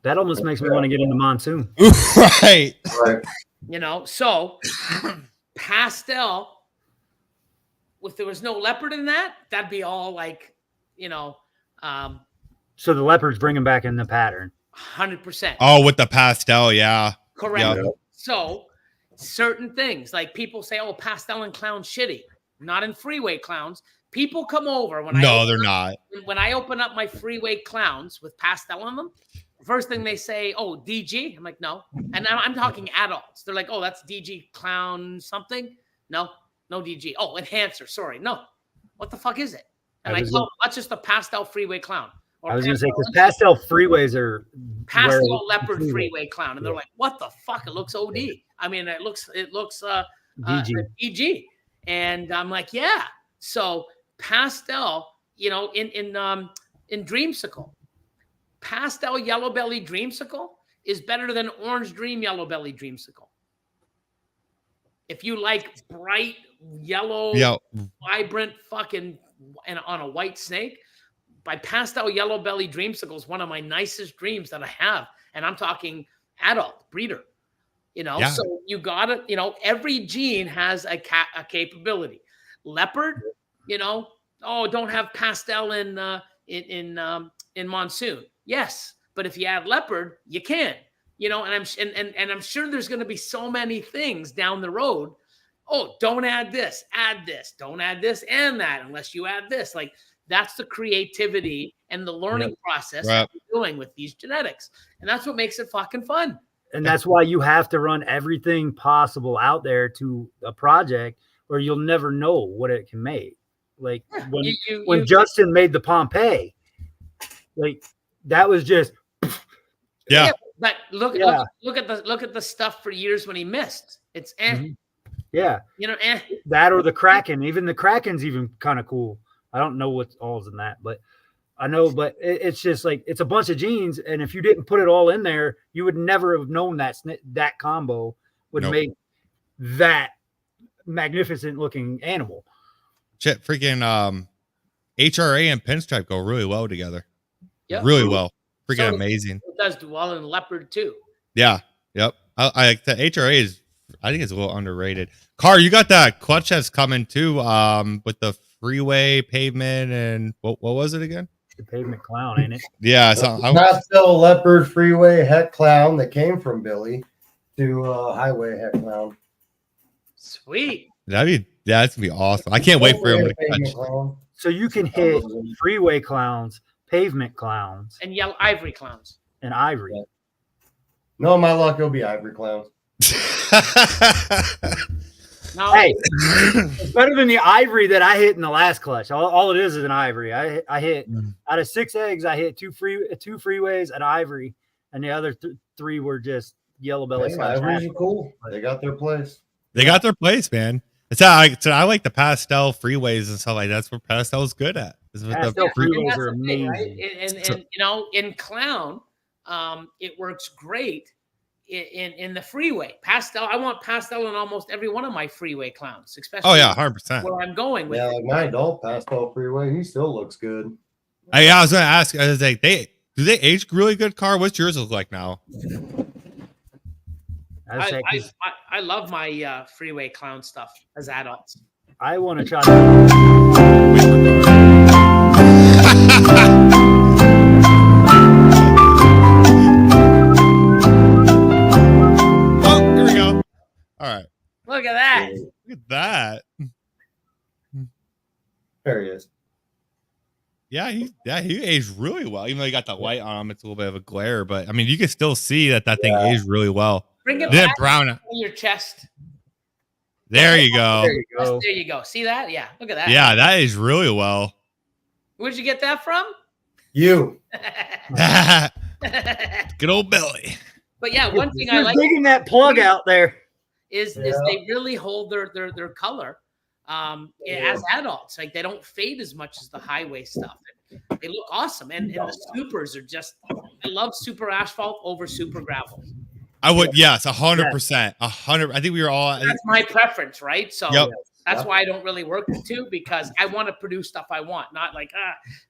That almost makes me want to get into Monsoon. Right. You know, so pastel, if there was no leopard in that, that'd be all like, you know. So the leopard's bringing back in the pattern. 100%. Oh, with the pastel, yeah. Correct. Yep. So certain things. Like people say, oh, pastel and clown shitty. Not in freeway clowns. People come over when they're not. When I open up my freeway clowns with pastel on them, first thing they say, oh, DG. I'm like, no. And I'm talking adults. They're like, oh, that's DG clown something. No DG. Oh, enhancer. Sorry. No. What the fuck is it? And I tell them, that's just a pastel freeway clown. I was going to say, because pastel freeways are pastel leopard freeway clown. And they're like, what the fuck? It looks OD. I mean, it looks DG. And I'm like, yeah. So pastel, you know, in Dreamsicle, pastel yellow belly Dreamsicle is better than orange dream yellow belly Dreamsicle. If you like bright yellow, vibrant fucking and on a white snake, by pastel yellow belly Dreamsicle is one of my nicest dreams that I have. And I'm talking adult breeder, you know, so you got it. You know, every gene has a capability. Leopard, you know, oh, don't have pastel in monsoon. Yes. But if you add leopard, you can, you know, and I'm sure there's going to be so many things down the road. Oh, don't add this, don't add this and that, unless you add this. Like, that's the creativity and the learning process that we're doing with these genetics. And that's what makes it fucking fun. And that's why you have to run everything possible out there to a project, or you'll never know what it can make. Like when Justin made the Pompeii, like that was just But look at the stuff for years when he missed. It's yeah, you know, that or the Kraken. Even the Kraken's even kind of cool. I don't know what all's in that, but I know. But it's just like it's a bunch of genes, and if you didn't put it all in there, you would never have known that combo would make that magnificent looking animal. Shit, freaking HRA and Pinstripe go really well together. Yeah, really well. Freaking amazing. It does do well in leopard too. Yeah. Yep. I the HRA is, I think it's a little underrated. Car, you got that clutch that's coming too, with the freeway pavement and what was it again? The pavement clown, ain't it? Yeah. Pastel leopard freeway het clown that came from Billy to highway het clown. Sweet. That's gonna be awesome. I can't wait for him to catch. So you can hit freeway clowns, pavement clowns, and yellow ivory clowns. And ivory. No, my luck, it'll be ivory clowns. No. Hey, it's better than the ivory that I hit in the last clutch. All it is an ivory. I hit out of 6 eggs. I hit two freeways at ivory, and the other 3 were just yellow belly. Ivories are cool. They got their place. They got their place, man. I like the pastel freeways and stuff like that. That's what pastel is good at. Pastel freeways are amazing. Right? And you know, in clown, it works great in the freeway. Pastel, I want pastel in almost every one of my freeway clowns, especially 100%. where I'm going with. Yeah, like my adult pastel freeway, he still looks good. I was gonna ask, I was like, do they age really good, Car? What's yours look like now? I love my freeway clown stuff as adults. I want to try. Oh, here we go. All right. Look at that. Look at that. There he is. Yeah, he aged really well. Even though he got the light on him, it's a little bit of a glare, but I mean, you can still see that thing aged really well. Bring it then back brown on your chest. There you go. There you go. There you go. See that? Yeah. Look at that. Yeah, that aged really well. Where'd you get that from? You. Good old Billy. But yeah, one thing I You're like digging that plug out there is they really hold their color as adults. Like they don't fade as much as the highway stuff. They look awesome, and the supers are just. I love super asphalt over super gravel. I would, yes, 100%, 100. I think we were all. That's my preference, right? So that's why I don't really work the two, because I want to produce stuff I want, not like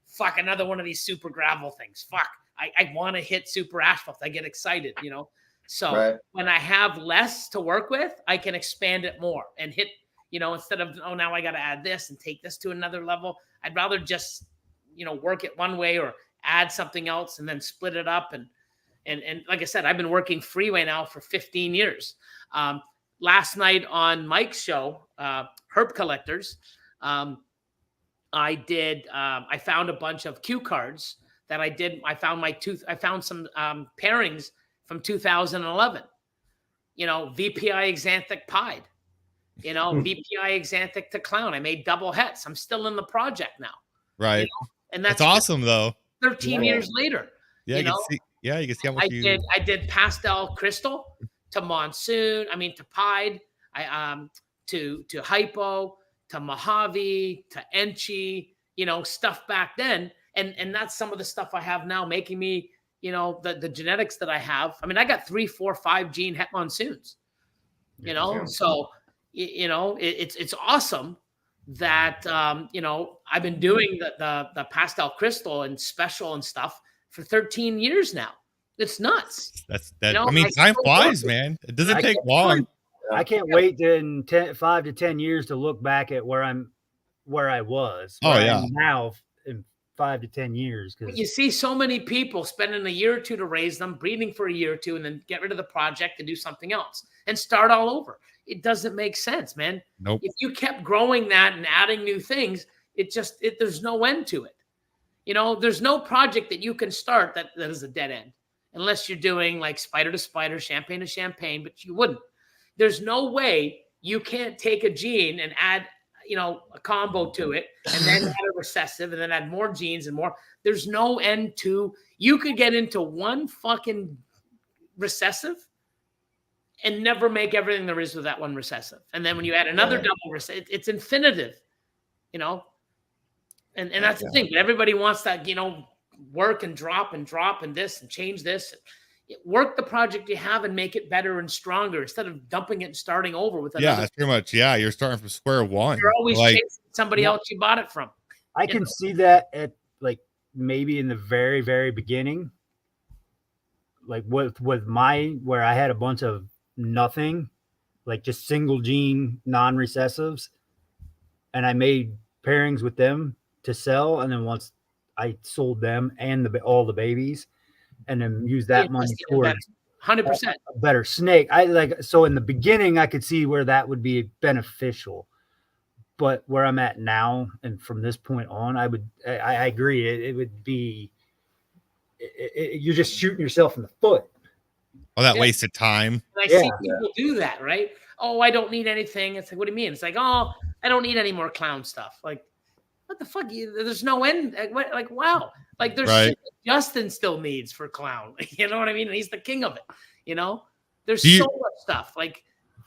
fuck another one of these super gravel things. Fuck, I want to hit super asphalt. I get excited, you know. So when I have less to work with, I can expand it more and hit. You know, instead of now I got to add this and take this to another level. I'd rather just work it one way or add something else and then split it up and like I said, I've been working freeway now for 15 years. last night on Mike's show, Herb Collectors, I found a bunch of cue cards that I did. I found some pairings from 2011. VPI Xanthic Pied. VPI Xanthic to Clown. I made double hets. I'm still in the project now. Right. And that's awesome though. 13 years later. Yeah, you can see how much I did pastel crystal to monsoon. I mean to pied. To hypo, to Mojave, to Enchi, stuff back then. And that's some of the stuff I have now making me, the genetics that I have. I mean, I got 3, 4, 5 gene het monsoons, so, it's awesome that, I've been doing the pastel crystal and special and stuff for 13 years now. It's nuts. I mean, time flies, man. It doesn't take long. I can't wait in 5 to 10 years to look back at where I was. Oh yeah. Now in 5 to 10 years. You see so many people spending a year or two to raise them, breeding for a year or two, and then get rid of the project and do something else and start all over. It doesn't make sense, man. Nope. If you kept growing that and adding new things, there's no end to it. There's no project that you can start that is a dead end, unless you're doing like spider to spider, champagne to champagne, but you wouldn't. There's no way you can't take a gene and add, a combo to it, and then add a recessive, and then add more genes and more. There's no end to. You could get into one fucking recessive and never make everything there is with that one recessive. And then when you add another double recessive, it's infinitive, And that's the thing. But everybody wants that, work and drop and this and change this. Work the project you have and make it better and stronger instead of dumping it and starting over with another. Yeah, that's pretty much. Yeah, you're starting from square one. You're always chasing somebody else you bought it from. I can see that at maybe in the very, very beginning, with where I had a bunch of nothing, just single gene non-recessives, and I made pairings with them to sell, and then once I sold them and all the babies, and then use that money towards 100% a better snake. So in the beginning, I could see where that would be beneficial, but where I'm at now, and from this point on, I agree. It would be, you're just shooting yourself in the foot. Oh, that wasted time. And I see people do that, right? Oh, I don't need anything. It's like, what do you mean? It's like, oh, I don't need any more clown stuff. Like, what the fuck? There's no end. Wow. There's shit that Justin still needs for clown. You know what I mean? And he's the king of it. There's so much stuff.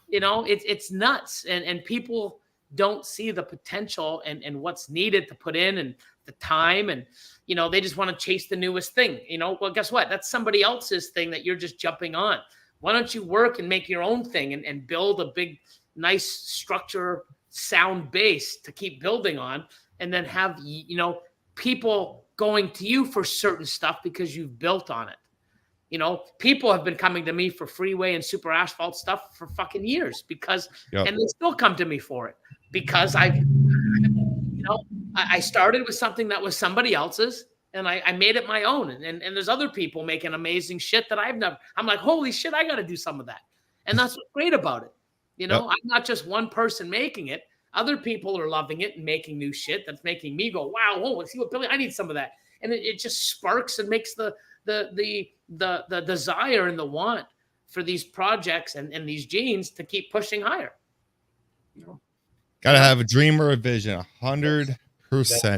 It's nuts. And people don't see the potential and what's needed to put in and the time. And, they just want to chase the newest thing. Well, guess what? That's somebody else's thing that you're just jumping on. Why don't you work and make your own thing and build a big, nice structure, sound base to keep building on? And then have, people going to you for certain stuff because you've built on it. People have been coming to me for freeway and super asphalt stuff for fucking years and they still come to me for it because I started with something that was somebody else's and I made it my own. And there's other people making amazing shit that I'm like, holy shit, I got to do some of that. And that's what's great about it. I'm not just one person making it. Other people are loving it and making new shit that's making me go, wow, whoa, see what Billy, I need some of that. And it just sparks and makes the desire and the want for these projects and these genes to keep pushing higher. Gotta have a dream or a vision, 100%.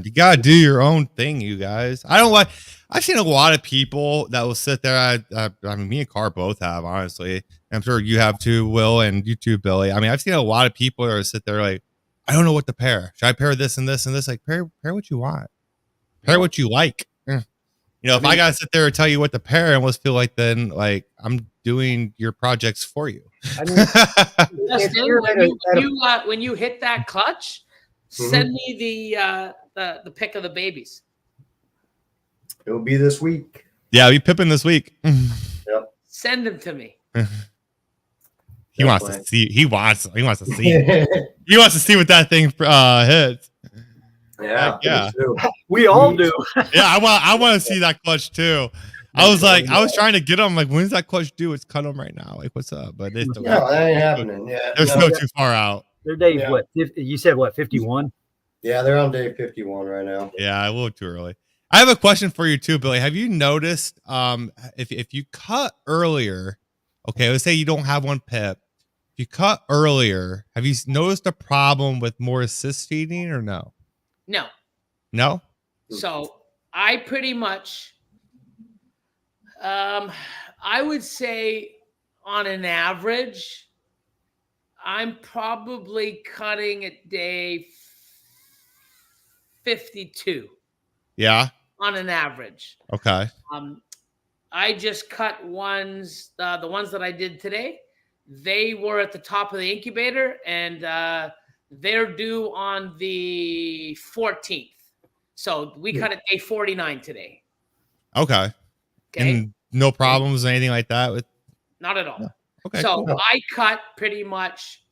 You gotta do your own thing, you guys. I've seen a lot of people that will sit there. I mean, me and Carr both have, honestly. I'm sure you have too, Will, and you too, Billy. I mean, I've seen a lot of people that sit there like, I don't know what to pair. Should I pair this and this and this? Like, pair what you want. Pair what you like. If I gotta sit there and tell you what to pair, I almost feel like then I'm doing your projects for you. When you hit that clutch, send me the pic of the babies. It'll be this week. Yeah, I'll be pipping this week. Yep. Send them to me. He wants to see. He wants to see. He wants to see what that thing hits. Yeah, yeah. We all do. Yeah, I want to see that clutch too. I was trying to get them. Like, when's that clutch due? It's cut them right now. Like, what's up? But No, that ain't happening. Yeah, they're still too far out. They're day what? You said what? 51. Yeah, they're on day 51 right now. Yeah, a little too early. I have a question for you too, Billy. Have you noticed if you cut earlier, okay, let's say you don't have one pip. If you cut earlier, have you noticed a problem with more assist feeding or no? No. No? So I pretty much, I would say on an average, I'm probably cutting at day 52. Yeah. On an average. Okay. I just cut ones, the ones that I did today. They were at the top of the incubator, and they're due on the 14th. So we cut at day 49 today. Okay. And no problems or anything like that with? Not at all. No. Okay. So cool. I cut pretty much,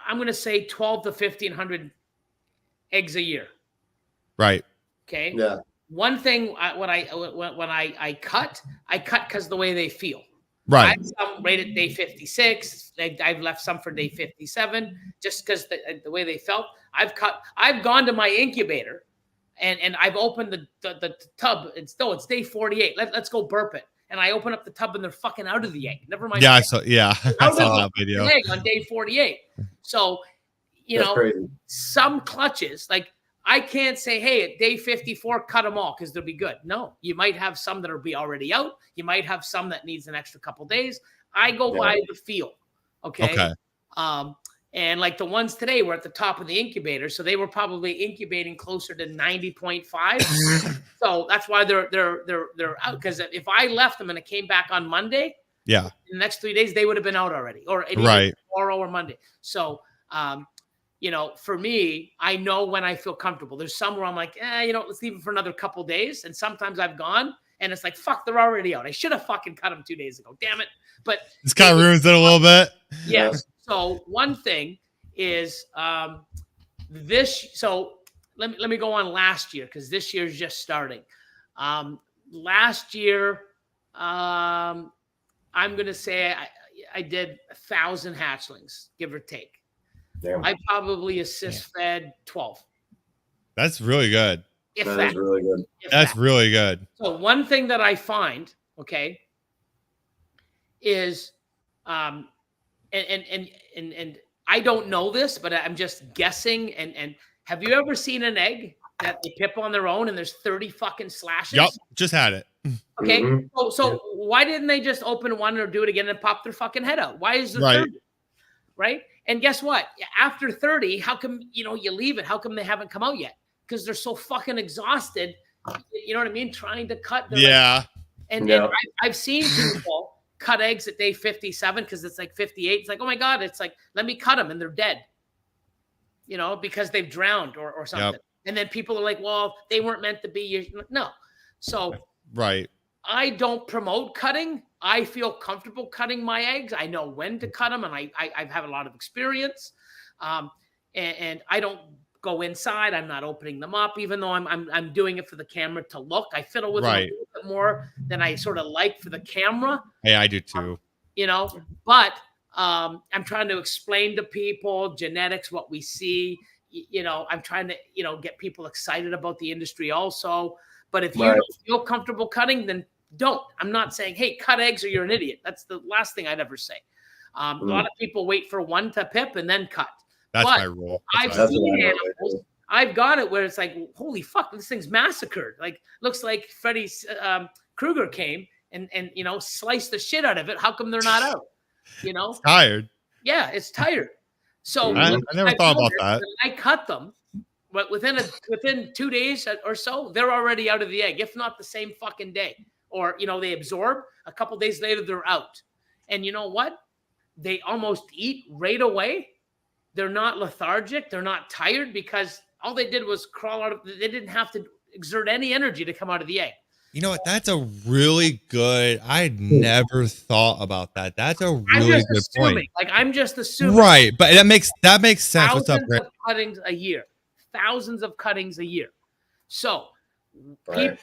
I'm going to say 12 to 1,500 eggs a year. Right. Okay. Yeah. One thing when I cut because the way they feel. Right. I have some right at day 56. I've left some for day 57 just because the way they felt. I've gone to my incubator and I've opened the tub. It's day 48. Let's go burp it. And I open up the tub and they're fucking out of the egg. Never mind. Yeah, I saw that video. Egg on day 48. So, That's crazy. Some clutches, like I can't say, hey, at day 54, cut them all because they'll be good. No, you might have some that'll be already out. You might have some that needs an extra couple days. I go by the feel. Okay. And like the ones today were at the top of the incubator, so they were probably incubating closer to 90.5. So that's why they're out. Because if I left them and it came back on Monday, in the next 3 days they would have been out already, or tomorrow or Monday. So for me, I know when I feel comfortable. There's some where I'm like, let's leave it for another couple days. And sometimes I've gone and it's like, fuck, they're already out. I should have fucking cut them 2 days ago. Damn it. But this kind of ruins it a little bit. Yes. So one thing is so let me go on last year because this year's just starting. Last year, I'm going to say I did 1,000 hatchlings, give or take. Damn. I probably assist fed 12. That's really good. That is really good. That's really good. So one thing that I find, is and I don't know this, but I'm just guessing. And have you ever seen an egg that they pip on their own and there's 30 fucking slashes? Yep, just had it. Okay, so why didn't they just open one or do it again and pop their fucking head out? Why is there 30? Right? And guess what? After 30, how come you leave it? How come they haven't come out yet? Because they're so fucking exhausted. You know what I mean? Trying to cut. And I've seen people cut eggs at day 57 because it's like 58. It's like, oh my God, it's like, let me cut them and they're dead. Because they've drowned or something. Yep. And then people are like, well, they weren't meant to be. No. So I don't promote cutting. I feel comfortable cutting my eggs. I know when to cut them, and I've had a lot of experience. And I don't go inside. I'm not opening them up, even though I'm doing it for the camera to look. I fiddle with them a little bit more than I sort of like for the camera. Hey, I do too. But I'm trying to explain to people genetics, what we see. I'm trying to get people excited about the industry also. But if you don't feel comfortable cutting, then don't. I'm not saying, hey, cut eggs or you're an idiot. That's the last thing I'd ever say. A lot of people wait for one to pip and then cut. That's my rule. I've seen animals. I've got it where it's like, holy fuck, this thing's massacred. Like, looks like Freddy Krueger came and sliced the shit out of it. How come they're not out? It's tired. Yeah, it's tired. So I never thought about that. I cut them, but within 2 days or so, they're already out of the egg, if not the same fucking day. Or they absorb. A couple days later, they're out. And you know what? They almost eat right away. They're not lethargic. They're not tired because all they did was crawl out of. They didn't have to exert any energy to come out of the egg. You know what? That's a really good. I'd never thought about that. That's a really good point. Like, I'm just assuming. Right, but that makes sense. What's up, Grant? Thousands of cuttings a year. So, people,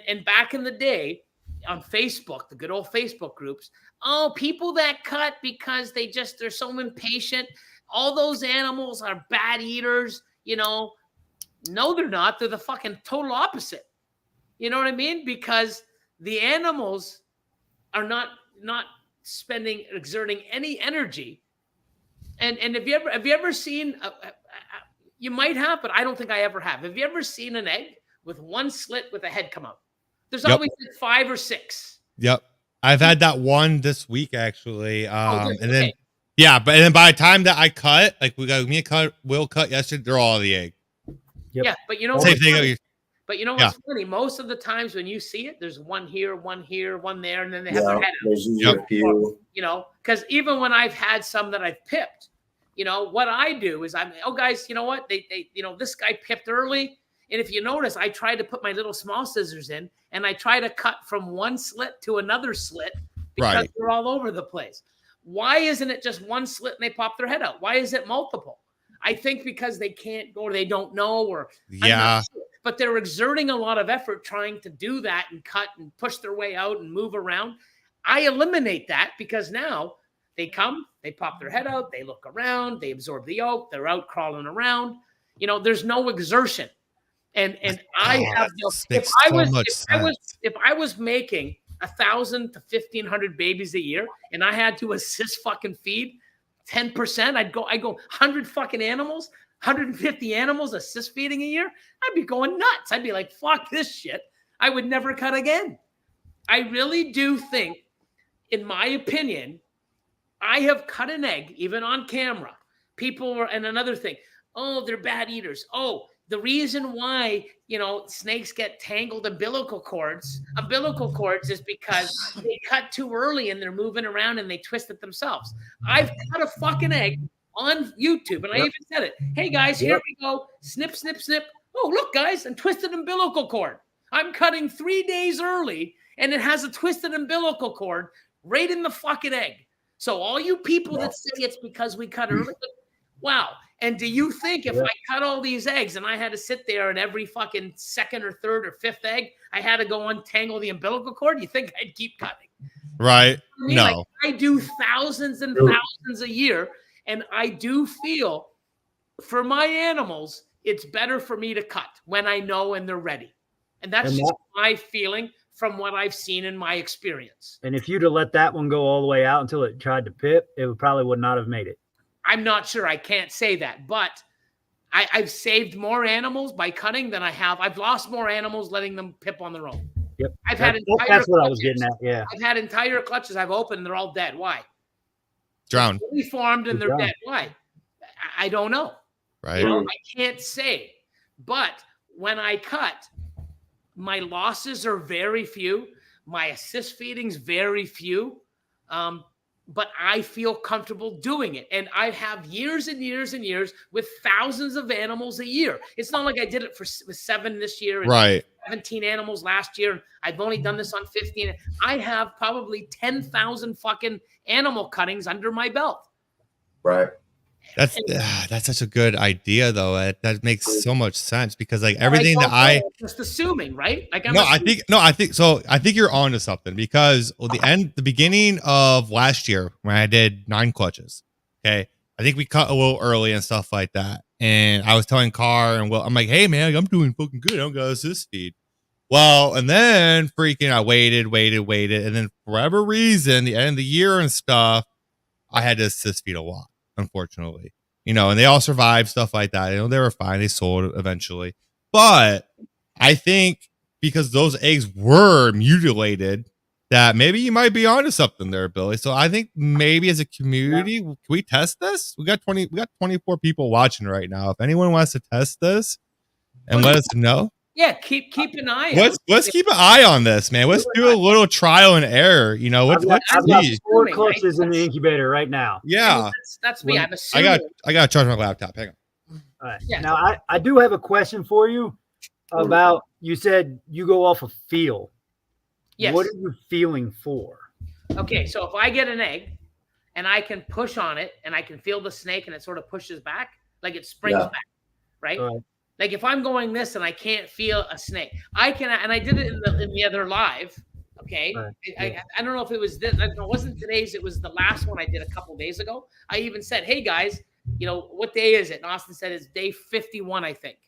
and back in the day, on Facebook, the good old Facebook groups. Oh, people that cut because they're so impatient. All those animals are bad eaters, you know. No, they're not. They're the fucking total opposite. You know what I mean? Because the animals are not exerting any energy. And have you ever seen? You might have, but I don't think I ever have. Have you ever seen an egg with one slit with a head come out? There's always 5 or 6. Yep, I've had that one this week actually. And then by the time that I cut, like Will cut yesterday, they're all the egg. Yep. Yeah, but you know what's funny? But you know what's funny? Most of the times when you see it, there's one here, one there, and then they have their head out. You know, because even when I've had some that I've pipped, you know, what I do is guys, you know what? They this guy pipped early. And if you notice, I try to put my little small scissors in and I try to cut from one slit to another slit because they're all over the place. Why isn't it just one slit and they pop their head out? Why is it multiple? I think because they can't go or they don't know or but they're exerting a lot of effort trying to do that and cut and push their way out and move around. I eliminate that because now they come, they pop their head out, they look around, they absorb the yolk, they're out crawling around. You know, there's no exertion. And I have if I was making 1,000 to 1,500 babies a year and I had to assist fucking feed 10%, I'd go 100 fucking animals, 150 animals assist feeding a year. I'd be going nuts. I'd be like, fuck this shit. I would never cut again. I really do think, in my opinion, I have cut an egg, even on camera. And another thing, oh, they're bad eaters. Oh, the reason why, you know, snakes get tangled umbilical cords is because they cut too early and they're moving around and they twist it themselves. I've cut a fucking egg on YouTube and I even said it. Hey guys, here we go. Snip, snip, snip. Oh, look guys, and twisted umbilical cord. I'm cutting 3 days early and it has a twisted umbilical cord right in the fucking egg. So all you people that say it's because we cut early, wow. And do you think if I cut all these eggs and I had to sit there and every fucking second or third or fifth egg, I had to go untangle the umbilical cord, you think I'd keep cutting? Right. I mean, like, I do thousands and thousands a year. And I do feel for my animals, it's better for me to cut when I know and they're ready. And that's just my feeling from what I've seen in my experience. And if you'd have let that one go all the way out until it tried to pip, it probably would not have made it. I'm not sure. I can't say that, but I've saved more animals by cutting than I have. I've lost more animals letting them pip on their own. Yep. That's what I was getting at. Yeah. I've had entire clutches I've opened and they're all dead. Why? Drowned. Fully formed and they're dead. Why? I don't know. Right. You know, I can't say. But when I cut, my losses are very few. My assist feeding's very few. But I feel comfortable doing it. And I have years and years and years with thousands of animals a year. It's not like I did it with 7 this year and 17 animals last year. I've only done this on 15. I have probably 10,000 fucking animal cuttings under my belt. Right. That's such a good idea, though. That makes so much sense because, like, everything that I just assuming, right? Like, I think you're onto something because the beginning of last year when I did 9 clutches, okay, I think we cut a little early and stuff like that. And I was telling Carr and I'm like, hey man, I'm doing fucking good. I don't got assist feed. Well, and then freaking I waited, and then for whatever reason, the end of the year and stuff, I had to assist feed a lot. Unfortunately, you know, and they all survived, stuff like that. You know, they were fine. They sold eventually. But I think because those eggs were mutilated, that maybe you might be onto something there, Billy. So I think maybe as a community, can we test this? We got 24 people watching right now. If anyone wants to test this and let us know. Yeah, keep an eye on it. Let's keep an eye on this, man. Let's do a little trial and error. You know, I've got 4 clutches in the incubator right now. Yeah, that's me. I'm assuming. I got to charge my laptop. Hang on. All right. Yeah. Now I do have a question for you about. You said you go off of feel. Yes. What are you feeling for? Okay, so if I get an egg and I can push on it and I can feel the snake and it sort of pushes back, like it springs back, right? Like if I'm going this and I can't feel a snake, I can, and I did it in the other live Okay. Right. I don't know if it was this. It wasn't today's. It was the last one I did a couple days ago. I even said, hey, guys, what day is it? And Austin said it's day 51, I think.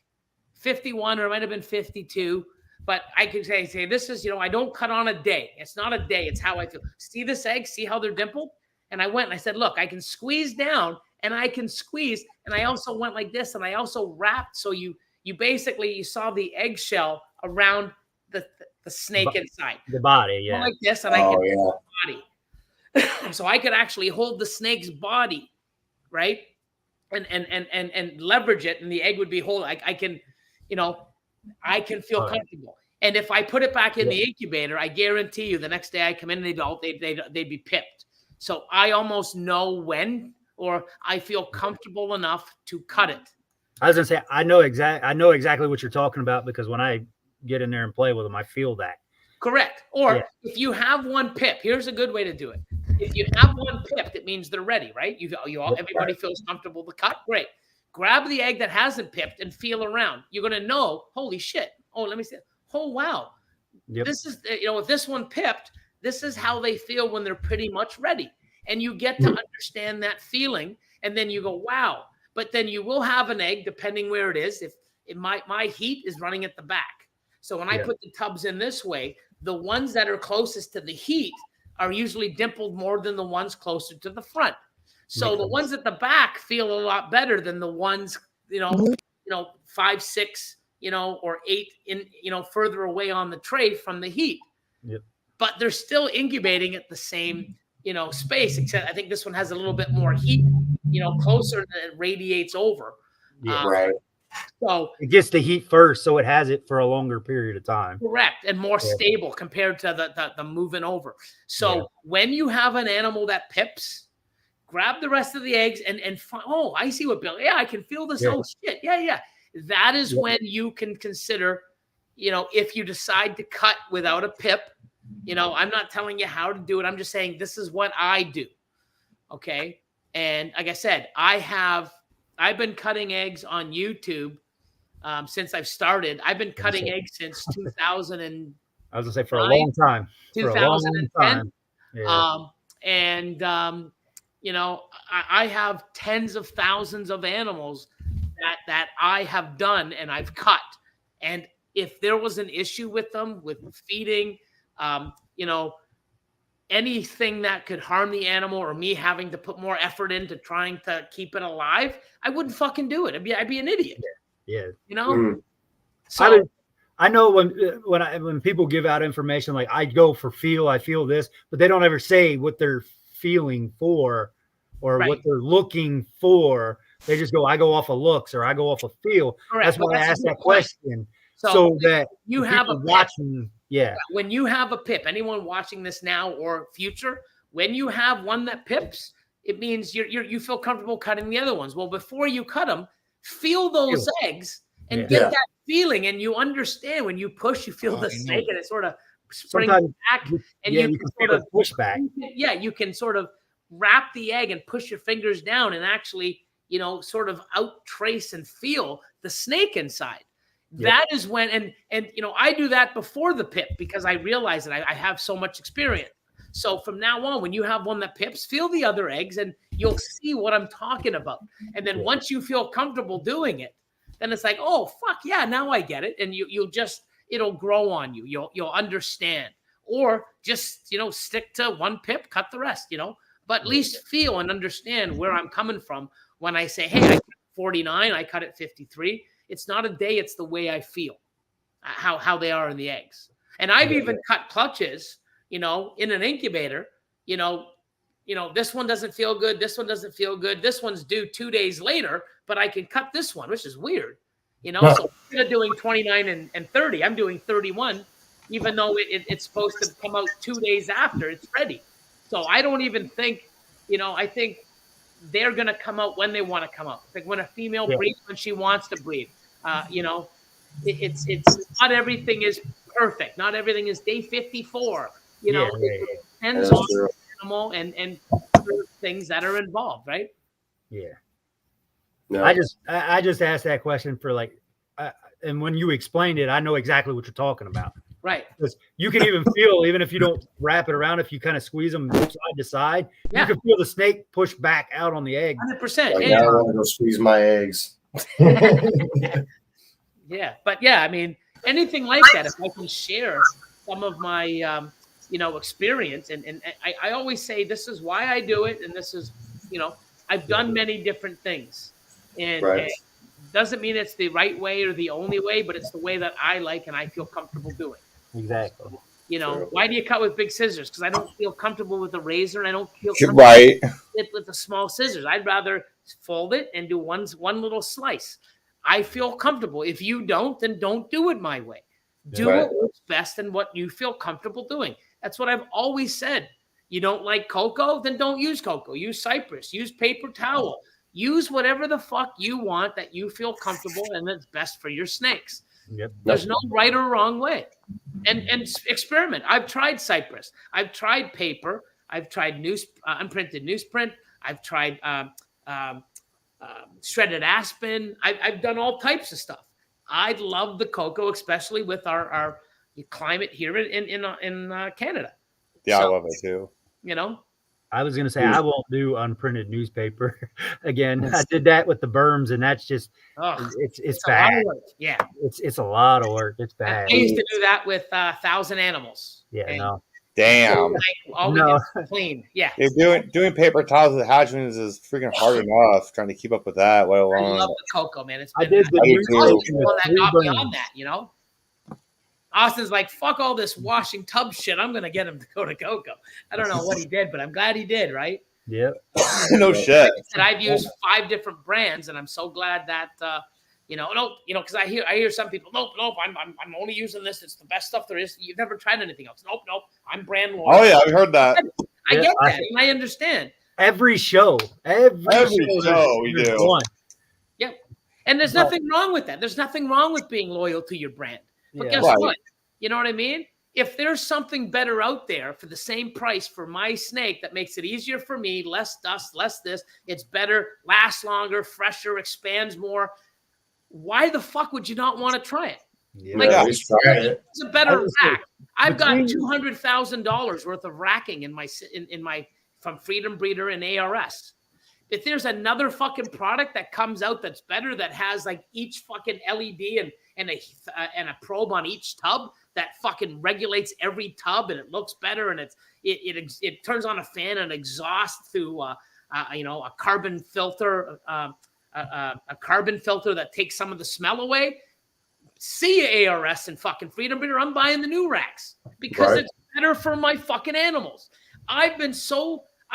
51, or it might have been 52. But I could say this is, I don't cut on a day. It's not a day. It's how I feel. See this egg? See how they're dimpled? And I went and I said, look, I can squeeze down and I can squeeze. And I also went like this and I also wrapped. So you basically, you saw the eggshell around the snake inside. The body, yeah. Like this, and I can hold the body. So I could actually hold the snake's body, right? And leverage it, and the egg would be whole. I can feel comfortable. And if I put it back in the incubator, I guarantee you the next day I come in, they'd be pipped. So I almost know when, or I feel comfortable enough to cut it. I was gonna say I know exactly what you're talking about, because when I get in there and play with them, I feel that. Correct. Or if you have one pip, here's a good way to do it. If you have one pip, that means they're ready, right? Everybody feels comfortable to cut. Great. Grab the egg that hasn't pipped and feel around. You're gonna know, holy shit. Oh, let me see. Oh wow. This is if this one pipped, this is how they feel when they're pretty much ready. And you get to understand that feeling, and then you go, wow. But then you will have an egg, depending where it is. If my heat is running at the back. So when I put the tubs in this way, the ones that are closest to the heat are usually dimpled more than the ones closer to the front. So the ones at the back feel a lot better than the ones, 5, 6, or 8 further away on the tray from the heat. Yep. But they're still incubating at the same, space, except I think this one has a little bit more heat, closer than it radiates over. Right. So it gets the heat first, so it has it for a longer period of time. Correct. And more stable compared to the moving over. So when you have an animal that pips, grab the rest of the eggs and I see what Bill. Yeah, I can feel this. Oh shit. Yeah. That is when you can consider, if you decide to cut without a pip, I'm not telling you how to do it. I'm just saying this is what I do. Okay. And like I said, I've been cutting eggs on YouTube since I've started. I've been cutting eggs since 2000 and I was gonna say for a long time. 2010. I have tens of thousands of animals that I have done and I've cut. And if there was an issue with them, with feeding, anything that could harm the animal or me having to put more effort into trying to keep it alive, I wouldn't fucking do it. I'd be an idiot. Yeah. So I know when people give out information, like I go for feel, I feel this, but they don't ever say what they're feeling for or what they're looking for. They just go, I go off of looks or I go off of feel. Correct. That's why I asked that question. So that you have a watching. When you have a pip, anyone watching this now or future, when you have one that pips, it means you feel comfortable cutting the other ones. Well, before you cut them, feel those eggs and get that feeling. And you understand when you push, you feel the snake and it sort of springs back. And you can sort of push back. You can sort of wrap the egg and push your fingers down and actually, sort of out trace and feel the snake inside. That is when, and I do that before the pip because I realize that I have so much experience. So from now on, when you have one that pips, feel the other eggs and you'll see what I'm talking about. And then once you feel comfortable doing it, then it's like, oh, fuck yeah, now I get it. And it'll grow on you. You'll understand. Or just, stick to one pip, cut the rest, but at least feel and understand where I'm coming from when I say, hey, I cut 49, I cut it 53. It's not a day, it's the way I feel, how they are in the eggs. And I've even cut clutches, in an incubator, this one doesn't feel good. This one doesn't feel good. This one's due 2 days later, but I can cut this one, which is weird. So instead of doing 29 and 30, I'm doing 31, even though it's supposed to come out 2 days after it's ready. So I don't even think, I think they're going to come out when they want to come out. Like when a female breeds, when she wants to breed, it's not everything is perfect. Not everything is day 54. It depends on the animal and things that are involved, right? Yeah. No. I just asked that question for and when you explained it, I know exactly what you're talking about. Right. You can even feel, even if you don't wrap it around, if you kind of squeeze them side to side, you can feel the snake push back out on the egg. 100%. Like, now I want to go squeeze my eggs. Yeah, but yeah, I mean, anything like that, if I can share some of my, experience, and I always say this is why I do it, and this is, I've done many different things, and it doesn't mean it's the right way or the only way, but it's the way that I like and I feel comfortable doing. Exactly. Why do you cut with big scissors? Because I don't feel comfortable with a razor, and I don't feel comfortable with the small scissors. I'd rather fold it and do one little slice. I feel comfortable. If you don't, then don't do it my way. Do what works best and what you feel comfortable doing. That's what I've always said. You don't like cocoa, then don't use cocoa. Use cypress. Use paper towel. Use whatever the fuck you want that you feel comfortable and that's best for your snakes. Yep. There's no right or wrong way. And experiment. I've tried cypress. I've tried paper. I've tried unprinted newsprint. I've tried shredded aspen. I've done all types of stuff. I love the cocoa, especially with our climate here in Canada. Yeah, I love it too. I was gonna say I won't do unprinted newspaper again. I did that with the berms, and that's just it's bad. A lot of work. Yeah, it's a lot of work. It's bad. I used to do that with 1,000 animals. Yeah, no. Damn. No. Clean. Yeah. Doing paper towels with hatchlings is freaking hard enough. Trying to keep up with that. Let alone. I love the cocoa, man. I did the that got me on that. Austin's like, fuck all this washing tub shit. I'm gonna get him to go to cocoa. I don't know what he did, but I'm glad he did. Right? Yeah. No shit. And I've used 5 different brands, and I'm so glad that. Because I hear some people, nope, I'm only using this. It's the best stuff there is. You've never tried anything else. Nope, I'm brand loyal. Oh yeah, I've heard that. I get that, and I understand. Every show we do. One. Yep, and there's nothing wrong with that. There's nothing wrong with being loyal to your brand. But guess what? You know what I mean? If there's something better out there for the same price for my snake that makes it easier for me, less dust, less this, it's better, lasts longer, fresher, expands more. Why the fuck would you not want to try it? Yeah, it's a better rack. I've got $200,000 worth of racking in my from Freedom Breeder and ARS. If there's another fucking product that comes out that's better, that has like each fucking LED and a probe on each tub that fucking regulates every tub, and it looks better, and it turns on a fan and exhaust through a carbon filter. A carbon filter that takes some of the smell away. See you, ARS and fucking Freedom Breeder. I'm buying the new racks because it's better for my fucking animals. I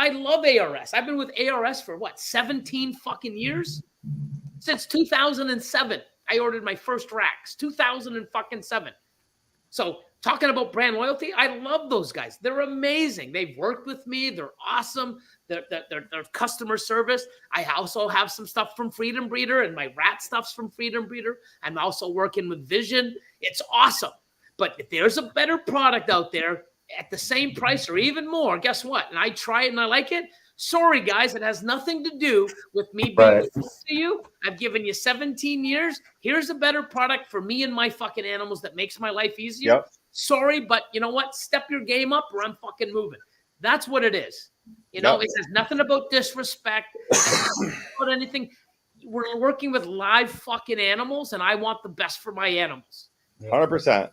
love ARS. I've been with ARS for 17 fucking years? Since 2007. I ordered my first racks. 2007. So talking about brand loyalty, I love those guys. They're amazing. They've worked with me. They're awesome. Their customer service. I also have some stuff from Freedom Breeder, and my rat stuff's from Freedom Breeder. I'm also working with Vision. It's awesome. But if there's a better product out there at the same price or even more, guess what? And I try it and I like it. Sorry, guys, it has nothing to do with me being to you. I've given you 17 years. Here's a better product for me and my fucking animals that makes my life easier. Yep. Sorry, but you know what? Step your game up or I'm fucking moving. That's what it is. It has nothing about disrespect, about anything. We're working with live fucking animals, and I want the best for my animals. 100%.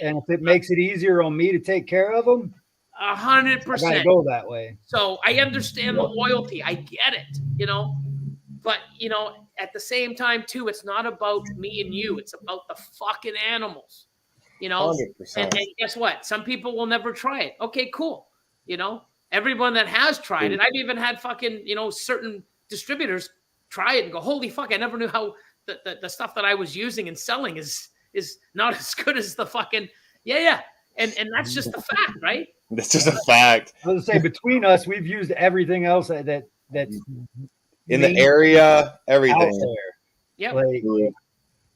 And if it makes it easier on me to take care of them, 100%. I gotta go that way. So I understand the loyalty. I get it, But, at the same time, too, it's not about me and you. It's about the fucking animals, 100%. And guess what? Some people will never try it. Okay, cool. Everyone that has tried it, I've even had fucking, certain distributors try it and go, holy fuck, I never knew how the stuff that I was using and selling is not as good as the fucking, And that's just the fact, right? That's just a fact. I was gonna say, between us, we've used everything else that's in the area, everything. Yeah.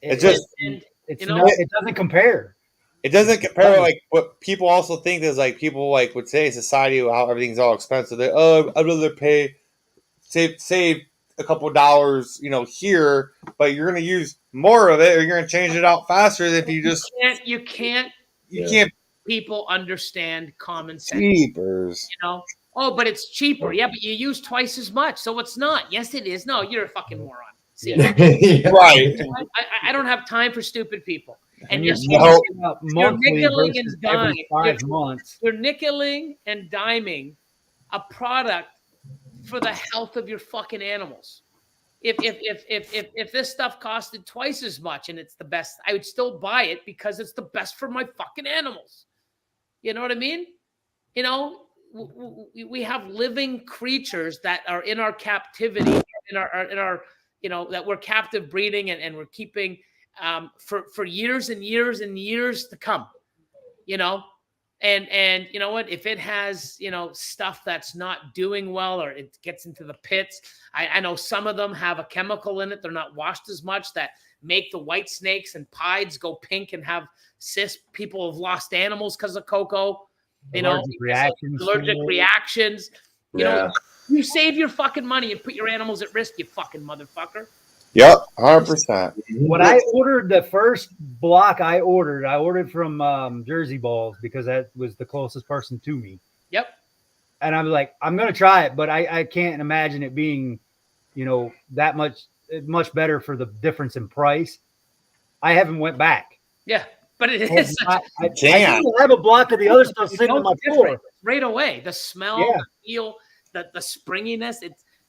It doesn't compare. It doesn't compare. Like what people also think is like people like would say society how everything's all expensive. I'd rather save a couple of dollars, here, but you're going to use more of it, or you're going to change it out faster if you just. You can't You can't. People understand common sense. Jeepers. You know, oh, but it's cheaper. Yeah, but you use twice as much, so it's not. Yes, it is. No, you're a fucking moron. See, right? I don't have time for stupid people. And you're nickeling and diming. 5 months. You're nickeling and diming a product for the health of your fucking animals. If this stuff costed twice as much and it's the best, I would still buy it because it's the best for my fucking animals. You know what I mean? You know, we have living creatures that are in our captivity, in our you know, that we're captive breeding and we're keeping for years and years and years to come. You know, and you know what? If it has, you know, stuff that's not doing well or it gets into the pits, I know some of them have a chemical in it. They're not washed as much that make the white snakes and pieds go pink and have cysts. People have lost animals because of cocoa. You know, allergic reactions. You know, you save your fucking money and put your animals at risk, you fucking motherfucker. Yep, 100%. When I ordered the first block I ordered from Jersey Balls because that was the closest person to me. Yep. And I was like, I'm going to try it, but I can't imagine it being, you know, that much better for the difference in price. I haven't went back. Yeah, but it is. I have a block of the other stuff sitting on my floor. Right away. The smell, the feel, the springiness,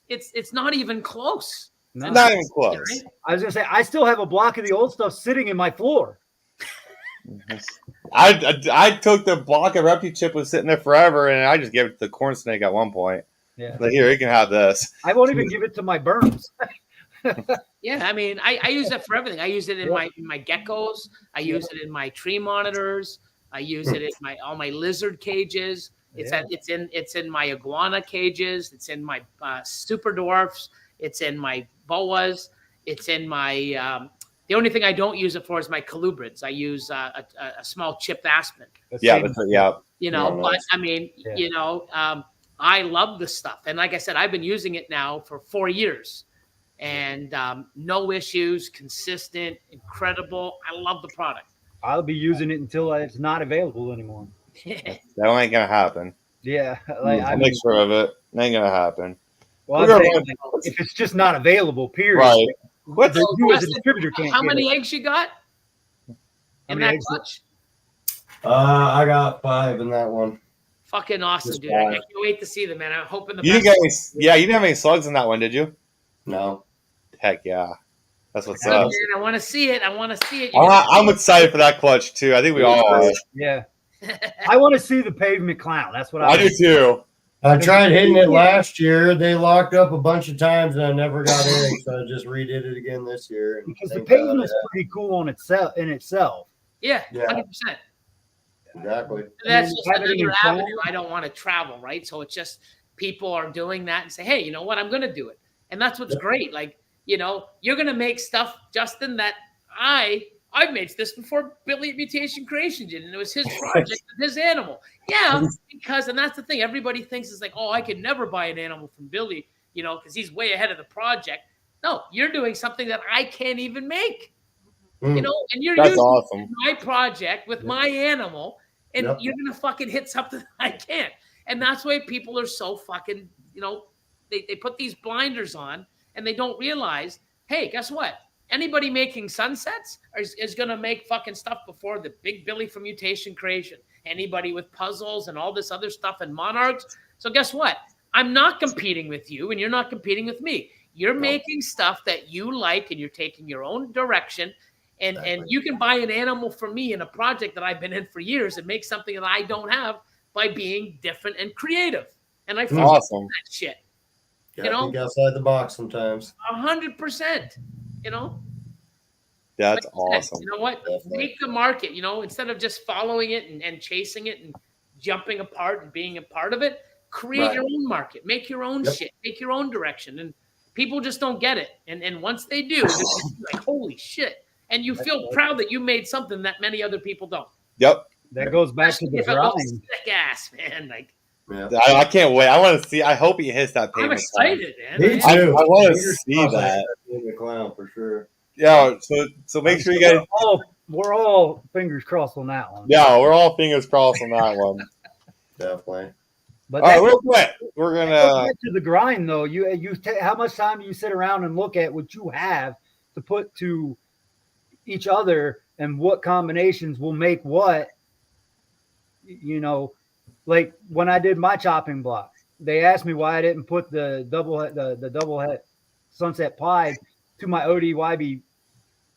it's not even close. No. Not even close. I was gonna say I still have a block of the old stuff sitting in my floor. I took the block of Repti chip was sitting there forever, and I just gave it to the corn snake at one point. Yeah, like, here, you can have this. I won't even give it to my burns. Yeah, I mean, I use it for everything. I use it in my geckos. I use it in my tree monitors. I use it in all my lizard cages. It's in my iguana cages. It's in my super dwarfs. It's in my boas. It's in my. The only thing I don't use it for is my colubrids. I use a small chipped aspen. Yeah. You know, but I mean, you know, I love this stuff, and like I said, I've been using it now for 4 years, and no issues, consistent, incredible. I love the product. I'll be using it until it's not available anymore. That ain't gonna happen. Yeah, I'll make sure of it. It ain't gonna happen. Well, I'm saying, if it's just not available, period. Right. What you as a distributor can't. How many eggs you got? In that clutch? I got 5 in that one. Fucking awesome, dude! I can't wait to see them, man. I'm hoping the you best. You didn't have any slugs in that one, did you? No. Heck yeah. That's what's Good, up. man. I want to see it. I want to see it. I'm excited for that clutch too. I think we all are. Yeah. I want to see the pavement clown. That's what I do too. I tried hitting it last year. They locked up a bunch of times, and I never got eggs, so I just redid it again this year. Because the pavement is pretty cool on itself. Yeah, 100%. Exactly. That's just another avenue I don't want to travel, right? So it's just people are doing that and say, hey, you know what? I'm going to do it. And that's what's great. Like, you know, you're going to make stuff, Justin, that I've made this before Billy at Mutation Creation did, and it was his project with his animal. Yeah, because, and that's the thing, everybody thinks it's like, oh, I could never buy an animal from Billy, you know, because he's way ahead of the project. No, you're doing something that I can't even make, you know, and you're using my project with my animal, and you're going to fucking hit something I can't. And that's why people are so fucking, you know, they put these blinders on, and they don't realize, hey, guess what? Anybody making sunsets is going to make fucking stuff before the big Billy from Mutation Creation. Anybody with puzzles and all this other stuff and monarchs. So guess what? I'm not competing with you, and you're not competing with me. You're making stuff that you like, and you're taking your own direction. And you can buy an animal from me in a project that I've been in for years and make something that I don't have by being different and creative. And I fucking awesome that shit. You know, think outside the box sometimes. 100%. You know, that's like awesome. You know what? Make the market, you know, instead of just following it and chasing it and jumping apart and being a part of it, create your own market, make your own shit, make your own direction. And people just don't get it. And once they do, they're like, holy shit. And you feel proud that you made something that many other people don't. Yep. That goes back to the grind. Sick ass, man. Like, I can't wait. I want to see. I hope he hits that pavement. I'm excited, man. Me too. I want to see that. In the clown for sure. Yeah. So make sure you guys. We're all fingers crossed on that one. Yeah, we're all fingers crossed on that one. Definitely. But all right, real quick, we're gonna back to the grind though. How much time do you sit around and look at what you have to put to each other and what combinations will make what? Like when I did my chopping block, they asked me why I didn't put the double head sunset pie to my ODYB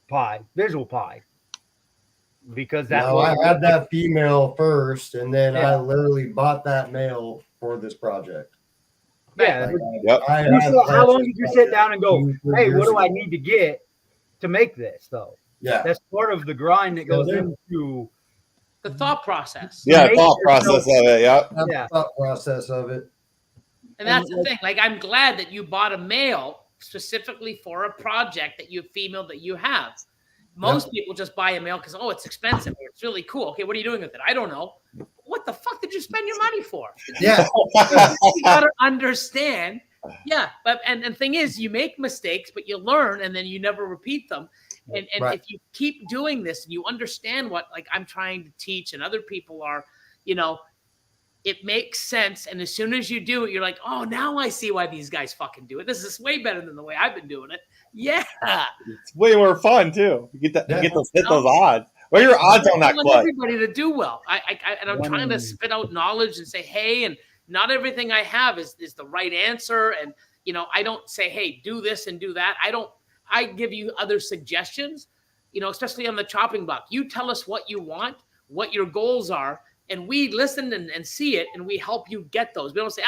pie, visual pie, because I had that female first, and then I literally bought that male for this project. Yeah. Yep. How long did you sit down and go, hey, what do I need to get to make this though? Yeah. That's part of the grind that goes into the thought process. Yeah, thought process of it. Yeah. Thought process of it. And that's the thing. Like, I'm glad that you bought a male specifically for a project that you have. Most people just buy a male because, it's expensive. Or it's really cool. Okay, what are you doing with it? I don't know. What the fuck did you spend your money for? Yeah. You gotta understand. Yeah, but and thing is, you make mistakes, but you learn, and then you never repeat them. And if you keep doing this and you understand what like I'm trying to teach and other people are, it makes sense. And as soon as you do it, you're like, oh, now I see why these guys fucking do it. This is way better than the way I've been doing it. Yeah. It's way more fun too. You get those odds. What are your odds on that? I want everybody to do well. I'm trying to spit out knowledge and say, hey, and not everything I have is the right answer. And I don't say, hey, do this and do that. I give you other suggestions, especially on the chopping block. You tell us what you want, what your goals are, and we listen and see it, and we help you get those. We don't say,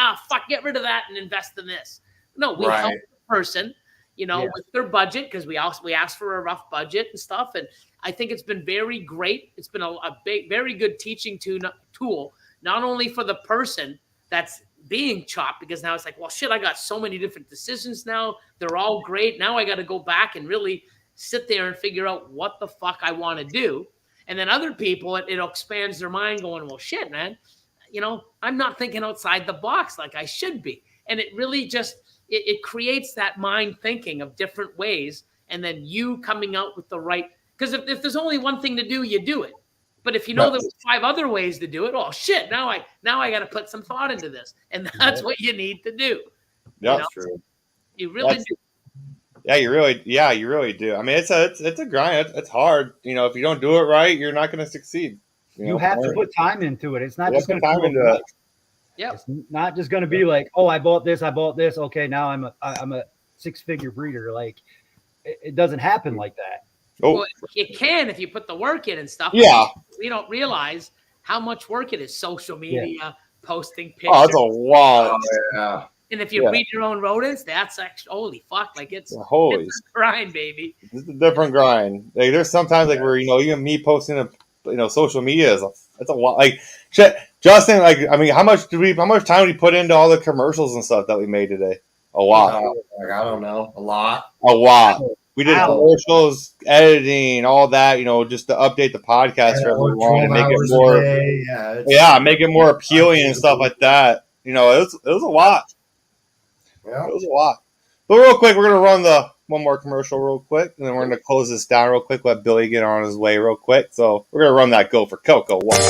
get rid of that and invest in this. No, we help the person, with their budget, because we ask for a rough budget and stuff. And I think it's been very great. It's been a very good teaching tool, not only for the person that's being chopped, because now it's like, well, shit, I got so many different decisions now. They're all great. Now I got to go back and really sit there and figure out what the fuck I want to do. And then other people, it expands their mind going, well, shit, man, I'm not thinking outside the box like I should be. And it really just, it creates that mind thinking of different ways. And then you coming out with the right, because if there's only one thing to do, you do it. But if there's 5 other ways to do it, oh shit, now I got to put some thought into this. And that's what you need to do. Yeah, that's true. You really do. Yeah, you really do. I mean, it's a grind. It's hard. If you don't do it right, you're not going to succeed. You have to put time into it. It's not just going to time into it. Yeah. It's not just going to be like, oh, I bought this. Okay, now I'm a 6-figure breeder. Like, it doesn't happen like that. Oh. Well, it can if you put the work in and stuff. Yeah. We don't realize how much work it is. Social media, posting pictures. Oh, it's a lot. Oh, yeah. And if you breed your own rodents, that's actually, holy fuck, like it's a grind, baby. It's a different grind. Like there's sometimes like where even me posting social media it's a lot. Like shit, Justin. Like I mean, how much time did we put into all the commercials and stuff that we made today? A lot. I don't know, a lot. We did commercials, editing, all that. Just to update the podcast for everyone and make it more. Make it more appealing and stuff like that. It was a lot. Yeah. It was a lot. But real quick, we're going to run one more commercial real quick, and then we're going to close this down real quick, let Billy get on his way real quick. So we're going to run that Go for Cocoa one.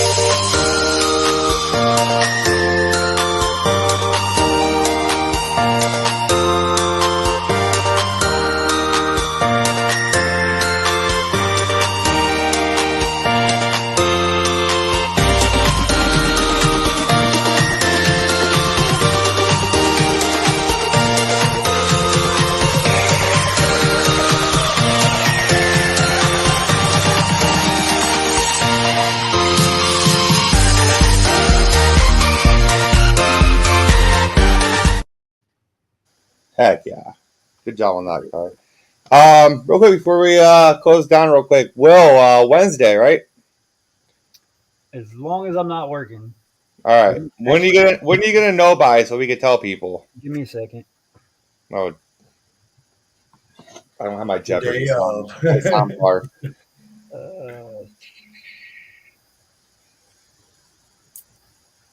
Heck yeah. Good job on that, guy. Real quick before we close down real quick, Will, Wednesday, right? As long as I'm not working. All right. When are you gonna know by so we can tell people? Give me a second. Oh, I don't have my Jeopardy sound bar.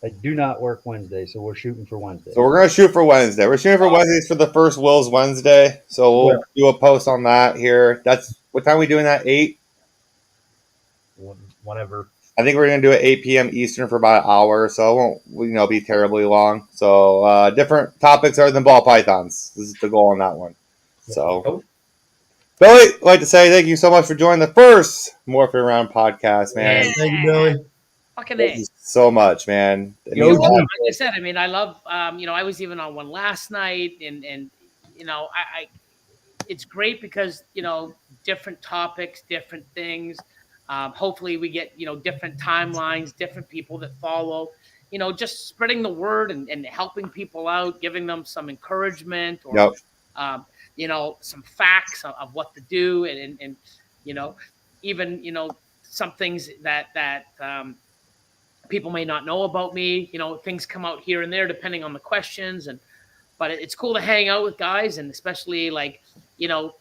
I do not work Wednesday, so we're shooting for Wednesday. So we're gonna shoot for Wednesday. We're shooting for Wednesdays for the first Will's Wednesday. So we'll do a post on that here. That's what time are we doing that? 8? Whatever. I think we're gonna do it 8 p.m. Eastern for about an hour, so it won't be terribly long. So different topics other than ball pythons. This is the goal on that one. So Billy, I'd like to say thank you so much for joining the first Morphing Around podcast, man. Yeah, thank you, Billy. Fucking Thank you so much, man. Like I said, I mean, I love, I was even on one last night, and I it's great because different topics, different things. Hopefully, we get different timelines, different people that follow. Just spreading the word and helping people out, giving them some encouragement or some facts of what to do, and even some things that people may not know about me. Things come out here and there depending on the questions, but it's cool to hang out with guys, and especially I know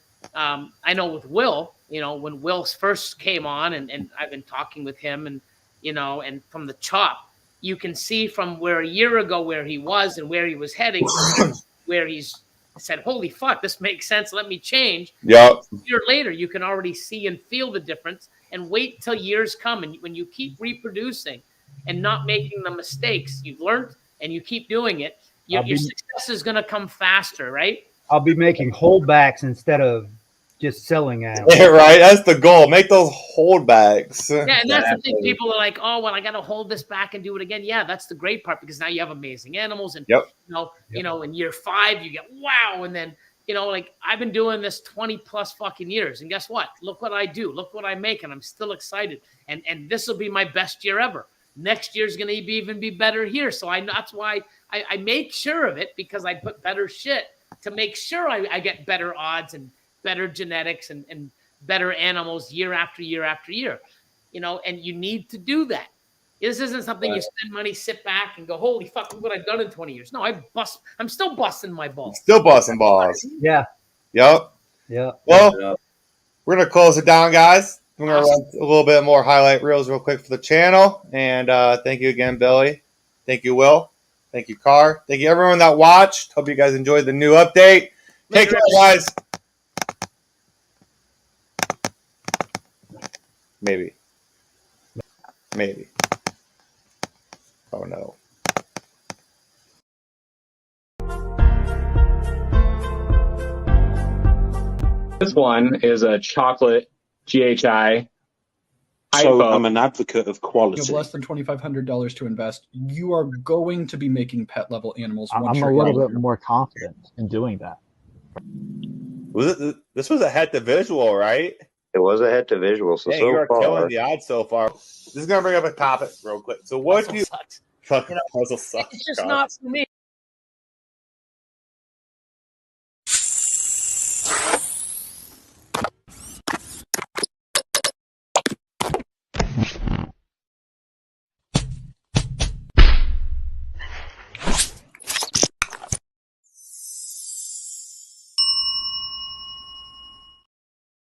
with Will, when Will first came on, and I've been talking with him, and and from the chop, you can see from where a year ago where he was and where he was heading, where he's said, "Holy fuck, this makes sense. Let me change." Yep. A year later, you can already see and feel the difference. And wait till years come, and when you keep reproducing and not making the mistakes you've learned, and you keep doing it, your success is going to come faster, right? I'll be making holdbacks instead of just selling out. Yeah, right. That's the goal. Make those holdbacks. Yeah, and that's the thing. People are like, "Oh, well, I got to hold this back and do it again." Yeah, that's the great part, because now you have amazing animals, and in year 5 you get wow, and then I've been doing this 20 plus fucking years, and guess what? Look what I do. Look what I make, and I'm still excited. And this will be my best year ever. Next year's going to even be better here. So that's why I make sure of it, because I put better shit to make sure I get better odds and better genetics and better animals year after year after year. And you need to do that. This isn't something you spend money, sit back, and go, "Holy fuck, look what I've done in 20 years." No, I'm still busting my balls. Still busting balls. Yeah. Yep. Yeah. Well, we're gonna close it down, guys. We're gonna run a little bit more highlight reels real quick for the channel. And thank you again, Billy. Thank you, Will. Thank you, Carr. Thank you, everyone that watched. Hope you guys enjoyed the new update. Take care, guys. Maybe. Oh no. This one is a chocolate GHI. So I'm an advocate of quality. You have less than $2,500 to invest. You are going to be making pet level animals. I'm a little bit more confident in doing that. This was a head to visual, right? It was a head to visual. So you are killing the odds so far. This is gonna bring up a topic real quick. So what do you? Puzzle sucks. It's just not for me.